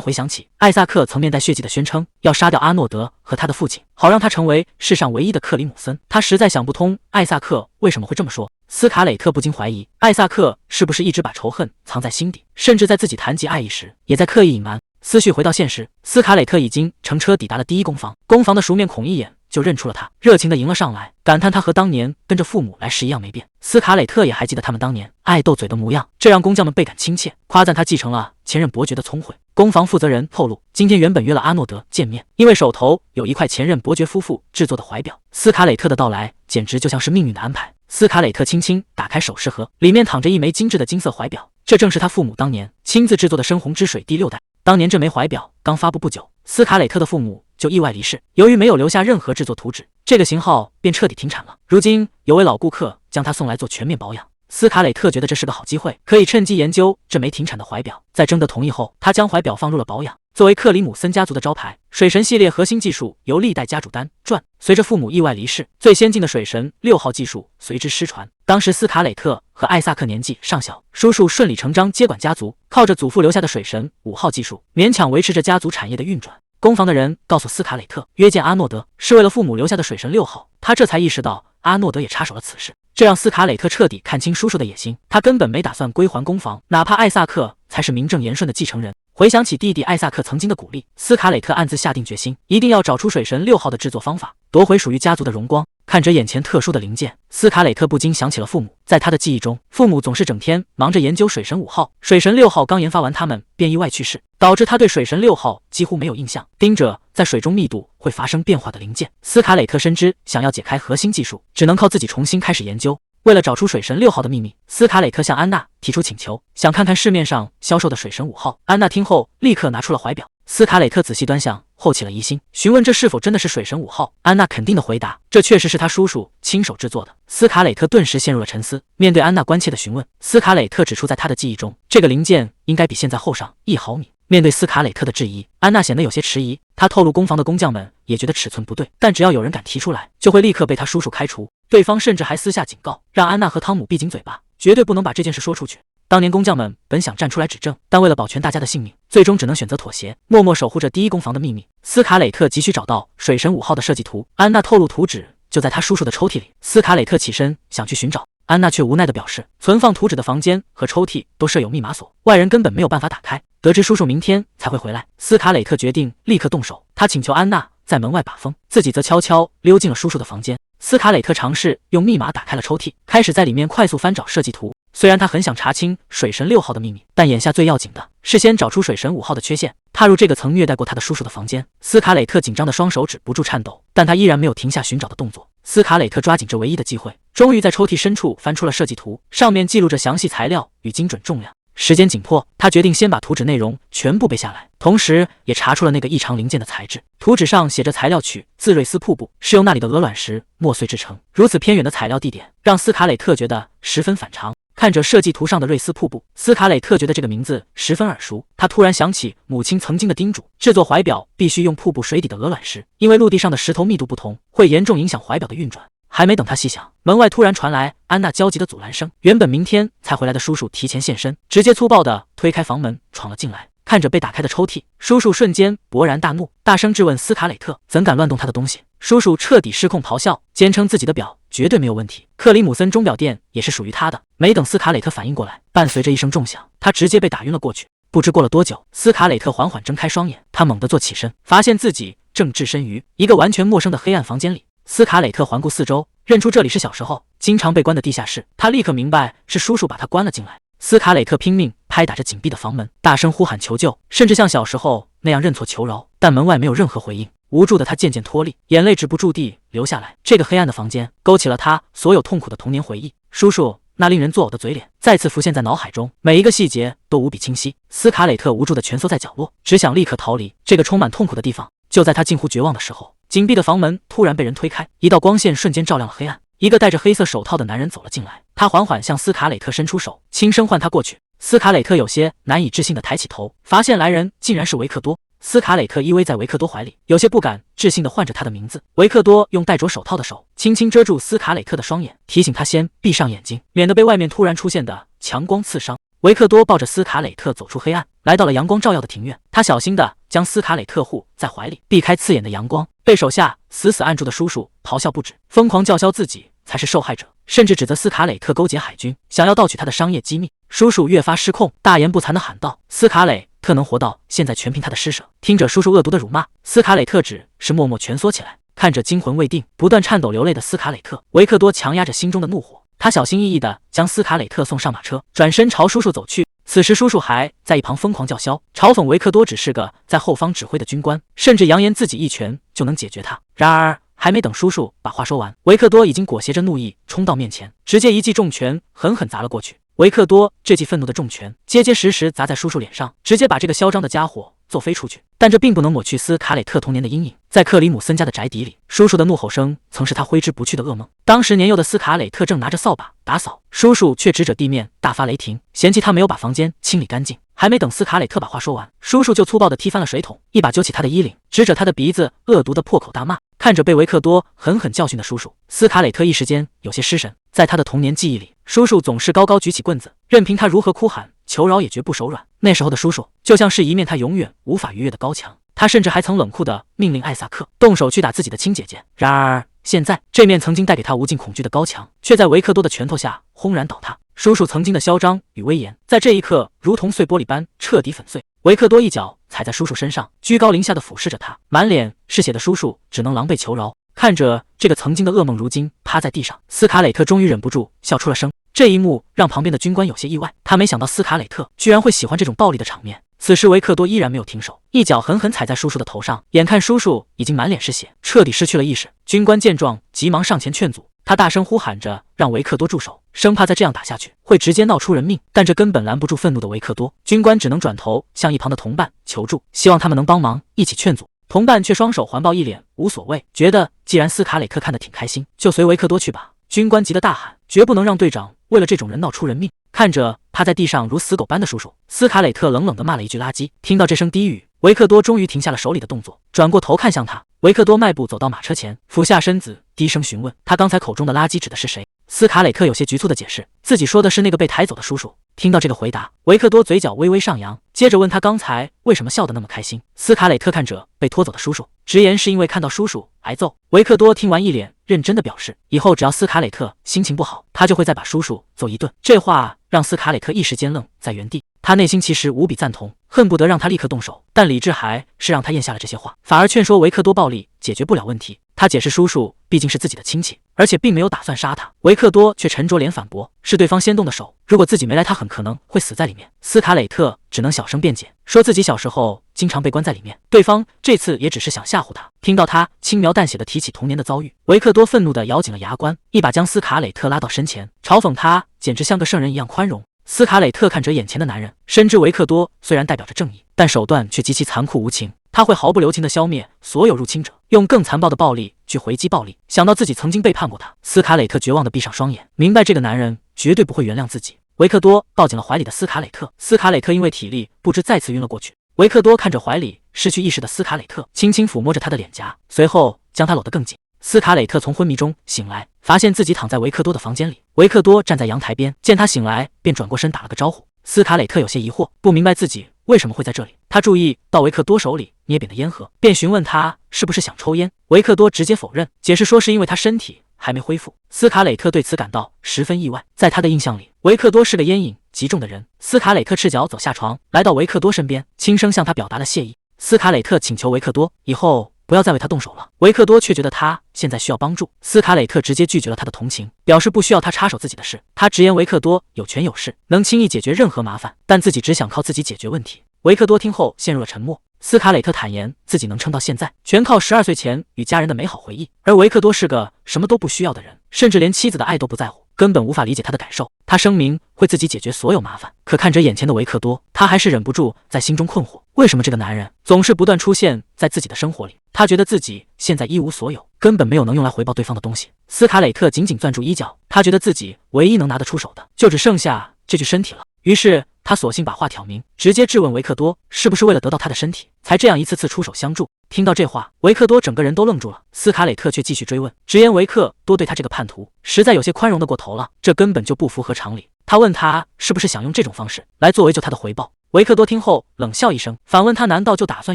回想起艾萨克曾面带血迹的宣称要杀掉阿诺德和他的父亲，好让他成为世上唯一的克里姆森。他实在想不通艾萨克为什么会这么说。斯卡蕾特不禁怀疑艾萨克是不是一直把仇恨藏在心底，甚至在自己谈及爱意时也在刻意隐瞒。思绪回到现实，斯卡蕾特已经乘车抵达了第一工坊，工坊的熟面孔一眼就认出了他，热情地迎了上来，感叹他和当年跟着父母来时一样没变。斯卡蕾特也还记得他们当年爱斗嘴的模样，这让工匠们倍感亲切，夸赞他继承了前任伯爵的聪慧。工坊负责人透露，今天原本约了阿诺德见面，因为手头有一块前任伯爵夫妇制作的怀表，斯卡蕾特的到来简直就像是命运的安排。斯卡蕾特轻轻打开首饰盒，里面躺着一枚精致的金色怀表，这正是他父母当年亲自制作的深红之水第6代。当年这枚怀表刚发布不久，斯卡蕾特的父母就意外离世，由于没有留下任何制作图纸，这个型号便彻底停产了。如今有位老顾客将它送来做全面保养，斯卡蕾特觉得这是个好机会，可以趁机研究这枚停产的怀表。在征得同意后，他将怀表放入了保养。作为克里姆森家族的招牌，水神系列核心技术由历代家主单传。随着父母意外离世，最先进的水神6号技术随之失传。当时斯卡蕾特和艾萨克年纪尚小，叔叔顺理成章接管家族，靠着祖父留下的水神5号技术，勉强维持着家族产业的运转。工坊的人告诉斯卡蕾特，约见阿诺德是为了父母留下的水神6号，他这才意识到阿诺德也插手了此事，这让斯卡蕾特彻底看清叔叔的野心。他根本没打算归还工坊，哪怕艾萨克才是名正言顺的继承人。回想起弟弟艾萨克曾经的鼓励，斯卡蕾特暗自下定决心，一定要找出水神6号的制作方法，夺回属于家族的荣光。看着眼前特殊的零件，斯卡蕾特不禁想起了父母。在他的记忆中，父母总是整天忙着研究水神5号，水神6号刚研发完，他们便意外去世，导致他对水神6号几乎没有印象。盯着在水中密度会发生变化的零件，斯卡蕾特深知想要解开核心技术，只能靠自己重新开始研究。为了找出水神6号的秘密，斯卡蕾特向安娜提出请求，想看看市面上销售的水神5号。安娜听后立刻拿出了怀表，斯卡蕾特仔细端详后起了疑心，询问这是否真的是水神5号。安娜肯定的回答，这确实是他叔叔亲手制作的。斯卡蕾特顿时陷入了沉思。面对安娜关切的询问，斯卡蕾特指出在他的记忆中，这个零件应该比现在厚上1毫米。面对斯卡蕾特的质疑，安娜显得有些迟疑。她透露工坊的工匠们也觉得尺寸不对，但只要有人敢提出来，就会立刻被他叔叔开除。对方甚至还私下警告，让安娜和汤姆闭紧嘴巴，绝对不能把这件事说出去。当年工匠们本想站出来指证，但为了保全大家的性命，最终只能选择妥协，默默守护着第一工坊的秘密。斯卡蕾特急需找到水神5号的设计图，安娜透露图纸就在他叔叔的抽屉里。斯卡蕾特起身想去寻找，安娜却无奈地表示，存放图纸的房间和抽屉都设有密码锁，外人根本没有办法打开。得知叔叔明天才会回来，斯卡蕾特决定立刻动手。他请求安娜在门外把风，自己则悄悄溜进了叔叔的房间。斯卡蕾特尝试用密码打开了抽屉，开始在里面快速翻找设计图。虽然他很想查清水神6号的秘密，但眼下最要紧的是先找出水神5号的缺陷。踏入这个曾虐待过他的叔叔的房间，斯卡蕾特紧张的双手止不住颤抖，但他依然没有停下寻找的动作。斯卡蕾特抓紧这唯一的机会，终于在抽屉深处翻出了设计图，上面记录着详细材料与精准重量。时间紧迫，他决定先把图纸内容全部背下来，同时也查出了那个异常零件的材质。图纸上写着材料取自瑞斯瀑布，是用那里的鹅卵石磨碎制成。如此偏远的材料地点，让斯卡蕾特觉得十分反常。看着设计图上的瑞斯瀑布，斯卡蕾特觉得这个名字十分耳熟。他突然想起母亲曾经的叮嘱，制作怀表必须用瀑布水底的鹅卵石，因为陆地上的石头密度不同，会严重影响怀表的运转。还没等他细想，门外突然传来安娜焦急的阻拦声。原本明天才回来的叔叔提前现身，直接粗暴地推开房门闯了进来。看着被打开的抽屉，叔叔瞬间勃然大怒，大声质问斯卡蕾特怎敢乱动他的东西。叔叔彻底失控咆哮，坚称自己的表绝对没有问题，克里姆森钟表店也是属于他的。没等斯卡蕾特反应过来，伴随着一声重响，他直接被打晕了过去。不知过了多久，斯卡蕾特缓缓睁开双眼，他猛地坐起身，发现自己正置身于一个完全陌生的黑暗房间里。斯卡蕾特环顾四周，认出这里是小时候经常被关的地下室，他立刻明白是叔叔把他关了进来。斯卡蕾特拼命拍打着紧闭的房门，大声呼喊求救，甚至像小时候那样认错求饶，但门外没有任何回应。无助的他渐渐脱力，眼泪止不住地流下来。这个黑暗的房间勾起了他所有痛苦的童年回忆。叔叔那令人作呕的嘴脸再次浮现在脑海中，每一个细节都无比清晰。斯卡蕾特无助地蜷缩在角落，只想立刻逃离这个充满痛苦的地方。就在他近乎绝望的时候，紧闭的房门突然被人推开，一道光线瞬间照亮了黑暗。一个戴着黑色手套的男人走了进来，他缓缓向斯卡蕾特伸出手，轻声唤他过去。斯卡蕾特有些难以置信地抬起头，发现来人竟然是维克多。斯卡蕾特依偎在维克多怀里，有些不敢置信地唤着他的名字。维克多用戴着手套的手轻轻遮住斯卡蕾特的双眼，提醒他先闭上眼睛，免得被外面突然出现的强光刺伤。维克多抱着斯卡蕾特走出黑暗，来到了阳光照耀的庭院。他小心地将斯卡蕾特护在怀里，避开刺眼的阳光。被手下死死按住的叔叔咆哮不止，疯狂叫嚣自己才是受害者，甚至指责斯卡蕾特勾结海军，想要盗取他的商业机密。叔叔越发失控，大言不惭地喊道：“斯卡蕾特能活到现在，全凭他的施舍。”听着叔叔恶毒的辱骂，斯卡蕾特只是默默蜷缩起来，看着惊魂未定、不断颤抖流泪的斯卡蕾特，维克多强压着心中的怒火。他小心翼翼地将斯卡蕾特送上马车，转身朝叔叔走去。此时叔叔还在一旁疯狂叫嚣，嘲讽维克多只是个在后方指挥的军官，甚至扬言自己一拳就能解决他。然而还没等叔叔把话说完，维克多已经裹挟着怒意冲到面前，直接一记重拳狠狠砸了过去。维克多这记愤怒的重拳结结实实砸在叔叔脸上，直接把这个嚣张的家伙揍飞出去。但这并不能抹去斯卡蕾特童年的阴影。在克里姆森家的宅邸里，叔叔的怒吼声曾是他挥之不去的噩梦。当时年幼的斯卡蕾特正拿着扫把打扫，叔叔却指着地面大发雷霆，嫌弃他没有把房间清理干净。还没等斯卡蕾特把话说完，叔叔就粗暴地踢翻了水桶，一把揪起他的衣领，指着他的鼻子恶毒地破口大骂。看着被维克多狠狠教训的叔叔，斯卡蕾特一时间有些失神。在他的童年记忆里，叔叔总是高高举起棍子，任凭他如何哭喊求饶也绝不手软。那时候的叔叔就像是一面他永远无法逾越的高墙，他甚至还曾冷酷地命令艾萨克动手去打自己的亲姐姐。然而现在，这面曾经带给他无尽恐惧的高墙，却在维克多的拳头下轰然倒塌。叔叔曾经的嚣张与威严，在这一刻如同碎玻璃般彻底粉碎。维克多一脚踩在叔叔身上，居高临下的俯视着他，满脸是血的叔叔只能狼狈求饶。看着这个曾经的噩梦如今趴在地上，斯卡蕾特终于忍不住笑出了声。这一幕让旁边的军官有些意外，他没想到斯卡蕾特居然会喜欢这种暴力的场面。此时维克多依然没有停手，一脚狠狠踩在叔叔的头上，眼看叔叔已经满脸是血，彻底失去了意识。军官见状急忙上前劝阻，他大声呼喊着让维克多住手，生怕再这样打下去会直接闹出人命。但这根本拦不住愤怒的维克多，军官只能转头向一旁的同伴求助，希望他们能帮忙一起劝阻。同伴却双手环抱，一脸无所谓，觉得既然斯卡蕾特看得挺开心，就随维克多去吧。军官急得大喊，绝不能让队长为了这种人闹出人命。看着趴在地上如死狗般的叔叔，斯卡蕾特冷冷地骂了一句垃圾。听到这声低语，维克多终于停下了手里的动作，转过头看向他。维克多迈步走到马车前，俯下身子低声询问他刚才口中的垃圾指的是谁。斯卡蕾特有些局促地解释，自己说的是那个被抬走的叔叔。听到这个回答，维克多嘴角微微上扬，接着问他刚才为什么笑得那么开心。斯卡蕾特看着被拖走的叔叔，直言是因为看到叔叔挨揍。维克多听完一脸认真的表示，以后只要斯卡蕾特心情不好，他就会再把叔叔揍一顿。这话让斯卡蕾特一时间愣在原地，他内心其实无比赞同，恨不得让他立刻动手，但理智还是让他咽下了这些话，反而劝说维克多暴力解决不了问题。他解释叔叔毕竟是自己的亲戚，而且并没有打算杀他。维克多却沉着脸反驳，是对方先动的手，如果自己没来，他很可能会死在里面。斯卡蕾特只能小声辩解，说自己小时候经常被关在里面，对方这次也只是想吓唬他。听到他轻描淡写的提起童年的遭遇，维克多愤怒地咬紧了牙关，一把将斯卡蕾特拉到身前，嘲讽他简直像个圣人一样宽容。斯卡蕾特看着眼前的男人，深知维克多虽然代表着正义，但手段却极其残酷无情。他会毫不留情地消灭所有入侵者，用更残暴的暴力去回击暴力。想到自己曾经背叛过他，斯卡蕾特绝望地闭上双眼，明白这个男人绝对不会原谅自己。维克多抱紧了怀里的斯卡蕾特，斯卡蕾特因为体力不支再次晕了过去。维克多看着怀里失去意识的斯卡蕾特，轻轻抚摸着他的脸颊，随后将他搂得更紧。斯卡蕾特从昏迷中醒来，发现自己躺在维克多的房间里。维克多站在阳台边，见他醒来便转过身打了个招呼。斯卡蕾特有些疑惑，不明白自己为什么会在这里。他注意到维克多手里捏扁的烟盒，便询问他是不是想抽烟。维克多直接否认，解释说是因为他身体还没恢复。斯卡磊克对此感到十分意外，在他的印象里，维克多是个烟瘾极重的人。斯卡磊克赤脚走下床，来到维克多身边，轻声向他表达了谢意。斯卡磊克请求维克多以后不要再为他动手了，维克多却觉得他现在需要帮助。斯卡磊克直接拒绝了他的同情，表示不需要他插手自己的事。他直言维克多有权有势，能轻易解决任何麻烦，但自己只想靠自己解决问题。维克多听后陷入了沉默。斯卡磊特坦言自己能撑到现在，全靠12岁前与家人的美好回忆。而维克多是个什么都不需要的人，甚至连妻子的爱都不在乎，根本无法理解他的感受。他声明会自己解决所有麻烦，可看着眼前的维克多，他还是忍不住在心中困惑：为什么这个男人总是不断出现在自己的生活里？他觉得自己现在一无所有，根本没有能用来回报对方的东西。斯卡磊特紧紧攥住衣角，他觉得自己唯一能拿得出手的，就只剩下这具身体了。于是他索性把话挑明，直接质问维克多是不是为了得到他的身体，才这样一次次出手相助。听到这话，维克多整个人都愣住了。斯卡磊特却继续追问，直言维克多对他这个叛徒实在有些宽容的过头了，这根本就不符合常理。他问他是不是想用这种方式来作为救他的回报。维克多听后冷笑一声，反问他难道就打算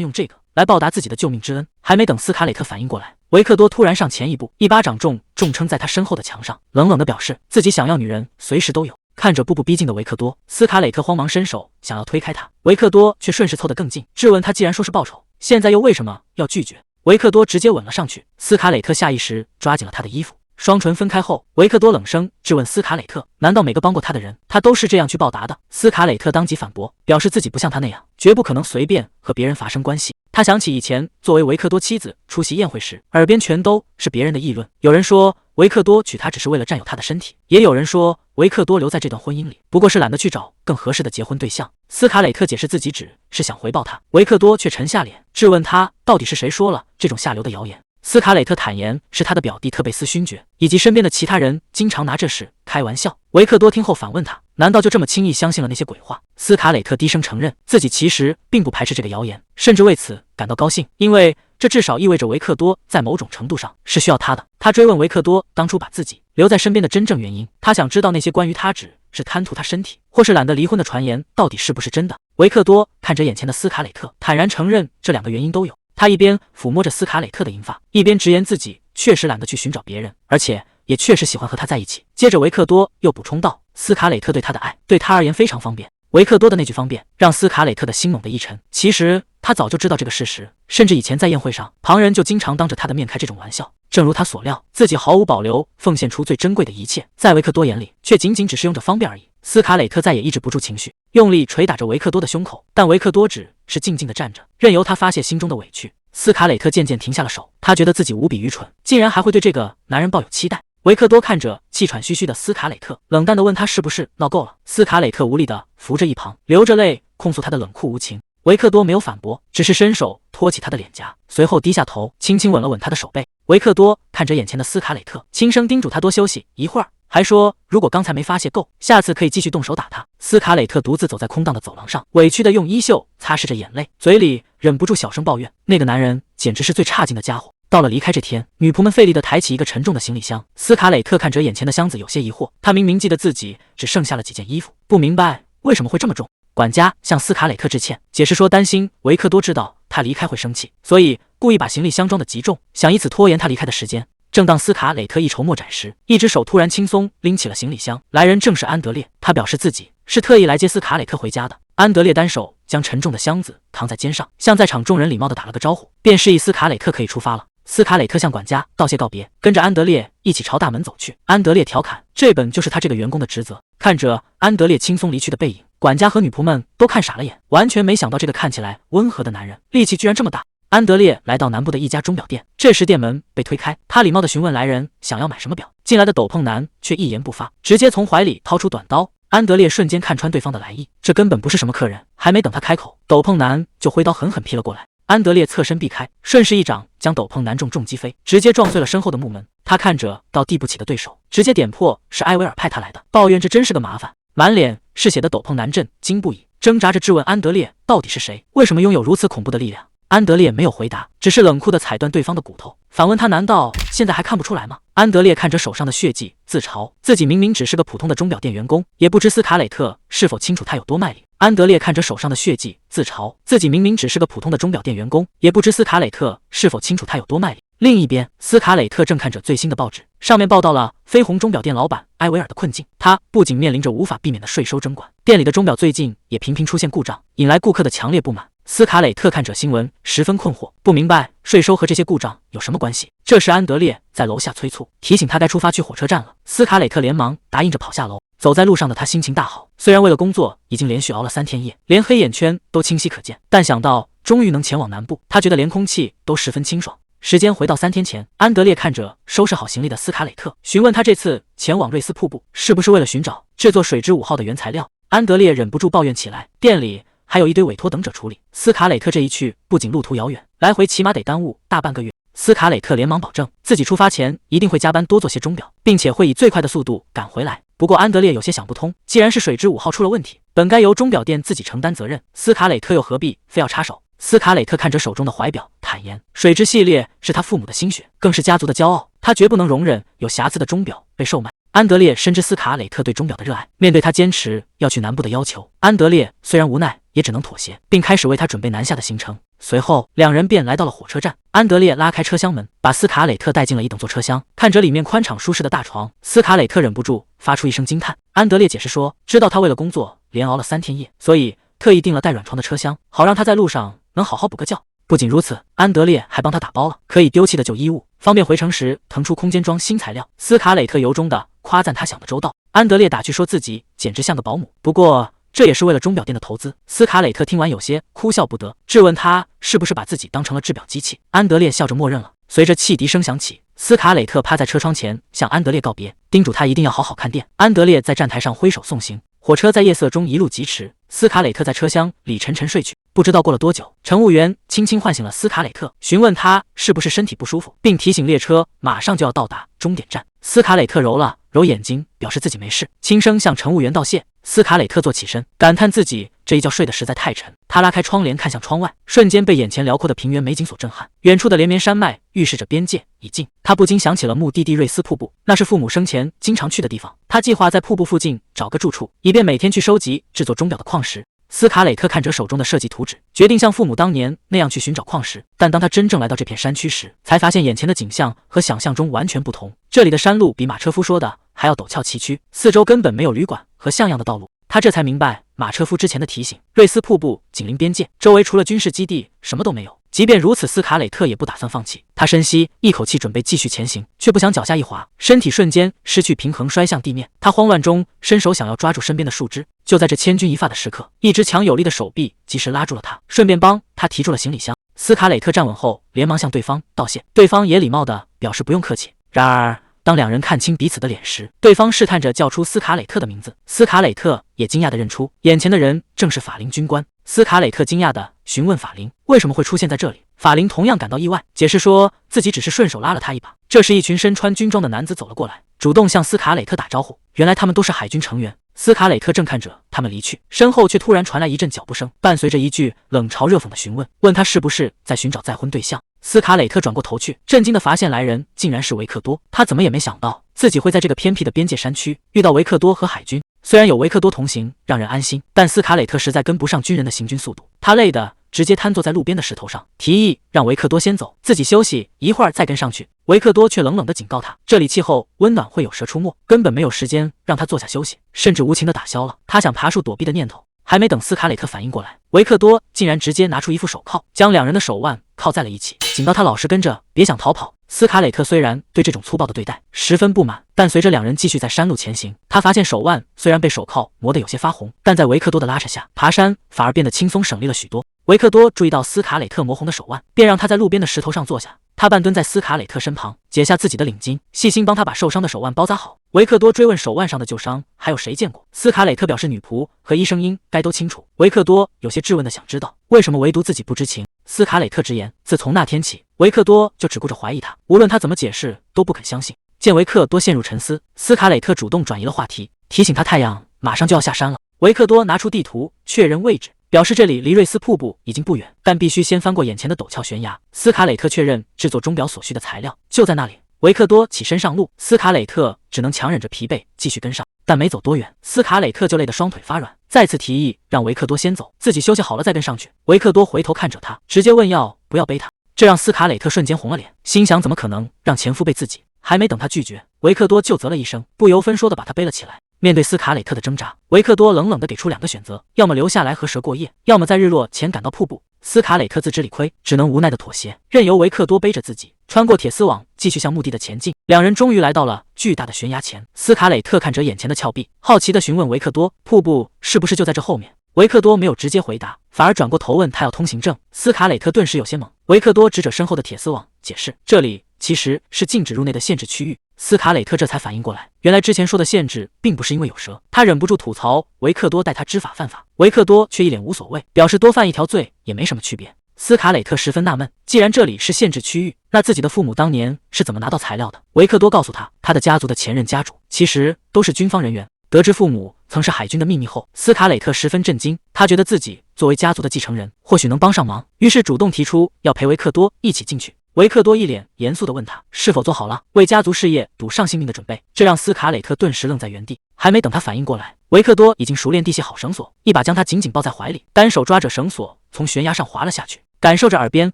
用这个来报答自己的救命之恩？还没等斯卡磊特反应过来，维克多突然上前一步，一巴掌重撑在他身后的墙上，冷冷地表示自己想要女人随时都有。看着步步逼近的维克多，斯卡磊特慌忙伸手想要推开他，维克多却顺势凑得更近，质问他既然说是报仇，现在又为什么要拒绝？维克多直接吻了上去，斯卡磊特下意识抓紧了他的衣服，双唇分开后，维克多冷声质问斯卡磊特，难道每个帮过他的人，他都是这样去报答的？斯卡磊特当即反驳，表示自己不像他那样，绝不可能随便和别人发生关系。他想起以前作为维克多妻子出席宴会时，耳边全都是别人的议论，有人说维克多娶她只是为了占有她的身体，也有人说维克多留在这段婚姻里不过是懒得去找更合适的结婚对象。斯卡磊特解释自己只是想回报他，维克多却沉下脸质问他到底是谁说了这种下流的谣言。斯卡磊特坦言是他的表弟特贝斯勋爵以及身边的其他人经常拿这事开玩笑。维克多听后反问他，难道就这么轻易相信了那些鬼话？斯卡磊特低声承认自己其实并不排斥这个谣言，甚至为此感到高兴，因为这至少意味着维克多在某种程度上是需要他的。他追问维克多当初把自己留在身边的真正原因，他想知道那些关于他只是贪图他身体或是懒得离婚的传言到底是不是真的。维克多看着眼前的斯卡磊特，坦然承认这两个原因都有。他一边抚摸着斯卡磊特的银发，一边直言自己确实懒得去寻找别人，而且也确实喜欢和他在一起。接着维克多又补充道，斯卡磊特对他的爱对他而言非常方便。维克多的那句方便让斯卡磊特的心猛地一沉，其实他早就知道这个事实，甚至以前在宴会上旁人就经常当着他的面开这种玩笑。正如他所料，自己毫无保留奉献出最珍贵的一切，在维克多眼里却仅仅只是用着方便而已。斯卡磊特再也抑制不住情绪，用力捶打着维克多的胸口，但维克多只是静静地站着，任由他发泄心中的委屈。斯卡磊特渐渐停下了手，他觉得自己无比愚蠢，竟然还会对这个男人抱有期待。维克多看着气喘吁吁的斯卡磊特，冷淡地问他是不是闹够了。斯卡磊特无力地扶着一旁，流着泪控诉他的冷酷无情。维克多没有反驳，只是伸手托起他的脸颊，随后低下头轻轻吻了吻他的手背。维克多看着眼前的斯卡磊特，轻声叮嘱他多休息一会儿，还说如果刚才没发泄够，下次可以继续动手打他。斯卡磊特独自走在空荡的走廊上，委屈地用衣袖擦拭着眼泪，嘴里忍不住小声抱怨，那个男人简直是最差劲的家伙。到了离开这天，女仆们费力地抬起一个沉重的行李箱，斯卡磊特看着眼前的箱子有些疑惑，他明明记得自己只剩下了几件衣服，不明白为什么会这么重。管家向斯卡磊特致歉，解释说担心维克多知道他离开会生气，所以故意把行李箱装得极重，想以此拖延他离开的时间。正当斯卡磊特一筹莫展时，一只手突然轻松拎起了行李箱，来人正是安德烈。他表示自己是特意来接斯卡磊特回家的。安德烈单手将沉重的箱子扛在肩上，向在场众人礼貌地打了个招呼，便示意斯卡磊特可以出发了。斯卡磊特向管家道谢告别，跟着安德烈一起朝大门走去。安德烈调侃，这本就是他这个员工的职责。看着安德烈轻松离去的背影，管家和女仆们都看傻了眼，完全没想到这个看起来温和的男人力气居然这么大。安德烈来到南部的一家钟表店，这时店门被推开，他礼貌地询问来人想要买什么表。进来的斗篷男却一言不发，直接从怀里掏出短刀。安德烈瞬间看穿对方的来意，这根本不是什么客人。还没等他开口，斗篷男就挥刀狠狠劈了过来。安德烈侧身避开，顺势一掌将斗篷男重击飞，直接撞碎了身后的木门。他看着到地不起的对手，直接点破是埃维尔派他来的，抱怨这真是个麻烦。满脸是血的斗篷男震惊不已，挣扎着质问安德烈到底是谁，为什么拥有如此恐怖的力量。安德烈没有回答，只是冷酷地踩断对方的骨头，反问他难道现在还看不出来吗？安德烈看着手上的血迹，自嘲自己明明只是个普通的钟表店员工，也不知斯卡磊特是否清楚他有多卖力。安德烈看着手上的血迹，自嘲自己明明只是个普通的钟表店员工，也不知斯卡雷特是否清楚他有多卖力。另一边，斯卡雷特正看着最新的报纸，上面报道了绯红钟表店老板埃维尔的困境。他不仅面临着无法避免的税收征管，店里的钟表最近也频频出现故障，引来顾客的强烈不满。斯卡雷特看着新闻，十分困惑，不明白税收和这些故障有什么关系。这时，安德烈在楼下催促，提醒他该出发去火车站了。斯卡雷特连忙答应着跑下楼。走在路上的他心情大好，虽然为了工作已经连续熬了3天夜，连黑眼圈都清晰可见，但想到终于能前往南部，他觉得连空气都十分清爽。时间回到3天前，安德烈看着收拾好行李的斯卡雷特，询问他这次前往瑞斯瀑布是不是为了寻找制作水之5号的原材料。安德烈忍不住抱怨起来，店里还有一堆委托等着处理。斯卡雷特这一去不仅路途遥远，来回起码得耽误大半个月。斯卡雷特连忙保证自己出发前一定会加班多做些钟表，并且会以最快的速度赶回来。不过安德烈有些想不通，既然是水之5号出了问题，本该由钟表店自己承担责任，斯卡雷特又何必非要插手？斯卡雷特看着手中的怀表，坦言水之系列是他父母的心血，更是家族的骄傲，他绝不能容忍有瑕疵的钟表被售卖。安德烈深知斯卡雷特对钟表的热爱，面对他坚持要去南部的要求，安德烈虽然无奈，也只能妥协，并开始为他准备南下的行程。随后，两人便来到了火车站。安德烈拉开车厢门，把斯卡雷特带进了一等座车厢。看着里面宽敞舒适的大床，斯卡雷特忍不住发出一声惊叹。安德烈解释说，知道他为了工作连熬了3天夜，所以特意订了带软床的车厢，好让他在路上能好好补个觉。不仅如此，安德烈还帮他打包了可以丢弃的旧衣物，方便回城时腾出空间装新材料。斯卡雷特由衷的夸赞他想得周到。安德烈打趣说自己简直像个保姆，不过这也是为了钟表店的投资。斯卡雷特听完有些哭笑不得，质问他是不是把自己当成了制表机器。安德烈笑着默认了。随着汽笛声响起，斯卡雷特趴在车窗前向安德烈告别，叮嘱他一定要好好看店。安德烈在站台上挥手送行。火车在夜色中一路疾驰，斯卡雷特在车厢里沉沉睡去。不知道过了多久，乘务员轻轻唤醒了斯卡雷特，询问他是不是身体不舒服，并提醒列车马上就要到达终点站。斯卡雷特揉了揉眼睛，表示自己没事，轻声向乘务员道谢。斯卡雷特坐起身，感叹自己这一觉睡得实在太沉。他拉开窗帘看向窗外，瞬间被眼前辽阔的平原美景所震撼。远处的连绵山脉预示着边界已近，他不禁想起了目的地瑞斯瀑布，那是父母生前经常去的地方。他计划在瀑布附近找个住处，以便每天去收集制作钟表的矿石。斯卡雷特看着手中的设计图纸，决定像父母当年那样去寻找矿石。但当他真正来到这片山区时，才发现眼前的景象和想象中完全不同。这里的山路比马车夫说的还要陡峭崎岖，四周根本没有旅馆和像样的道路。他这才明白马车夫之前的提醒，瑞斯瀑布紧邻边界，周围除了军事基地什么都没有。即便如此，斯卡雷特也不打算放弃。他深吸一口气，准备继续前行，却不想脚下一滑，身体瞬间失去平衡，摔向地面。他慌乱中伸手想要抓住身边的树枝，就在这千钧一发的时刻，一只强有力的手臂及时拉住了他，顺便帮他提住了行李箱。斯卡雷特站稳后，连忙向对方道谢，对方也礼貌地表示不用客气。然而当两人看清彼此的脸时，对方试探着叫出斯卡雷特的名字。斯卡雷特也惊讶地认出眼前的人正是法林军官。斯卡雷特惊讶地询问法林为什么会出现在这里。法林同样感到意外，解释说自己只是顺手拉了他一把。这时一群身穿军装的男子走了过来，主动向斯卡雷特打招呼。原来他们都是海军成员。斯卡雷特正看着他们离去，身后却突然传来一阵脚步声，伴随着一句冷嘲热讽的询问，问他是不是在寻找再婚对象。斯卡雷特转过头去，震惊地发现来人竟然是维克多。他怎么也没想到自己会在这个偏僻的边界山区遇到维克多和海军。虽然有维克多同行让人安心，但斯卡雷特实在跟不上军人的行军速度。他累得直接瘫坐在路边的石头上，提议让维克多先走，自己休息一会儿再跟上去。维克多却冷冷地警告他，这里气候温暖，会有蛇出没，根本没有时间让他坐下休息，甚至无情地打消了他想爬树躲避的念头。还没等斯卡雷特反应过来，维克多竟然直接拿出一副手铐，将两人的手腕铐在了一起，警告他老实跟着，别想逃跑。斯卡雷特虽然对这种粗暴的对待十分不满，但随着两人继续在山路前行，他发现手腕虽然被手铐磨得有些发红，但在维克多的拉扯下，爬山反而变得轻松省力了许多。维克多注意到斯卡雷特磨红的手腕，便让他在路边的石头上坐下。他半蹲在斯卡雷特身旁，解下自己的领巾，细心帮他把受伤的手腕包扎好。维克多追问手腕上的旧伤还有谁见过，斯卡雷特表示女仆和医生应该都清楚。维克多有些质问的想知道为什么唯独自己不知情。斯卡雷特直言，自从那天起，维克多就只顾着怀疑他，无论他怎么解释都不肯相信。见维克多陷入沉思，斯卡雷特主动转移了话题，提醒他太阳马上就要下山了。维克多拿出地图确认位置，表示这里离瑞斯瀑布已经不远，但必须先翻过眼前的陡峭悬崖。斯卡雷特确认制作钟表所需的材料就在那里。维克多起身上路，斯卡雷特只能强忍着疲惫继续跟上。但没走多远，斯卡磊特就累得双腿发软，再次提议让维克多先走，自己休息好了再跟上去。维克多回头看着他，直接问要不要背他，这让斯卡磊特瞬间红了脸，心想怎么可能让前夫背自己？还没等他拒绝，维克多就啧了一声，不由分说的把他背了起来。面对斯卡磊特的挣扎，维克多冷冷地给出2个选择，要么留下来和蛇过夜，要么在日落前赶到瀑布。斯卡磊特自知理亏，只能无奈的妥协，任由维克多背着自己穿过铁丝网，继续向墓地的前进。两人终于来到了巨大的悬崖前，斯卡磊特看着眼前的峭壁，好奇地询问维克多：“瀑布是不是就在这后面？”维克多没有直接回答，反而转过头问他要通行证。斯卡磊特顿时有些懵，维克多指着身后的铁丝网，解释：“这里其实是禁止入内的限制区域。”斯卡磊特这才反应过来，原来之前说的限制并不是因为有蛇，他忍不住吐槽维克多带他知法犯法，维克多却一脸无所谓，表示多犯一条罪也没什么区别。斯卡磊特十分纳闷，既然这里是限制区域，那自己的父母当年是怎么拿到材料的？维克多告诉他，他的家族的前任家主其实都是军方人员。得知父母曾是海军的秘密后，斯卡磊特十分震惊，他觉得自己作为家族的继承人，或许能帮上忙，于是主动提出要陪维克多一起进去。维克多一脸严肃地问他是否做好了为家族事业赌上性命的准备，这让斯卡磊特顿时愣在原地。还没等他反应过来，维克多已经熟练地系好绳索，一把将他紧紧抱在怀里，单手抓着绳索从悬崖上滑了下去。感受着耳边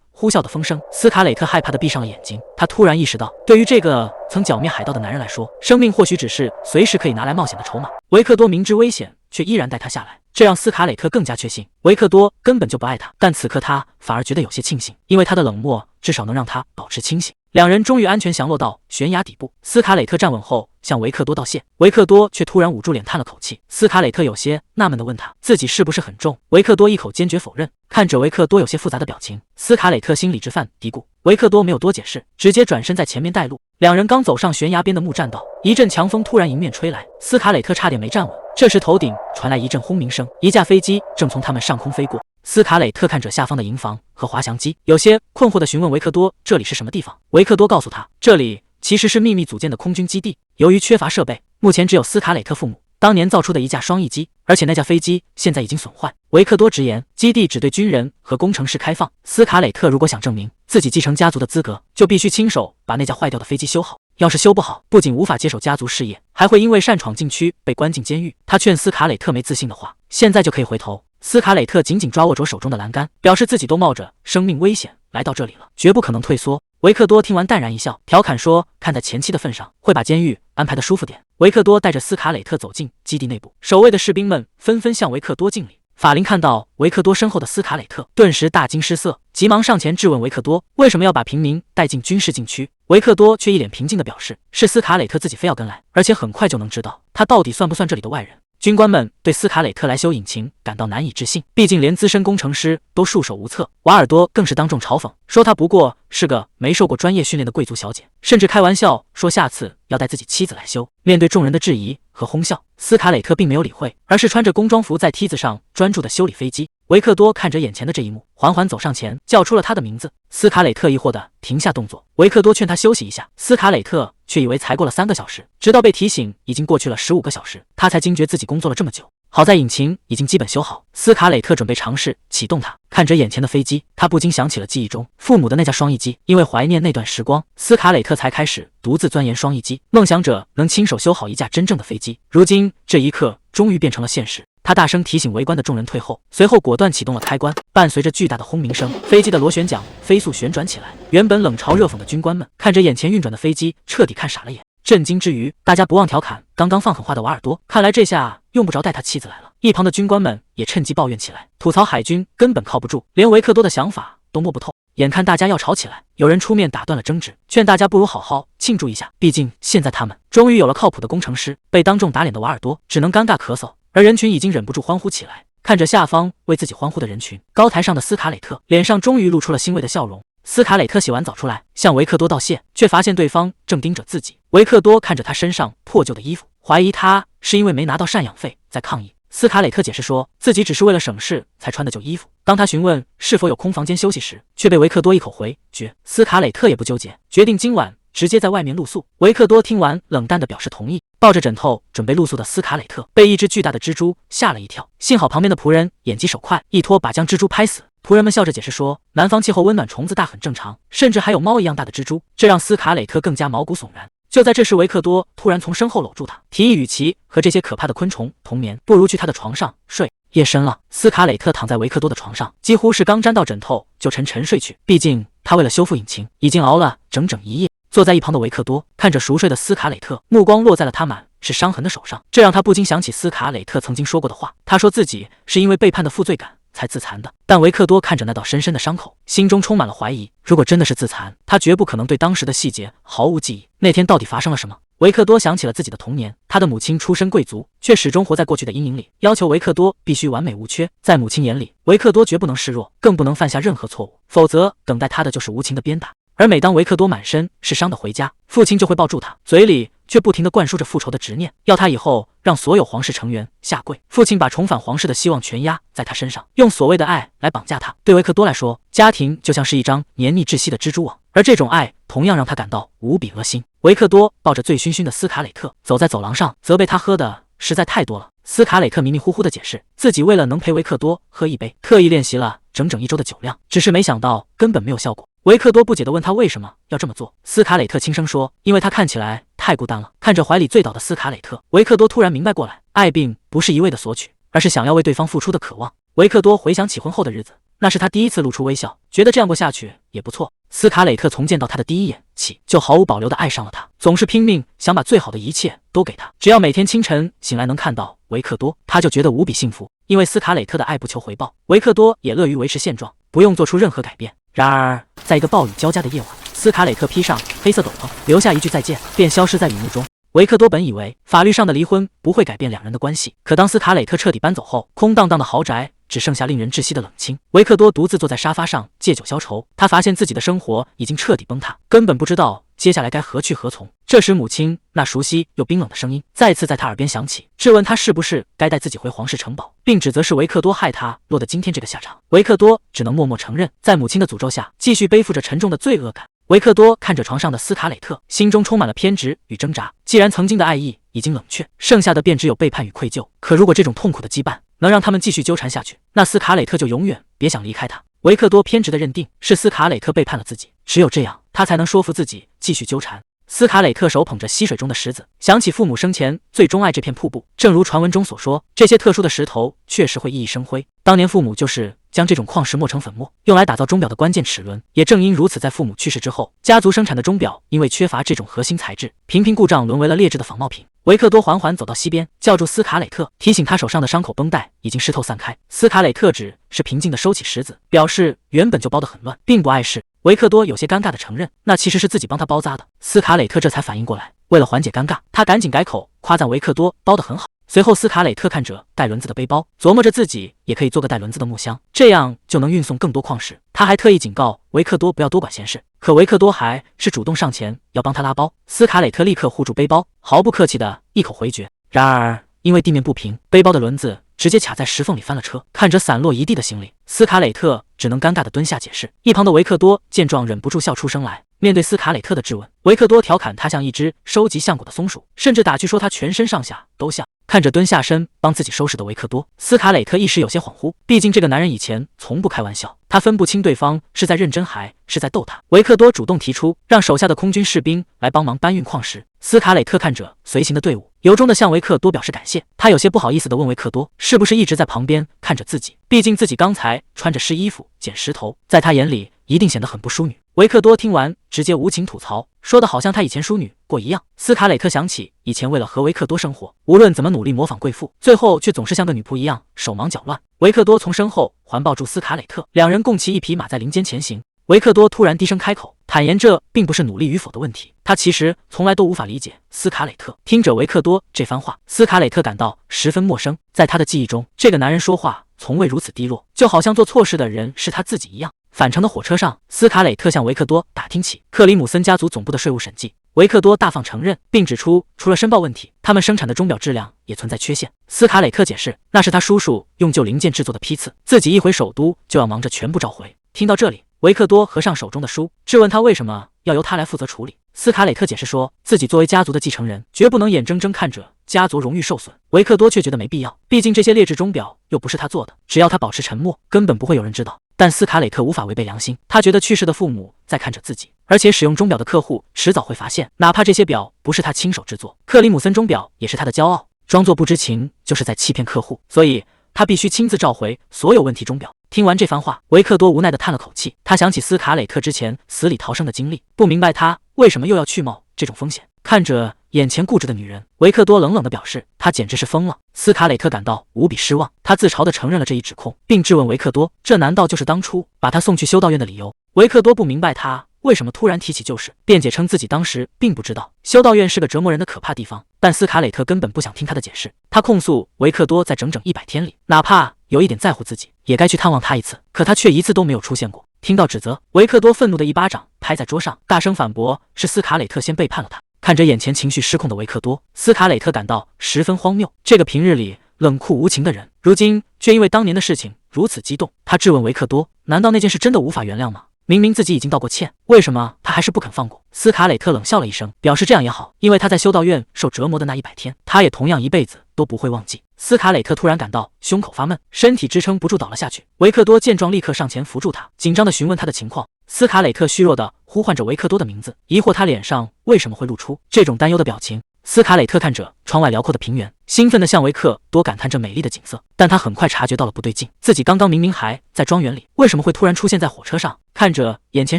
呼啸的风声，斯卡磊特害怕地闭上了眼睛。他突然意识到，对于这个曾剿灭海盗的男人来说，生命或许只是随时可以拿来冒险的筹码。维克多明知危险，却依然带他下来，这让斯卡磊特更加确信维克多根本就不爱他。但此刻他反而觉得有些庆幸，因为他的冷漠至少能让他保持清醒。两人终于安全降落到悬崖底部，斯卡磊特站稳后向维克多道谢，维克多却突然捂住脸叹了口气。斯卡磊特有些纳闷地问他自己是不是很重，维克多一口坚决否认。看着维克多有些复杂的表情，斯卡磊特心里直犯嘀咕。维克多没有多解释，直接转身在前面带路。两人刚走上悬崖边的木栈道，一阵强风突然迎面吹来，斯卡磊特差点没站稳。这时头顶传来一阵轰鸣声，一架飞机正从他们上空飞过。斯卡磊特看着下方的营房和滑翔机，有些困惑地询问维克多这里是什么地方。维克多告诉他，这里其实是秘密组建的空军基地，由于缺乏设备，目前只有斯卡磊特父母当年造出的一架双翼机，而且那架飞机现在已经损坏。维克多直言，基地只对军人和工程师开放，斯卡磊特如果想证明自己继承家族的资格，就必须亲手把那架坏掉的飞机修好。要是修不好，不仅无法接手家族事业，还会因为擅闯禁区被关进监狱。他劝斯卡磊特没自信的话，现在就可以回头。斯卡磊特紧紧抓握着手中的栏杆，表示自己都冒着生命危险来到这里了，绝不可能退缩。维克多听完淡然一笑，调侃说，看在前妻的份上，会把监狱安排得舒服点。维克多带着斯卡磊特走进基地内部，守卫的士兵们纷纷向维克多敬礼。法林看到维克多身后的斯卡磊特，顿时大惊失色，急忙上前质问维克多为什么要把平民带进军事禁区。维克多却一脸平静地表示，是斯卡磊特自己非要跟来，而且很快就能知道他到底算不算这里的外人。军官们对斯卡磊特来修引擎感到难以置信，毕竟连资深工程师都束手无策。瓦尔多更是当众嘲讽，说他不过是个没受过专业训练的贵族小姐，甚至开玩笑说下次要带自己妻子来修。面对众人的质疑和哄笑，斯卡磊特并没有理会，而是穿着工装服在梯子上专注地修理飞机。维克多看着眼前的这一幕，缓缓走上前，叫出了他的名字。斯卡磊特疑惑地停下动作，维克多劝他休息一下，斯卡磊特却以为才过了3个小时，直到被提醒已经过去了15个小时，他才惊觉自己工作了这么久。好在引擎已经基本修好，斯卡磊特准备尝试启动它。看着眼前的飞机，他不禁想起了记忆中父母的那架双翼机。因为怀念那段时光，斯卡磊特才开始独自钻研双翼机，梦想着能亲手修好一架真正的飞机。如今这一刻终于变成了现实。他大声提醒围观的众人退后，随后果断启动了开关。伴随着巨大的轰鸣声，飞机的螺旋桨飞速旋转起来。原本冷嘲热讽的军官们看着眼前运转的飞机，彻底看傻了眼。震惊之余，大家不忘调侃刚刚放狠话的瓦尔多，看来这下用不着带他妻子来了。一旁的军官们也趁机抱怨起来，吐槽海军根本靠不住，连维克多的想法都摸不透。眼看大家要吵起来，有人出面打断了争执，劝大家不如好好庆祝一下，毕竟现在他们终于有了靠谱的工程师。被当众打脸的瓦尔多只能尴尬咳嗽，而人群已经忍不住欢呼起来。看着下方为自己欢呼的人群，高台上的斯卡磊特脸上终于露出了欣慰的笑容。斯卡磊特洗完澡出来，向维克多道谢，却发现对方正盯着自己。维克多看着他身上破旧的衣服，怀疑他是因为没拿到赡养费在抗议。斯卡磊特解释说，自己只是为了省事才穿的旧衣服。当他询问是否有空房间休息时，却被维克多一口回绝。斯卡磊特也不纠结，决定今晚直接在外面露宿。维克多听完，冷淡地表示同意。抱着枕头准备露宿的斯卡磊特被一只巨大的蜘蛛吓了一跳，幸好旁边的仆人眼疾手快，一拖把将蜘蛛拍死。仆人们笑着解释说，南方气候温暖，虫子大很正常，甚至还有猫一样大的蜘蛛，这让斯卡磊特更加毛骨悚然。就在这时，维克多突然从身后搂住他，提议与其和这些可怕的昆虫同眠，不如去他的床上睡。夜深了，斯卡磊特躺在维克多的床上，几乎是刚沾到枕头就沉睡去。毕竟他为了修复引擎，已经熬了整整一夜。坐在一旁的维克多看着熟睡的斯卡磊特，目光落在了他满是伤痕的手上，这让他不禁想起斯卡磊特曾经说过的话。他说自己是因为背叛的负罪感才自残的，但维克多看着那道深深的伤口，心中充满了怀疑。如果真的是自残，他绝不可能对当时的细节毫无记忆。那天到底发生了什么？维克多想起了自己的童年，他的母亲出身贵族，却始终活在过去的阴影里，要求维克多必须完美无缺。在母亲眼里，维克多绝不能示弱，更不能犯下任何错误，否则等待他的就是无情的鞭打。而每当维克多满身是伤的回家，父亲就会抱住他，嘴里却不停地灌输着复仇的执念，要他以后让所有皇室成员下跪。父亲把重返皇室的希望全压在他身上，用所谓的爱来绑架他。对维克多来说，家庭就像是一张黏腻窒息的蜘蛛网，而这种爱同样让他感到无比恶心。维克多抱着醉醺醺的斯卡磊特走在走廊上，责备他喝的实在太多了。斯卡磊特迷迷糊糊地解释，自己为了能陪维克多喝一杯，特意练习了整整1周的酒量，只是没想到根本没有效果。维克多不解地问他为什么要这么做，斯卡磊特轻声说，因为他看起来太孤单了。看着怀里醉倒的斯卡磊特，维克多突然明白过来，爱并不是一味的索取，而是想要为对方付出的渴望。维克多回想起婚后的日子，那是他第一次露出微笑，觉得这样过下去也不错。斯卡磊特从见到他的第一眼起，就毫无保留地爱上了他，总是拼命想把最好的一切都给他。只要每天清晨醒来能看到维克多，他就觉得无比幸福。因为斯卡磊特的爱不求回报，维克多也乐于维持现状，不用做出任何改变。然而，在一个暴雨交加的夜晚，斯卡磊特披上黑色斗篷，留下一句再见，便消失在雨幕中。维克多本以为法律上的离婚不会改变两人的关系，可当斯卡磊特彻底搬走后，空荡荡的豪宅只剩下令人窒息的冷清。维克多独自坐在沙发上借酒消愁，他发现自己的生活已经彻底崩塌，根本不知道接下来该何去何从。这时，母亲那熟悉又冰冷的声音再次在他耳边响起，质问他是不是该带自己回皇室城堡，并指责是维克多害他落得今天这个下场。维克多只能默默承认，在母亲的诅咒下，继续背负着沉重的罪恶感。维克多看着床上的斯卡磊特，心中充满了偏执与挣扎。既然曾经的爱意已经冷却，剩下的便只有背叛与愧疚。可如果这种痛苦的羁绊能让他们继续纠缠下去，那斯卡磊特就永远别想离开他。维克多偏执地认定是斯卡磊特背叛了自己，只有这样，他才能说服自己继续纠缠。斯卡磊特手捧着溪水中的石子，想起父母生前最钟爱这片瀑布。正如传闻中所说，这些特殊的石头确实会熠熠生辉。当年父母就是将这种矿石磨成粉末，用来打造钟表的关键齿轮。也正因如此，在父母去世之后，家族生产的钟表因为缺乏这种核心材质，频频故障，沦为了劣质的仿冒品。维克多缓缓走到溪边，叫住斯卡磊特，提醒他手上的伤口绷带已经湿透散开。斯卡磊特只是平静地收起石子，表示原本就包得很乱，并不碍事。维克多有些尴尬地承认，那其实是自己帮他包扎的。斯卡磊特这才反应过来，为了缓解尴尬，他赶紧改口夸赞维克多包得很好。随后，斯卡磊特看着带轮子的背包，琢磨着自己也可以做个带轮子的木箱，这样就能运送更多矿石。他还特意警告维克多不要多管闲事，可维克多还是主动上前要帮他拉包。斯卡磊特立刻护住背包，毫不客气的一口回绝。然而，因为地面不平，背包的轮子直接卡在石缝里翻了车。看着散落一地的行李，斯卡磊特只能尴尬地蹲下解释。一旁的维克多见状，忍不住笑出声来。面对斯卡磊特的质问，维克多调侃他像一只收集橡果的松鼠，甚至打趣说他全身上下都像。看着蹲下身帮自己收拾的维克多，斯卡磊特一时有些恍惚，毕竟这个男人以前从不开玩笑，他分不清对方是在认真还是在逗他。维克多主动提出让手下的空军士兵来帮忙搬运矿石，斯卡磊特看着随行的队伍，由衷的向维克多表示感谢。他有些不好意思地问维克多，是不是一直在旁边看着自己，毕竟自己刚才穿着湿衣服捡石头，在他眼里一定显得很不淑女。维克多听完直接无情吐槽，说的好像他以前淑女过一样。斯卡磊特想起以前为了和维克多生活，无论怎么努力模仿贵妇，最后却总是像个女仆一样手忙脚乱。维克多从身后环抱住斯卡磊特，两人共骑一匹马在林间前行。维克多突然低声开口，坦言这并不是努力与否的问题，他其实从来都无法理解斯卡磊特。听着维克多这番话，斯卡磊特感到十分陌生，在他的记忆中，这个男人说话从未如此低落，就好像做错事的人是他自己一样。返程的火车上，斯卡磊特向维克多打听起克里姆森家族总部的税务审计。维克多大方承认，并指出除了申报问题，他们生产的钟表质量也存在缺陷。斯卡磊特解释，那是他叔叔用旧零件制作的批次，自己一回首都就要忙着全部召回。听到这里，维克多合上手中的书，质问他为什么要由他来负责处理。斯卡磊特解释说，自己作为家族的继承人，绝不能眼睁睁看着家族荣誉受损。维克多却觉得没必要，毕竟这些劣质钟表又不是他做的，只要他保持沉默，根本不会有人知道。但斯卡磊特无法违背良心，他觉得去世的父母在看着自己，而且使用钟表的客户迟早会发现，哪怕这些表不是他亲手制作，克里姆森钟表也是他的骄傲。装作不知情就是在欺骗客户，所以他必须亲自召回所有问题钟表。听完这番话，维克多无奈地叹了口气。他想起斯卡磊特之前死里逃生的经历，不明白他为什么又要去冒这种风险。看着眼前固执的女人，维克多冷冷地表示，他简直是疯了。斯卡磊特感到无比失望，他自嘲地承认了这一指控，并质问维克多，这难道就是当初把他送去修道院的理由？维克多不明白他为什么突然提起旧事，辩解称自己当时并不知道修道院是个折磨人的可怕地方，但斯卡磊特根本不想听他的解释。他控诉维克多在整整100天里，哪怕有一点在乎自己，也该去探望他一次，可他却一次都没有出现过。听到指责，维克多愤怒的一巴掌拍在桌上，大声反驳是斯卡磊特先背叛了他。看着眼前情绪失控的维克多，斯卡磊特感到十分荒谬。这个平日里冷酷无情的人，如今却因为当年的事情如此激动。他质问维克多，难道那件事真的无法原谅吗？明明自己已经道过歉，为什么他还是不肯放过？斯卡磊特冷笑了一声，表示这样也好，因为他在修道院受折磨的那100天，他也同样一辈子都不会忘记。斯卡磊特突然感到胸口发闷，身体支撑不住倒了下去。维克多见状立刻上前扶住他，紧张地询问他的情况。斯卡磊特虚弱地呼唤着维克多的名字，疑惑他脸上为什么会露出这种担忧的表情。斯卡磊特看着窗外辽阔的平原，兴奋地向维克多感叹着美丽的景色，但他很快察觉到了不对劲，自己刚刚明明还在庄园里，为什么会突然出现在火车上？看着眼前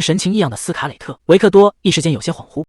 神情异样的斯卡磊特，维克多一时间有些恍惚。